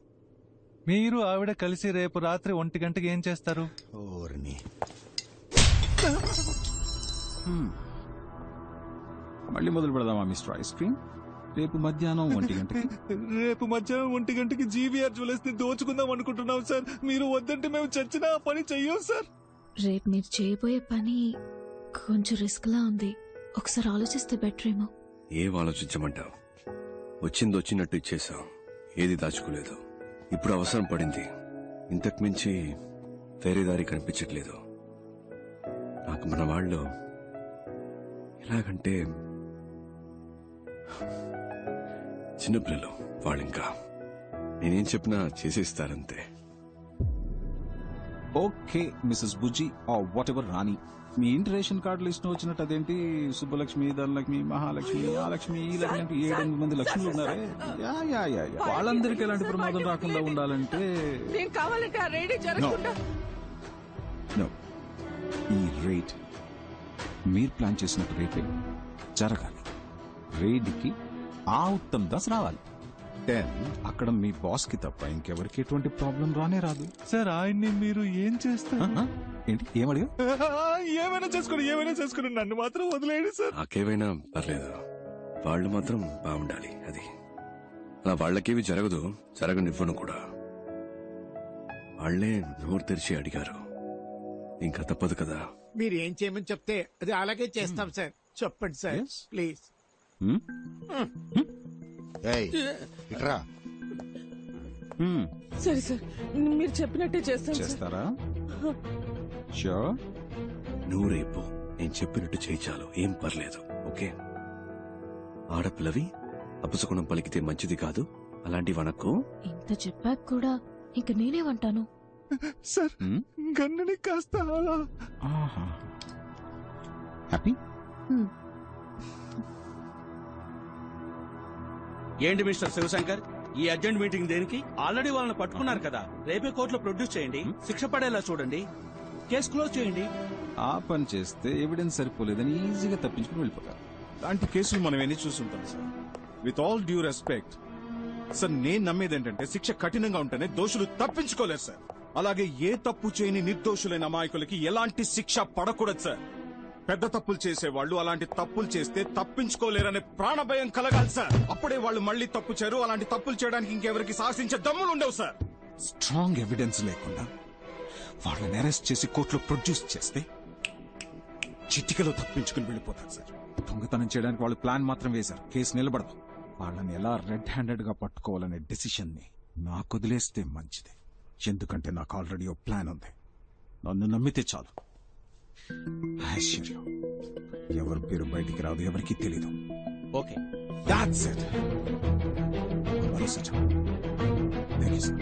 మీరు ఆవిడ కలిసి రేపు రాత్రి 1 గంటకి ఏం చేస్తారు? మళ్ళీ మొదలు పెడదామా మిస్టర్ ఐస్ క్రీమ్? రేపు మధ్యాహ్నం 1 గంటకి. రేపు మధ్యాహ్నం 1 గంటకి జీవీఆర్ జ్యువెలర్స్ ని దోచుకుందాం అనుకుంటున్నాం సార్. మీరు వద్దంటే మేము చచ్చినా ఆ పని చెయ్యం సార్. రేపు మీరు చేయబోయే పని కొంచెం రిస్క్ లా ఉంది. ఒకసారి ఆలోచిస్తే బెటర్ ఏమో. ఏం ఆలోచించమంటావు? వచ్చింది వచ్చినట్టు ఇచ్చేసాం. ఏది దాచుకోలేదు. ఇప్పుడు అవసరం పడింది. ఇంతకు మించి వేరే దారి కనిపించట్లేదు నాకు. మన వాళ్ళు ఎలాగంటే చిన్నపిల్లలు వాళ్ళింకా నేనేం చెప్పినా చేసేస్తారంతే. Okay Mrs Bujji whatever Rani, మీ ఇంటి రేషన్ కార్డులు ఇష్టం వచ్చినట్టు అదేంటి సుబ్బలక్ష్మి, ధనలక్ష్మి, మహాలక్ష్మి, ఆ లక్ష్మి, ఈ లక్ష్మి అంటే 7-8 మంది లక్ష్ములు ఉన్నారే. యా వాళ్ళందరికీ ఎలాంటి ప్రమాదం రాకుండా ఉండాలంటే నేను కావాలంటే ఆ రేడి జరగకుండా No. ఈ రేట్ మీరు ప్లాన్ చేసినట్టు రేటే జరగాలి. రేడ్కి ఆ ఉత్తమ్ దాస్ రావాలి. 10 అక్కడ మీ బాస్ కి తప్ప ఇంకెవరికి ఎటువంటి ప్రాబ్లం రానే రాదు. సార్ ఆయన్ని మీరు ఏం చేస్తారు? ఏంటి ఏమడిగా? ఏమైనా చేసుకుని నన్ను మాత్రం వదిలేయండి సార్. నాకేమైనా పర్లేదు, వాళ్ళు మాత్రం బాగుండాలి. అది అలా వాళ్ళకేవి జరగదు, జరగనివ్వను కూడా. వాళ్లే నోరు తెరిచి అడిగారు, ఇంకా తప్పదు కదా. మీరు ఏం చేయమని చెప్తే అది అలాగే చేస్తాం సార్. చెప్పండి సార్ ప్లీజ్. సరే సార్, మీరు చెప్పినట్టే చేస్తాను. చేస్తారా? షూర్. నువ్వు రేపు నేను చెప్పినట్టు చేయి చాలు, ఏం పర్లేదు. ఓకే? ఆడపిల్లవి అపశకునం పలికితే మంచిది కాదు, అలాంటివి అనకు. ఇంత చెప్పాక కూడా ఇంక నేనేమంటాను సార్? గన్నుని కాస్త అలా. హ్యాపీ? ఏంటి మిస్టర్ శివశంకర్, ఈ అర్జెంట్ మీటింగ్ దేనికి? ఆల్రెడీ వాళ్ళని పట్టుకున్నారు కదా, రేపే కోర్టులో ప్రొడ్యూస్ చేయండి, శిక్ష పడేలా చూడండి, కేసు క్లోజ్ చేయండి. ఆ పని చేస్తే ఎవిడెన్స్ సరిపోలేదని ఈజీగా తప్పించుకుని వెళ్ళిపోతారు. అలాంటి కేసులు మనం ఎన్ని చూస్తుంటాం sir. With all due respect sir, నేను నమ్మేది ఏంటంటే శిక్ష కఠినంగా ఉంటేనే దోషులు తప్పించుకోలేరు సార్. అలాగే ఏ తప్పు చేయని నిర్దోషులైన అమాయకులకి ఎలాంటి శిక్ష పడకూడదు సార్. పెద్ద తప్పులు చేసేవాళ్ళు అలాంటి తప్పులు చేస్తే తప్పించుకోలేరనే ప్రాణభయం కలగాలి సార్. అప్పుడే వాళ్ళు మళ్ళీ తప్పు చేయరు. అలాంటి తప్పులు చేయడానికి ఇంకెవరికి సాహసించే దమ్ములు ఉండవు సార్. స్ట్రాంగ్ ఎవిడెన్స్ లేకుండా వాళ్ళని అరెస్ట్ చేసి కోర్టులో ప్రొడ్యూస్ చేస్తే చిటికలో తప్పించుకుని వెళ్ళిపోతారు సార్. దొంగతనం చేయడానికి వాళ్ళు ప్లాన్ మాత్రం వేశారు, కేసు నిలబడదు. వాళ్ళని ఎలా రెడ్ హ్యాండెడ్ గా పట్టుకోవాలనే డెసిషన్ ని నాకు వదిలేస్తే మంచిది. ఎందుకంటే నాకు ఆల్రెడీ ఓ ప్లాన్ ఉంది. నన్ను నమ్మితే చాలు. ఐశ్వర్యం ఎవరి పేరు బయటికి రాదు, ఎవరికి తెలీదు. Okay, that's it. Thank you sir.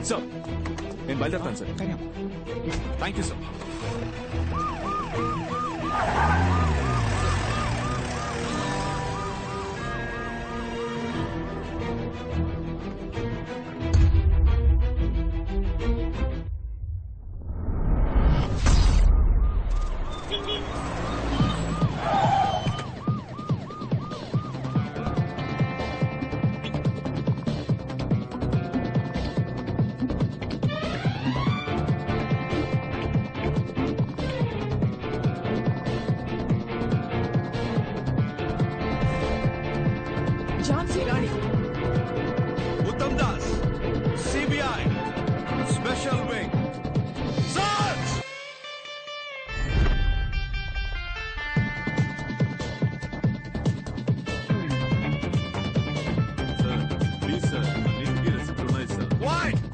Sir నేను బయలుదేరుతాను sir. Thank you sir. Jhansi Rani. Uttam Das, CBI special wing. Search! Sir please sir, అన్నింటికీ రెసిప్ట్ ఉన్నాయి సార్. వైట్!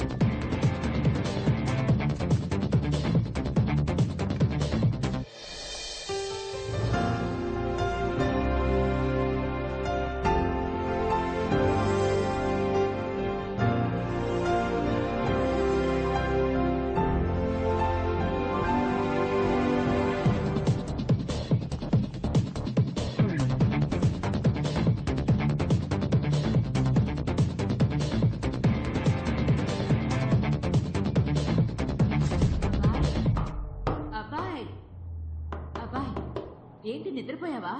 అబ్బాయ్ అబ్బాయ్, ఏంటి నిద్రపోయావా?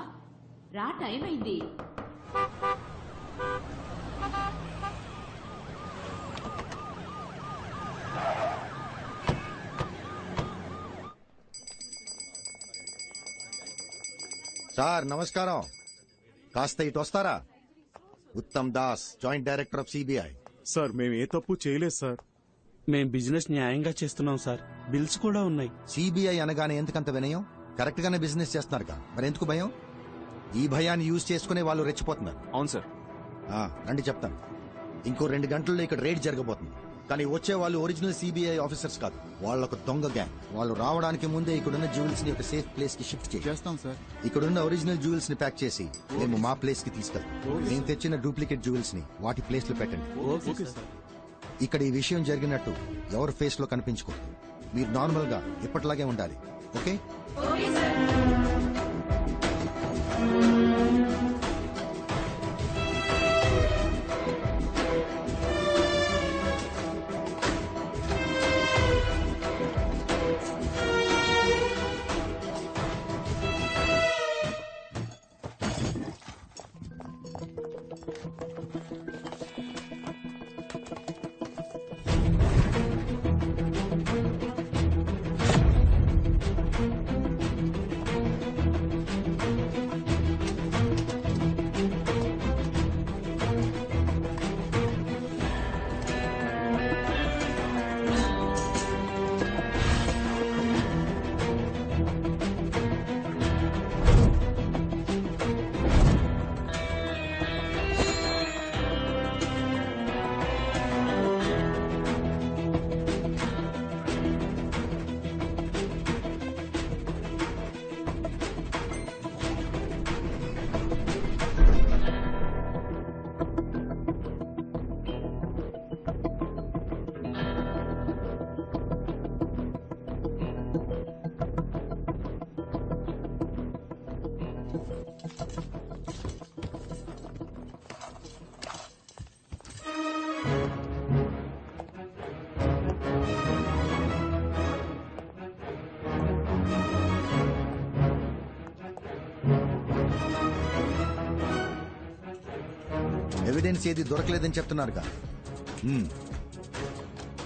రా, టైం అయింది. సార్ నమస్కారం. కాస్త ఇటు వస్తారా? Uttam Das, joint director of CBI. Sir మేము ఏ తప్పు చేయలేదు సార్. మేం బిజినెస్ న్యాయంగా చేస్తున్నాం సార్. బిల్స్ కూడా ఉన్నాయి. సిబిఐ అనగానే ఎందుకంత వినయం? కరెక్ట్ గానే బిజినెస్ చేస్తున్నారుగా, మరి ఎందుకు భయం? ఈ భయాన్ని యూజ్ చేసుకునే వాళ్ళు రెచ్చిపోతున్నారు. అవును సార్. రండి చెప్తాను. ఇంకో 2 గంటల్లో ఇక్కడ రేడ్ జరగబోతుంది. కానీ వచ్చే వాళ్ళు ఒరిజినల్ సిబిఐ ఆఫీసర్స్ కాదు, వాళ్ళొక దొంగ గ్యాంగ్. వాళ్ళు రావడానికి ముందే ఇక్కడున్న జ్యువెల్స్ ని ఒక సేఫ్ ప్లేస్ కి షిఫ్ట్ చేస్తాం సార్. ఇక్కడున్న ఒరిజినల్ జ్యువెల్స్ ని ప్యాక్ చేసి మేము మా ప్లేస్ కి తీసుకెళ్తాం. మేము తెచ్చిన డూప్లికేట్ జ్యువెల్స్ ని వాటి ప్లేస్ లో పెట్టండి. ఇక్కడ ఈ విషయం జరిగినట్టు ఎవరి ఫేస్ లో కనిపించకూడదు. మీరు నార్మల్ గా ఇప్పటిలాగే ఉండాలి. ఓకే? ఎవిడెన్స్ ఏది దొరకలేదని చెప్తున్నారుగా.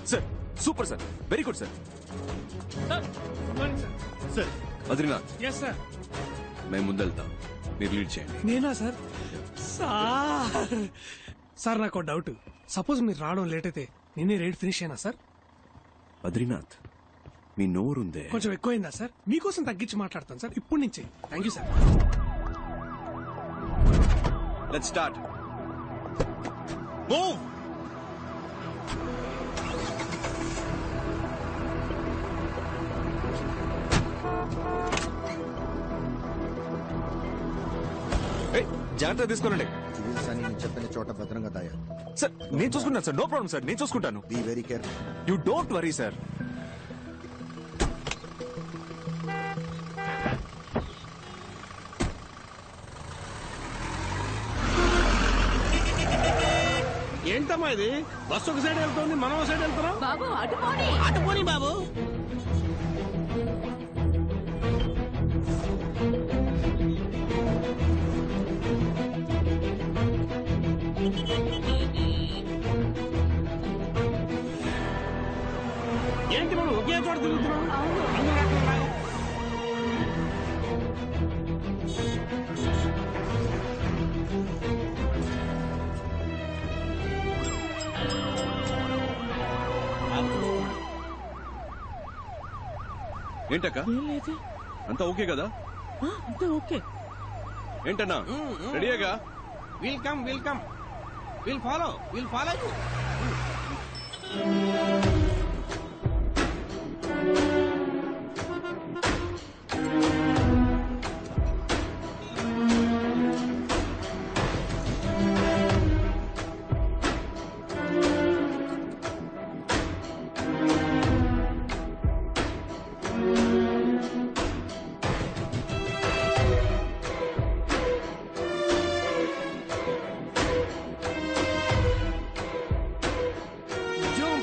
Sir super sir, very good sir. Sir Badrinath, yes sir. మేము ముందెళ్తాం, మీరు లీడ్ చేయండి. నేనా సార్? సార్ నాకు డౌట్. సపోజ్ మీరు రావడం లేట్ అయితే నేనే రేట్ ఫినిష్ అయినా సార్? బద్రీనాథ్, మీ నోరుందే కొంచెం ఎక్కువైందా సార్? మీకోసం తగ్గించి మాట్లాడతాను సార్ ఇప్పటి నుంచి. Thank you sir. Let's start. Move. జాగ్రత్త తీసుకోనండి. జ్యువెల్స్ అని నేను చెప్పిన చోట భద్రంగా దాయా. సార్ నేను చూసుకుంటాను సార్, నో ప్రాబ్లం సార్, నేను చూసుకుంటాను. Be very careful. You don't worry sir. ఏంటమ్మా ఇది? బస్సు ఒక సైడ్ వెళ్తుంది, మనం ఒక సైడ్ వెళ్తున్నాం. బాబు అటుపోని. అటుపోని బాబు. ఏంటి మనం ఒకే చోట తిరుగుతున్నాం? ఏంటక్క, అంతా ఓకే కదా? అంతా ఓకే. ఏంటన్నా రెడీగా? Welcome welcome. Will follow you.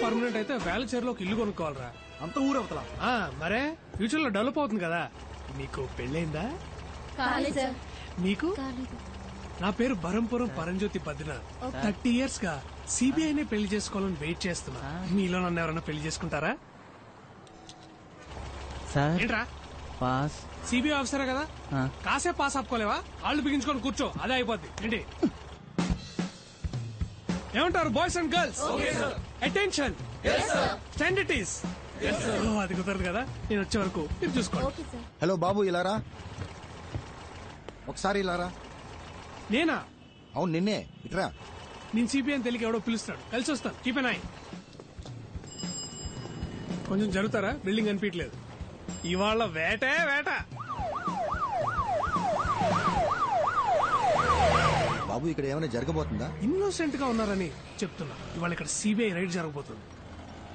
Permanent అయితే వేలచేరులో ఒక ఇల్లు కొనుక్కోవాలరా. అంత ఊరవతల. మరే ఫ్యూచర్ లో డెవలప్ అవుతుంది కదా. మీకు పెళ్ళైందా? మీకు? నా పేరు బరంపురం పరంజ్యోతి బద్రీనాథ్. 30 years గా సిబిఐనే పెళ్లి చేసుకోవాలని వెయిట్ చేస్తున్నా. మీలో నన్ను ఎవరైనా పెళ్లి చేసుకుంటారా? ఏంట్రా పాస్ సిబిఐ ఆఫీసరే కదా కాసేపు పాస్ ఆపుకోలేవా? కాళ్ళు బిగించుకొని కూర్చో, అదే అయిపోద్ది. ఏంటి ఏమంటారు boys and girls? Attention, stand it is. అది కుదరదు కదా, నేను వచ్చే వరకు మీరు చూసుకోండి. హలో బాబు, ఇలారా ఒకసారి. ఇలారా. నేనా? అవును నిన్నే. ఇట్రా. నేను సిబిఐ అని తెలియక ఎవడో పిలుస్తాడు, కలిసి వస్తాను. Keep N I. కొంచెం జరుగుతారా? బిల్డింగ్ అనిపించలేదు. ఇవాళ వేటే వేట. బాబు ఇక్కడ ఏమైనా జరగబోతుందా? ఇన్నోసెంట్ గా ఉన్నారని చెప్తున్నా. ఇవాళ ఇక్కడ సిబిఐ రైడ్ జరగబోతుంది.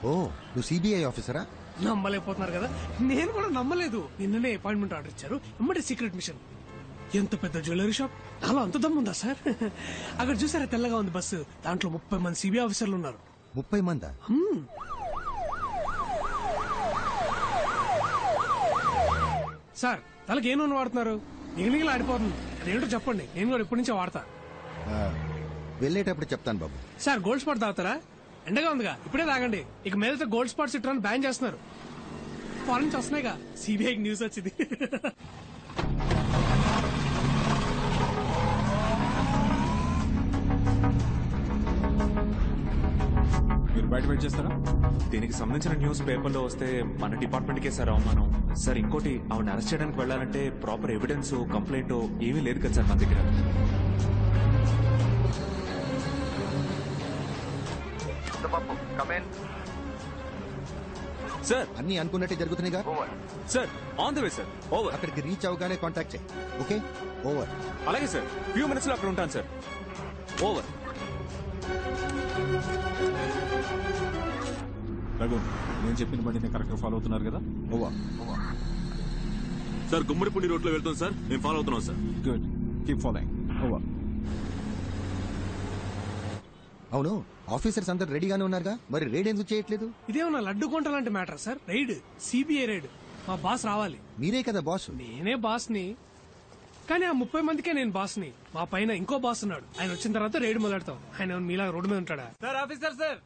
ఓ, నువ్వు సిబిఐ ఆఫీసరా? నమ్మలేకపోతున్నారు కదా, నేను కూడా నమ్మలేదు. నిన్ననే అపాయింట్మెంట్ ఆర్డర్ ఇచ్చారు, ఇమ్మడి సీక్రెట్ మిషన్. ఎంత పెద్ద జ్యువెలరీ షాప్, నాలో అంత దమ్ముందా సార్? అక్కడ చూసారా తెల్లగా ఉంది బస్సు, దాంట్లో 30 మంది సిబిఐ ఆఫీసర్లు ఉన్నారు. 30 మందా? సార్ తలకి ఏ నూనె వాడుతున్నారు? నిగనిగలు ఆడిపోతుంది. అదేంటో చెప్పండి, నేను కూడా ఎప్పటి నుంచో వాడతా. వెళ్ళేటప్పుడు చెప్తాను బాబు. సార్ గోల్డ్ స్పాట్ తాగుతారా? ఎండగా ఉందిగా, ఇప్పుడే తాగండి. ఇక మీద గోల్డ్ స్పాట్స్ ఇట్రాన్ని బ్యాన్ చేస్తున్నారు. ఫారెన్ నుంచి వస్తున్నాయిగా, సిబిఐకి న్యూస్ వచ్చింది. మీరు బయట వెయిట్ చేస్తారా? దీనికి సంబంధించిన న్యూస్ పేపర్లో వస్తే మన డిపార్ట్మెంట్ కే సార్ అవమానం. సార్ ఇంకోటి, ఆవిడ అరెస్ట్ చేయడానికి వెళ్ళాలంటే ప్రాపర్ ఎవిడెన్స్, కంప్లైంట్ ఏమీ లేదు కదా సార్ మన దగ్గర. సార్ అన్ని అనుకున్నట్టే జరుగుతున్నాయిగా. Sir on the way sir. Over. అక్కడికి రీచ్ అవగానే కాంటాక్ట్ చేయి. Okay, over. అలాగే సార్, ఫ్యూ మినిట్స్ లో అక్కడ ఉంటాను సార్. ఓవర్. రఘు, నేను చెప్పిన బండిని కరెక్ట్ గా ఫాలో అవుతున్నారు కదా? ఓవర్. సార్ గుమ్మడిపూడి రోడ్ లో వెళ్తాం సార్, మేము ఫాలో అవుతున్నాం sir. Good, keep following. Over. అవును, ఆఫీసర్స్ అందరు రెడీగానే ఉన్నారుగా, మరి రైడ్ ఎందుకు చేయట్లేదు? ఇదేమన్నా లడ్డు కొంట లాంటి matter sir. Raid, CBI raid. మా బాస్ రావాలి. మీరే కదా బాస్. నేనే బాస్ ని, కానీ ఆ 30 మందికే నేను బాస్ ని. మా పైన ఇంకో బాస్ ఉన్నాడు, ఆయన వచ్చిన తర్వాత రైడ్ మొదలెడతాం. ఆయన మీలా రోడ్డు మీద ఉంటాడా? సార్ ఆఫీసర్ సార్,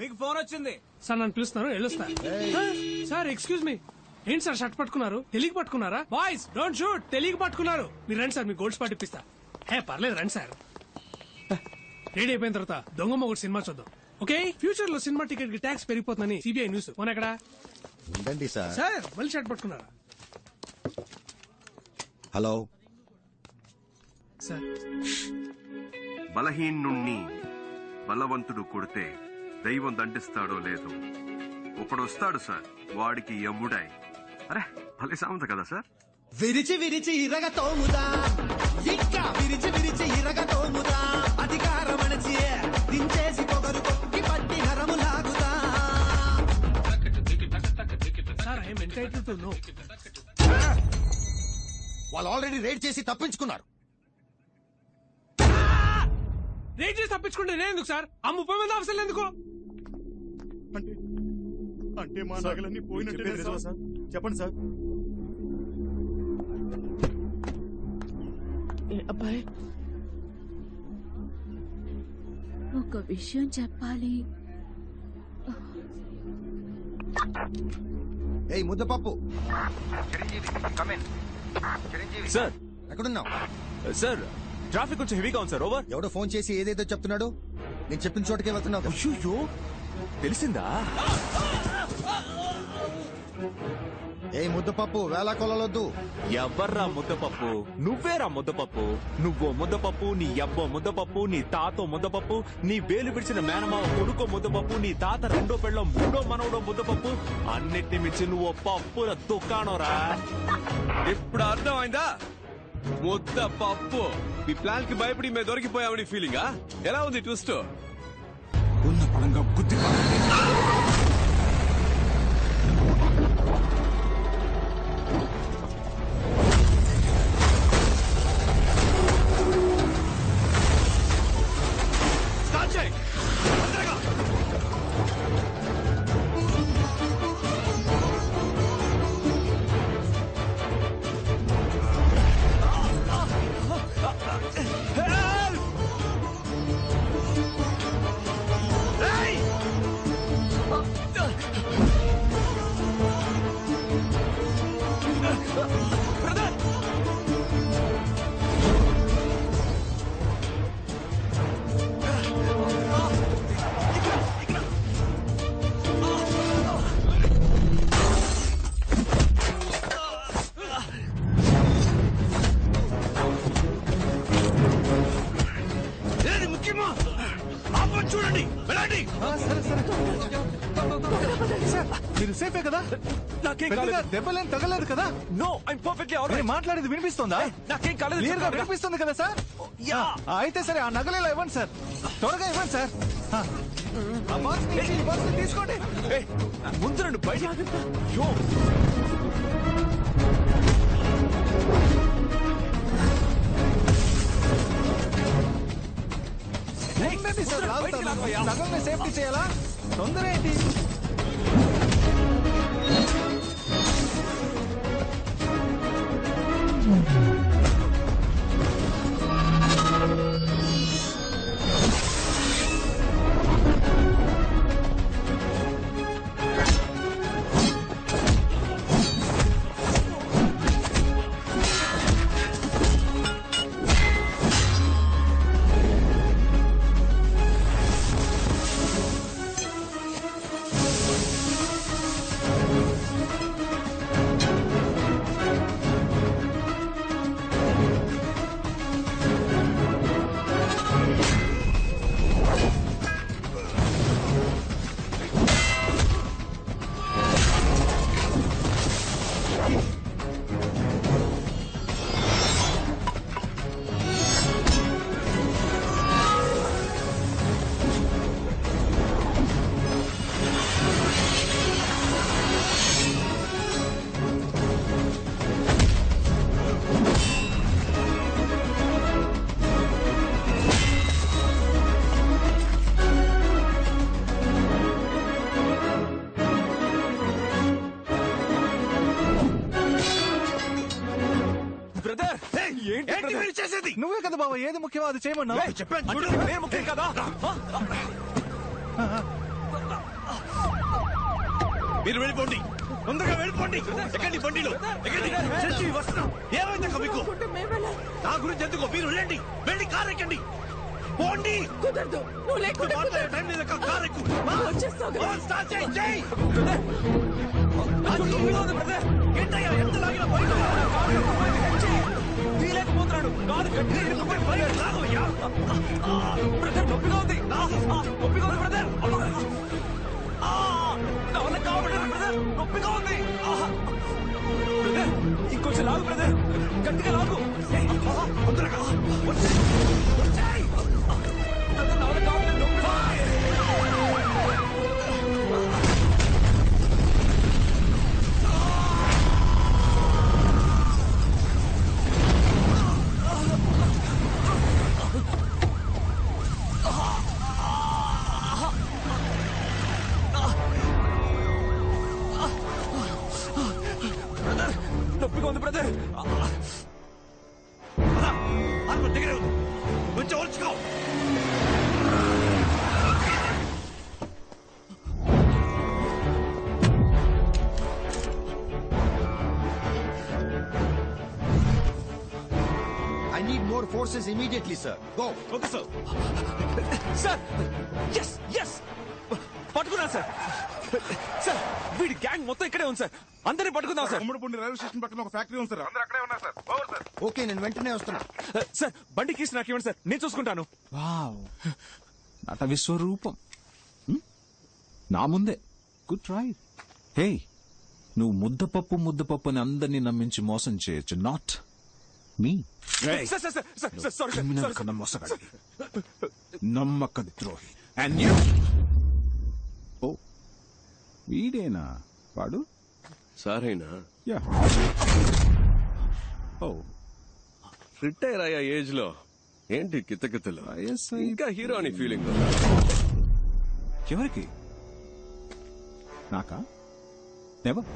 మీకు ఫోన్ వచ్చింది సార్. నన్ను పిలుస్తున్నారు, వెళ్ళొస్తా. సార్ ఎక్స్క్యూజ్ మీ, ఏంటి సార్ షర్ట్ పట్టుకున్నారు? తెలియక పట్టుకున్నారా? బాయ్స్ డోంట్ షూట్, తెలియక పట్టుకున్నారు. మీరు రండి సార్, మీ గోల్డ్ స్పాట్ ఇప్పిస్తా. పర్లేదు రండి సార్. రెడీ అయిపోయిన తర్వాత దొంగ మొగుడు సినిమా చూద్దాం. ఓకే, ఫ్యూచర్ లో సినిమా టికెట్ కి ట్యాక్స్ పెరిగిపోతుందని సిబిఐ న్యూస్. ఫోన్ ఎక్కడ? ఉండండి సార్. సార్ మళ్ళీ షర్ట్ పట్టుకున్నారా? Hello sir. బలహీనుణ్ణి బలవంతుడు కొడితే దైవం దండిస్తాడో లేదో ఒకడొస్తాడు సార్, వాడికి యముడాయ్. అరే భలే సామెత కదా సార్. విరిచి విరిచి ఇరగ తోముదా, ఇంకా విరిచి విరిచి ఇరగ తోముదా, అధికారం అణచి దించేసి పొగరు కొట్టి పట్టి నరము లాగుదా. Sir I am entitled to know. వాళ్ళు ఆల్రెడీ రైడ్ చేసి తప్పించుకున్నారు. రైడ్ చేసి తప్పించుకుంటే నేను ఎందుకు సార్? ఆ 30 మంది ఆఫీసర్లు ఎందుకు? అంటే మా నగలన్నీ పోయినట్టే సార్. చెప్పండి సార్. అబ్బాయి, ఒక విషయం చెప్పాలి. ఏయ్ ముద్దపప్పు, సార్ ఎక్కడున్నావు? సార్ ట్రాఫిక్ కొంచెం హెవీగా ఉంది సార్. ఓవర్. ఎవడో ఫోన్ చేసి ఏదేదో చెప్తున్నాడు, నేను చెప్పిన చోటకే వెళ్తున్నావు. అయ్యో, తెలిసిందా? ఏ ముద్దపప్పు, వేళా కొలవద్దు. ఎవర్రా ముద్దపప్పు? నువ్వేరా ముద్దపప్పు. నువ్వో ముద్దపప్పు, నీ అబ్బో ముద్దపప్పు, నీ తాతో ముద్దపప్పు, నీ వేలు విడిచిన మేనమావ కొడుకో ముద్దపప్పు, నీ తాత రెండో పెళ్ళం మూడో మనవడో ముద్దపప్పు. అన్నిటిని మించి నువ్వు పప్పుల దుకాణంరా. ఇప్పుడు అర్థమైందా? ముద్దపప్పు. మీ ప్లాన్ కి భయపడి మేము దొరికిపోయామని ఫీలింగా? ఎలా ఉంది ట్విస్ట్? ఉన్న పడంగా గుద్ది చూడండి వెళ్ళండి. మీరు సేఫే కదా? నాకేం పెద్దగా కాలేదు. దెబ్బలేం తగలేదు కదా? No I perfectly alright. మాట్లాడేది వినిపిస్తుందా? నాకేం కాలేదు. క్లియర్ గా వినిపిస్తుంది కదా సార్? అయితే సరే ఆ నగలేలా ఇవ్వండి సార్, త్వరగా ఇవ్వండి సార్. ఆ బాక్స్ తీసుకోండి. ముందు రండి బయట. ఉండండి సార్, నగల్ని సేఫ్టీ చేయాలా? తొందర ఏంటి? నువ్వే కదా బాబా ఏది ముఖ్యమో అది చేయమన్నావు. చెప్పాను చూడు, నేను ముఖ్యం కదా. మీరు వెళ్ళిపోండి, తొందరగా వెళ్ళిపోండి. ఎక్కండి బండిలో, ఎక్కండి. వస్తున్నాం. ఏమైంది మీకు? నా గురించి ఎందుకు? మీరు వెళ్ళండి, వెళ్ళి కారు ఎక్కండి. పోండి. కుదరదు, నువ్వు లేకుండా మాట్లాడే టైం లేదు. కారు ఎక్కు. స్టార్ట్ చేయి. ఏంటయ్యా ఎంత లాగినా తీలేకపోతున్నాడు. కాదు గట్టి రాఘవయ్యా. బ్రదర్ నొప్పిగా ఉంది, నొప్పిగా ఉంది బ్రదర్. నా వల్ల కావట్లేదు బ్రదర్, నొప్పిగా ఉంది. బ్రదర్ ఇంకొంచెం లాగు బ్రదర్, గట్టిగా లాగు. తొందరగా వచ్చేయ్. బ్రదర్ నా వల్ల కావట్లేదు, నొప్పిగా ఉంది. నొప్పిగా ఉంది బ్రదర్. దగ్గరే ఉంది, కొంచెం ఓర్చుకో. I need more forces immediately, sir. Go. Okay sir. Sir yes yes పట్టుకున్నా సార్. సార్ వీడి గ్యాంగ్ మొత్తం ఇక్కడే ఉంది సార్, అందరినీ పట్టుకుందాం సార్. ఉమ్మడిపూడి రైల్వే స్టేషన్ పక్కన ఒక ఫ్యాక్టరీ ఉంది సార్, అందరూ అక్కడే ఉన్నారు సార్. Over sir. ఓకే, నేను వెంటనే వస్తున్నా. సార్ బండి కీస్ నాకు ఇవ్వండి సార్, నేను చూసుకుంటాను. వావ్, నట విశ్వరూపం నా ముందే. Good try. హే, నువ్వు ముద్దపప్పు అని అందరినీ నమ్మించి మోసం చేయొచ్చు, not me. Sir sir sir sir sorry criminal కన్నా మోసగాడి, నమ్మక ద్రోహి. And you. ఓ వీడేనా వాడు? సారేనా? యా. ఓ రిటైర్ అయ్యా ఏజ్ లో ఏంటి కితకితలు? ఇంకా హీరో అని ఫీలింగ్. ఎవరికి? నాకా? నెవర్.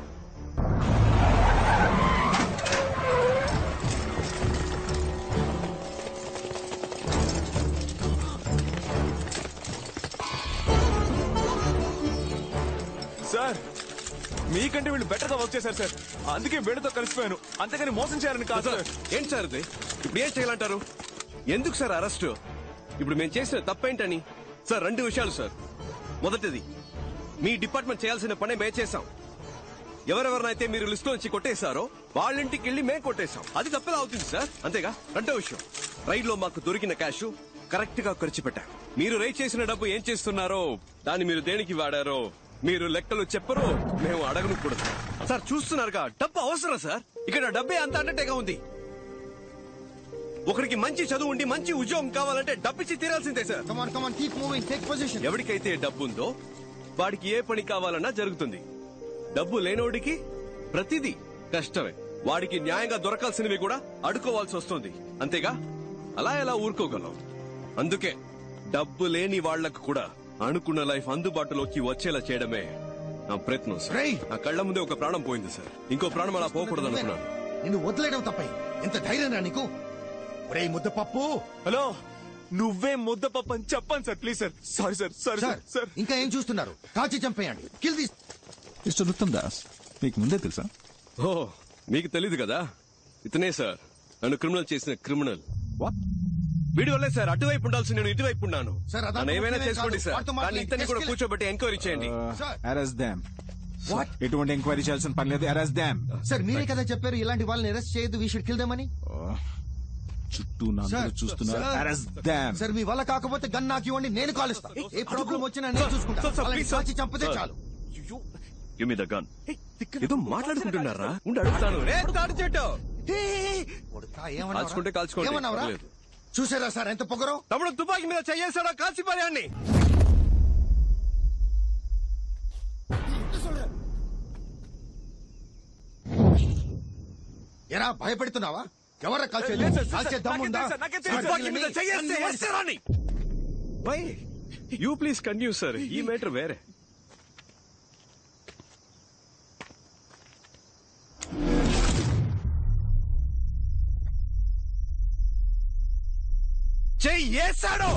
సార్ మీకంటే వీళ్ళు బెటర్ గా వర్క్ చేశారు సార్, అందుకే వీళ్ళతో కలిసిపోయాను, అంతేగాని మోసం చేయాలని కాదు సార్. ఏంటి సార్ ఇది? ఇప్పుడు ఏం చేయాలంటారు? ఎందుకు సార్ అరెస్ట్? ఇప్పుడు మేము చేసిన తప్పేంటని? సార్ 2 విషయాలు సార్. మొదటిది, మీ డిపార్ట్మెంట్ చేయాల్సిన పనే మేము చేశాం. ఎవరెవరినైతే మీరు లిస్ట్ నుంచి కొట్టేశారో వాళ్ళింటికి వెళ్ళి మేము కొట్టేశాం. అది తప్పేలా అవుతుంది సార్, అంతేగా. రెండో విషయం, రైడ్ లో మాకు దొరికిన క్యాష్ కరెక్ట్ గా ఖర్చు పెట్టాం. మీరు రైట్ చేసిన డబ్బు ఏం చేస్తున్నారో, దాన్ని మీరు దేనికి వాడారో మీరు లెక్కలు చెప్పరు, మేము అడగను కూడా. సార్ చూస్తున్నారుగా, డబ్బు అవసరం సార్. ఇక్కడ డబ్బే అంత అన్నట్టుగా ఉంది. ఒకరికి మంచి చదువు ఉండి మంచి ఉద్యోగం కావాలంటే డబ్బిచ్చి తీరాల్సిందే సార్. ఎవరికైతే డబ్బు ఉందో వాడికి ఏ పని కావాలన్నా జరుగుతుంది. డబ్బు లేనోడికి ప్రతిదీ కష్టమే. వాడికి న్యాయంగా దొరకాల్సినవి కూడా అడుకోవాల్సి వస్తుంది. అంతేగా, అలా ఎలా ఊరుకోగలం? అందుకే డబ్బు లేని వాళ్లకు కూడా అనుకున్న లైఫ్ అందుబాటులోకి వచ్చేలా చేయడమే నా ప్రయత్నం సార్. నా కళ్ల ముందే ఒక ప్రాణం పోయింది సార్. ఇంకో ప్రాణం అలా పోకూడదు అనుకున్నాను. నిన్ను వదిలేయడం తప్పై ఎంత ధైర్యం రా నీకు? ఒరే ముద్దపప్పు. హలో, నువ్వే ముద్దపప్పు అని చెప్పండి sir, please sir. Sorry sir, sorry sir. ఇంకా ఏం చూస్తున్నారు? కాల్చి చంపేయండి. Kill this. Mister Uttam Das, మీకు ముందే తెలుసా? ఓ, మీకు తెలీదు కదా, ఇతనే సార్ నన్ను క్రిమినల్ చేసిన క్రిమినల్. వీడి వల్లే సార్ అటువైపు ఉండాల్సి నేను ఇటువైపు ఉన్నాను. నన్ను ఏమైనా చేసుకోండి సార్, కానీ ఇతన్ని కూడా కూర్చోబెట్టి ఎంక్వైరీ చేయండి. అరెస్ట్ దామ్. ఎటువంటి ఎంక్వైరీ చేయాల్సిన పని లేదు. అరెస్ట్ దామ్. సార్ మీరే కదా చెప్పారు ఇలాంటి వాళ్ళని అరెస్ట్ చేయొద్దు, వీ షుడ్ కిల్ దెమ్ అని. చుట్టూ చూస్తున్నారు. అరెస్ట్ దామ్. సార్ మీ వల్ల కాకపోతే గన్ నాకు ఇవ్వండి, నేను కాలుస్తా. ఏ ప్రాబ్లం వచ్చినా నేను చూసుకుంటా. కాల్చి చంపితే చాలు. Give me the gun. ఏదో మాట్లాడుకుంటున్నారా? ఉండి అడుగుతాను. కాల్చుకుంటే కాల్చుకోండి. చూసారా సార్ ఎంత పొగరో? తమ్ముడు తుపాకీ మీద చెయ్యేశాడా? కాల్చి పారేయండి. ఎరా భయపెడుతున్నావా? ఎవరా కాల్చేది? కాల్చే దమ్ముందా? తుపాకీ మీద చెయ్యేస్తే వేస్తారని. Why you please continue sir, ఈ మ్యాటర్ వేరే. చెయ్యేశాడు.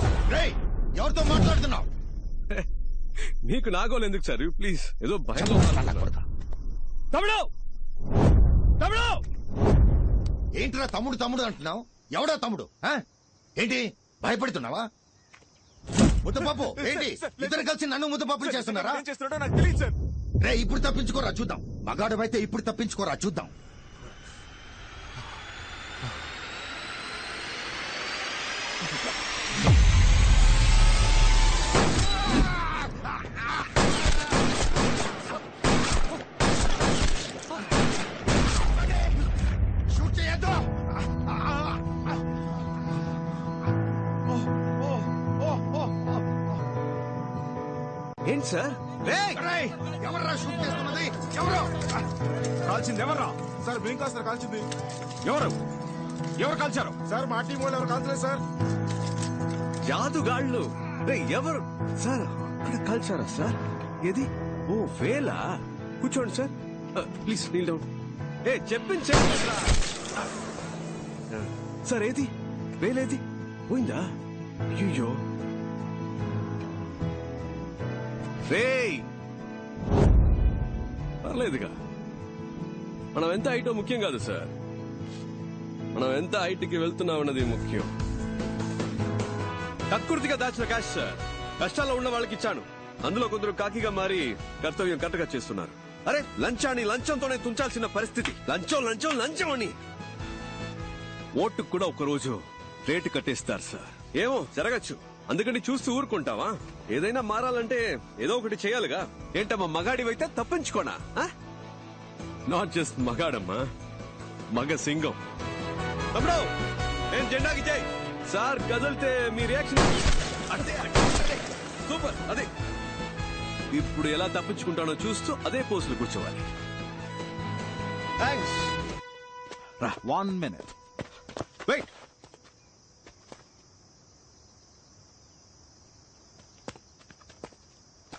ఎవరితో మాట్లాడుతున్నావు? మీకు నాగోలు ఎందుకు సార్, ప్లీజ్. ఏదో భయంలో తమ్ముడు తమ్ముడు. ఏంట్రా తమ్ముడు తమ్ముడు అంటున్నావు? ఎవడా తమ్ముడు? ఏంటి భయపడుతున్నావా? ముద్దపప్పు ఏంటి? ఇద్దరు కలిసి నన్ను ముద్దపప్పులు చేస్తున్నారా? నాకు తెలియదు సార్. రే ఇప్పుడు తప్పించుకోరా చూద్దాం. మగాడు అయితే ఇప్పుడు తప్పించుకోరా చూద్దాం. షూట్ చేయొద్దు. ఏంటి సార్? ఎవర్రా షూట్ చేస్తున్నది? ఎవరు కాల్చింది? ఎవర్రా సార్? Blink sir కాల్చింది. ఎవరు కాల్చారు సార్? మా టీం వాళ్ళు ఎవరు కాల్చలేదు సార్. జాదుగాళ్ళు ఎవరు సార్? అక్కడ కాల్చారా సార్? ఏది? ఓ వేలా. కూర్చోండి సార్, ప్లీజ్ నీల్ డౌన్. చెప్పింది సార్. ఏది వేలేది? పోయిందా? అయ్యో పర్లేదుగా. మనం ఎంత హైటో ముఖ్యం కాదు సార్, మనం ఎంత హైట్కి వెళ్తున్నామన్నది ముఖ్యం. కక్కుర్తిగా దాచిన క్యాష్ సార్, కష్టాల్లో ఉన్న వాళ్ళకి ఇచ్చాను. అందులో కొందరు కాకిగా మారి కర్తవ్యం కరెక్ట్గా చేస్తున్నారు. అరే లంచాన్ని లంచంతోనే తుంచాల్సిన పరిస్థితి. లంచం లంచం లంచం అని ఓటుకు కూడా ఒకరోజు రేటు కట్టేస్తారు సార్. ఏమో జరగచ్చు, అందుకని చూస్తూ ఊరుకుంటావా? ఏదైనా మారాలంటే ఏదో ఒకటి చేయాలిగా. ఏంటమ్మా మగాడివైతే తప్పించుకోనా? నాట్ జస్ట్ మగాడమ్మా, మగ సింగం. తమ్ముడు నేను జెండాకి చేయి సార్. కదిలితే మీ రియాక్షన్ సూపర్. అదే ఇప్పుడు ఎలా తప్పించుకుంటానో చూస్తూ అదే పోస్టులు కూర్చోవాలి. Thanks. 1 minute. Wait.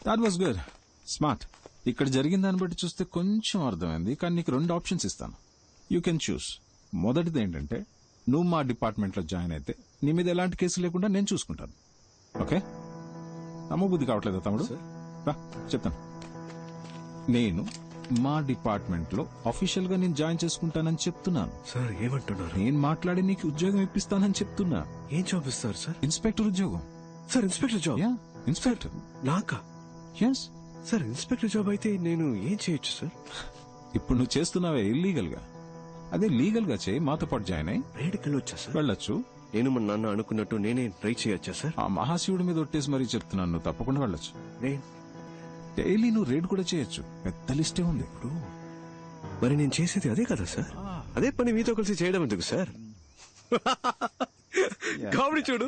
That was good, smart. ఇక్కడ జరిగిన దాన్ని బట్టి చూస్తే కొంచెం అర్థమైంది, కానీ నీకు 2 ఆప్షన్స్ ఇస్తాను. You can choose. మొదటిది ఏంటంటే, నువ్వు మా డిపార్ట్మెంట్ లో జాయిన్ అయితే నీ మీద ఎలాంటి కేసు లేకుండా నేను చూసుకుంటాను. ఓకే? నమ్మబుద్ధి కావట్లేదా తమ్ముడు? చెప్తాను. నేను మా డిపార్ట్మెంట్ లో అఫీషియల్ గా నేను జాయిన్ చేసుకుంటానని చెప్తున్నాను. సార్ ఏమంటున్నారు? నేను మాట్లాడి నీకు ఉద్యోగం ఇప్పిస్తానని చెప్తున్నా. ఏం జాబ్ ఇస్తారు సార్? ఇన్స్పెక్టర్ ఉద్యోగం. Sir inspector job? ఇన్స్పెక్టర్. నాకా? Yes sir. ఇన్స్పెక్టర్ జాబ్ అయితే నేను ఏం చేయొచ్చు సార్? ఇప్పుడు నువ్వు చేస్తున్నావే ఇల్లీగల్ గా, అదే లీగల్ గా చేయి. మాతో పాటు జాయిన్ అయ్యి రేడుకి వెళ్ళొచ్చా సార్? వెళ్ళొచ్చు. నేను మన నాన్న అనుకున్నట్టు నేనే ట్రై చేయొచ్చా సార్? ఆ మహాశివుడి మీద ఒట్టేసి మరీ చెప్తున్నాను, నువ్వు తప్పకుండా వెళ్ళొచ్చు. డైలీ నువ్వు రేడ్ కూడా చేయొచ్చు, పెద్ద లిస్టే ఉంది. ఇప్పుడు మరి నేను చేసేది అదే కదా సార్, అదే పని మీతో కలిసి చేయడం ఎందుకు సార్? కామెడీ చూడు,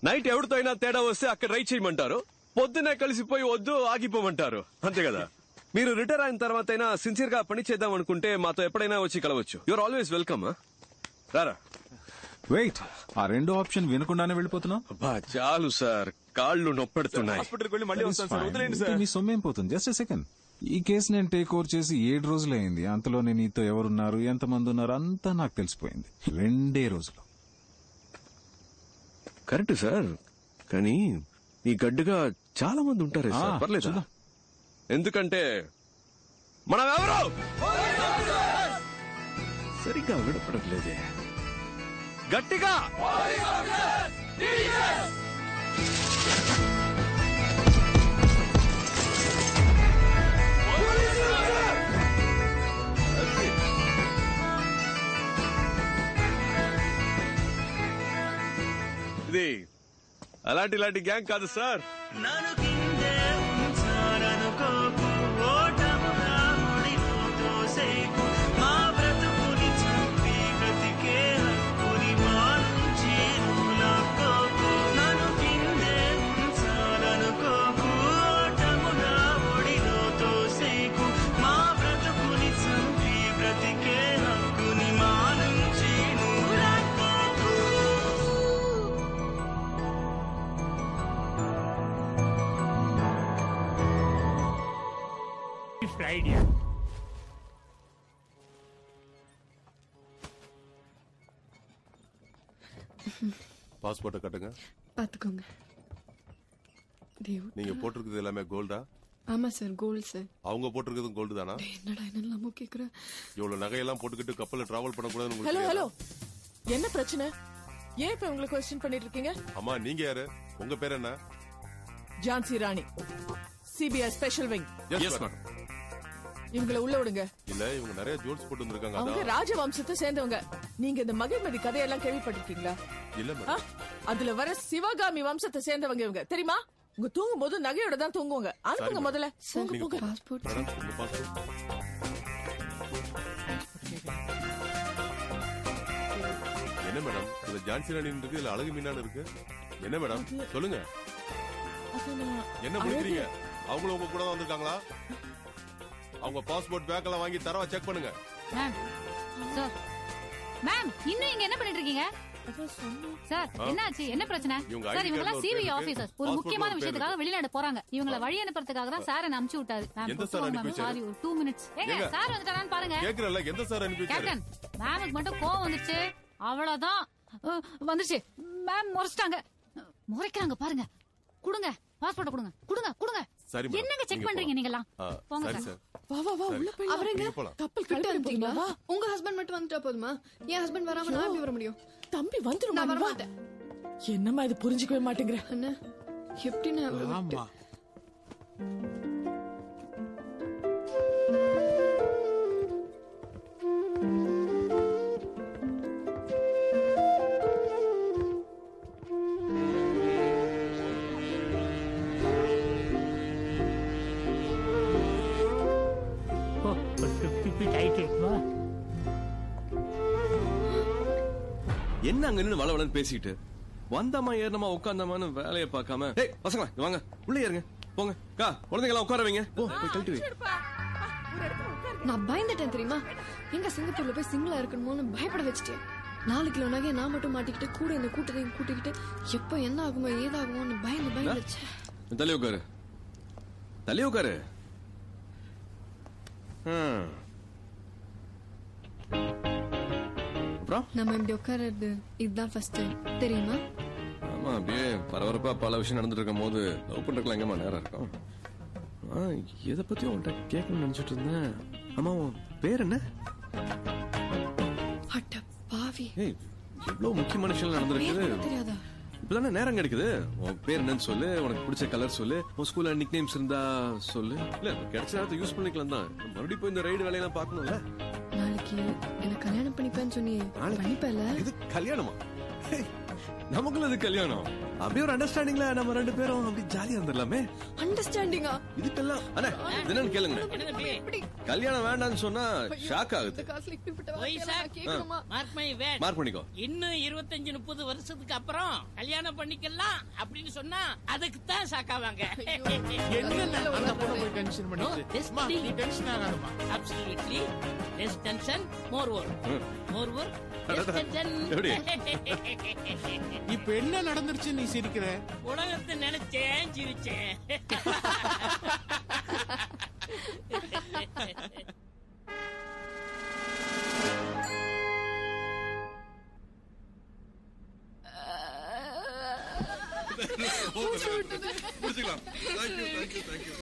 నైట్ ఎవరితో అయినా తేడా వస్తే అక్కడ రైట్ చేయమంటారు, పొద్దునే కలిసిపోయి వద్దు ఆగిపోమంటారు, అంతే కదా? మీరు రిటైర్ అయిన తర్వాత అయినా సిన్సియర్ గా పని చేద్దాం అనుకుంటే మాతో ఎప్పుడైనా వచ్చి కలవచ్చు. You are always welcome. రారా. వెయిట్, ఆ రెండో ఆప్షన్ వినకుండానే వెళ్ళిపోతున్నావు? చాలు సార్, కాళ్ళు నొప్పెడుతున్నాయి. మీ సొమ్మేం పోతుంది? Just second. ఈ కేసు నేను టేక్ ఓవర్ చేసి 7 రోజులైంది. అంతలోనే నీతో ఎవరున్నారు, ఎంతమంది ఉన్నారు అంతా నాకు తెలిసిపోయింది 2 రోజులు. కరెక్ట్ సార్, కానీ ఈ గడ్డుగా చాలా మంది ఉంటారే సార్. పర్లేదు, ఎందుకంటే మనం ఎవరు సరిగ్గా వినపడట్లేదే. గట్టిగా ఇది అలాంటి గ్యాంగ్ కాదు సార్. idea. பாஸ்போர்ட்டை கட்டுங்க. பாத்துக்கோங்க. நீங்க போட்டிருக்கிறது எல்லாமே கோல்டா? ஆமா சார், கோல்டு சார். அவங்க போட்டிருக்கிறதும் கோல்டு தானா? என்னடா என்னெல்லாமோ கேக்குற. இவ்வளவு நகையெல்லாம் போட்டுக்கிட்டு கப்பல்ல டிராவல் பண்ணக்கூடாதுன்னு ஹலோ ஹலோ, என்ன பிரச்சனை? ஏன் இப்ப உங்களை क्वेश्चन பண்ணிட்டு இருக்கீங்க? அம்மா நீங்க யாரு? உங்க பேர் என்ன? Jhansi Rani, CBI special wing. Yes madam. இவங்களை உள்ள விடுங்க. இல்ல, இவங்க நிறைய ஜோல்ஸ் போட்டு வந்திருக்காங்க. அவங்க ராஜவம்சத்தை சேர்ந்தவங்க. நீங்க இந்த மகிழ்மதி கதையெல்லாம் கேள்விப்பட்டிருக்கீங்களா? இல்ல மேடம். அதுல வர சிவகாமி வம்சத்தை சேர்ந்தவங்க இவங்க, தெரியுமா? உங்க தூங்கும் போது நகையோட தான் தூங்குவாங்க. அனுப்புங்க முதல்ல. பாஸ்போர்ட். என்ன மேடம், இதுல ஜான்சி ராணி இருக்கு, இதுல அழகு மீனான் இருக்கு. என்ன மேடம் சொல்லுங்க, என்ன முடிக்கிறீங்க? அவங்களும் உங்க கூட வந்திருக்காங்களா? அவங்க பாஸ்போர்ட் பேக் எல்லாம் வாங்கி தரவா செக் பண்ணுங்க. மேம் இன்னும் இங்க என்ன பண்ணிட்டு இருக்கீங்க சார்? என்னாச்சு, என்ன பிரச்சனை சார்? இவங்க எல்லாம் சிபிஐ ஆபீசர்ஸ், ஒரு முக்கியமான விஷயத்துக்காக வெளிநாடு போறாங்க. இவங்களை வழி அனுப்புறதுக்காக தான் சார் என்ன அனுப்பிச்சு விட்டாரு. சாரி, ஒரு 2 மினிட்ஸ். ஏங்க சார் வந்துட்டாரான்னு பாருங்க. கேக்குறல, எந்த சார் அனுப்பிச்சாரு? கேப்டன், மேமுக்கு மட்டும் கோவம் வந்துருச்சு, அவ்வளவுதான். வந்துருச்சு மேம், முறைச்சிட்டாங்க. முறைக்கிறாங்க பாருங்க. கொடுங்க பாஸ்போர்ட், கொடுங்க கொடுங்க கொடுங்க. என்னங்க செக் பண்றீங்க நீங்க எல்லாம்? போங்க சார். வா வா வா, உள்ள போய். அவரங்க கப்பல் கிட்ட வந்துட்டீங்களா? உங்க ஹஸ்பண்ட் மட்டும் வந்துட்டா போதுமா? என் ஹஸ்பண்ட் வராம நான் எப்படி வர முடியும்? தம்பி வந்துருமா? நான் வர மாட்டேன். என்னம்மா இது, புரிஞ்சுக்கவே மாட்டேங்கிற. அண்ணா எப்படி நான்? ஆமா, என்ன அங்க நின்னு வளவளன்னு பேசிட்டு வந்தமா ஏறனமா உட்கார்ந்தமான்னு வேலையை பார்க்காம, டேய் பசங்களா வாங்க உள்ள ஏறுங்க, போங்க கா குழந்தைங்களா உட்கார வைங்க. கழட்டி வை. நான் பயந்துட்டேன் தெரியுமா? எங்க சிங்கப்பூர்ல போய் சிங்கிளா இருக்கணுமோன்னு பயப்பட வச்சுட்டேன். 4 கிலோ நகையை நான் மட்டும் மாட்டிக்கிட்டு கூட இந்த கூட்டத்தையும் கூட்டிக்கிட்டு எப்ப என்ன ஆகுமோ ஏதாகுமோன்னு பயந்து தள்ளி உட்காரு, தள்ளி உட்காரு. நம்ம இப்படி உட்கார்றது இதுதான் ஃபர்ஸ்ட் டைம் தெரியுமா? ஆமா, அப்படியே பரபரப்பா பல விஷயம் நடந்துட்டு இருக்கும் போது லவ் பண்றதுக்கு எங்கம்மா நேரம் இருக்கும்? எதை பத்தி உன்கிட்ட கேட்கணும்னு நினைச்சிட்டு இருந்தேன். ஆமா, உன் பேர் என்ன? அட பாவி, ஏய் எவ்வளவு முக்கியமான விஷயம் நடந்திருக்கு. தெரியாதா? இப்பதானே நேரம் கிடைக்குது. உன் பேர் என்னன்னு சொல்லு, உனக்கு பிடிச்ச கலர் சொல்லு, உன் ஸ்கூல்ல நிக் நேம்ஸ் இருந்தா சொல்லு. இல்ல கிடைச்ச நேரத்தை யூஸ் பண்ணிக்கலாம் தான். மறுபடியும் போய் இந்த ரைடு வேலையெல்லாம் பாக்கணும்ல. நாளைக்கு என்ன கல்யாணம் பண்ணிப்பேன்னு சொன்னியே, பண்ணிப்பல? இது கல்யாணமா? நமக்குள்ள இது கல்யாணம் அப்படியே ஒரு அண்டர்ஸ்டாண்டிங்ல நம்ம 2 பேரும் அப்படி ஜாலியா இருந்துடலாமே. அண்டர்ஸ்டாண்டிங்கா? இதுக்கெல்லாம் அண்ணே என்னன்னு கேளுங்க. கல்யாணம் வேண்டாம்னு சொன்னா ஷாக் ஆகுது. மார்க் பண்ணிக்கோ. இன்னும் 25-30 வருஷத்துக்கு அப்புறம் கல்யாணம் பண்ணிக்கலாம் அப்படின்னு சொன்னா அதுக்கு தான் ஷாக் ஆவாங்க. Absolutely. Less tension, more work. More work, less tension. இப்ப என்ன நடந்துருச்சு நீ சிரிக்கிற? உலகத்தை நினைச்சேன் சிரிச்சேன். முடிச்சுக்கலாம். Thank you.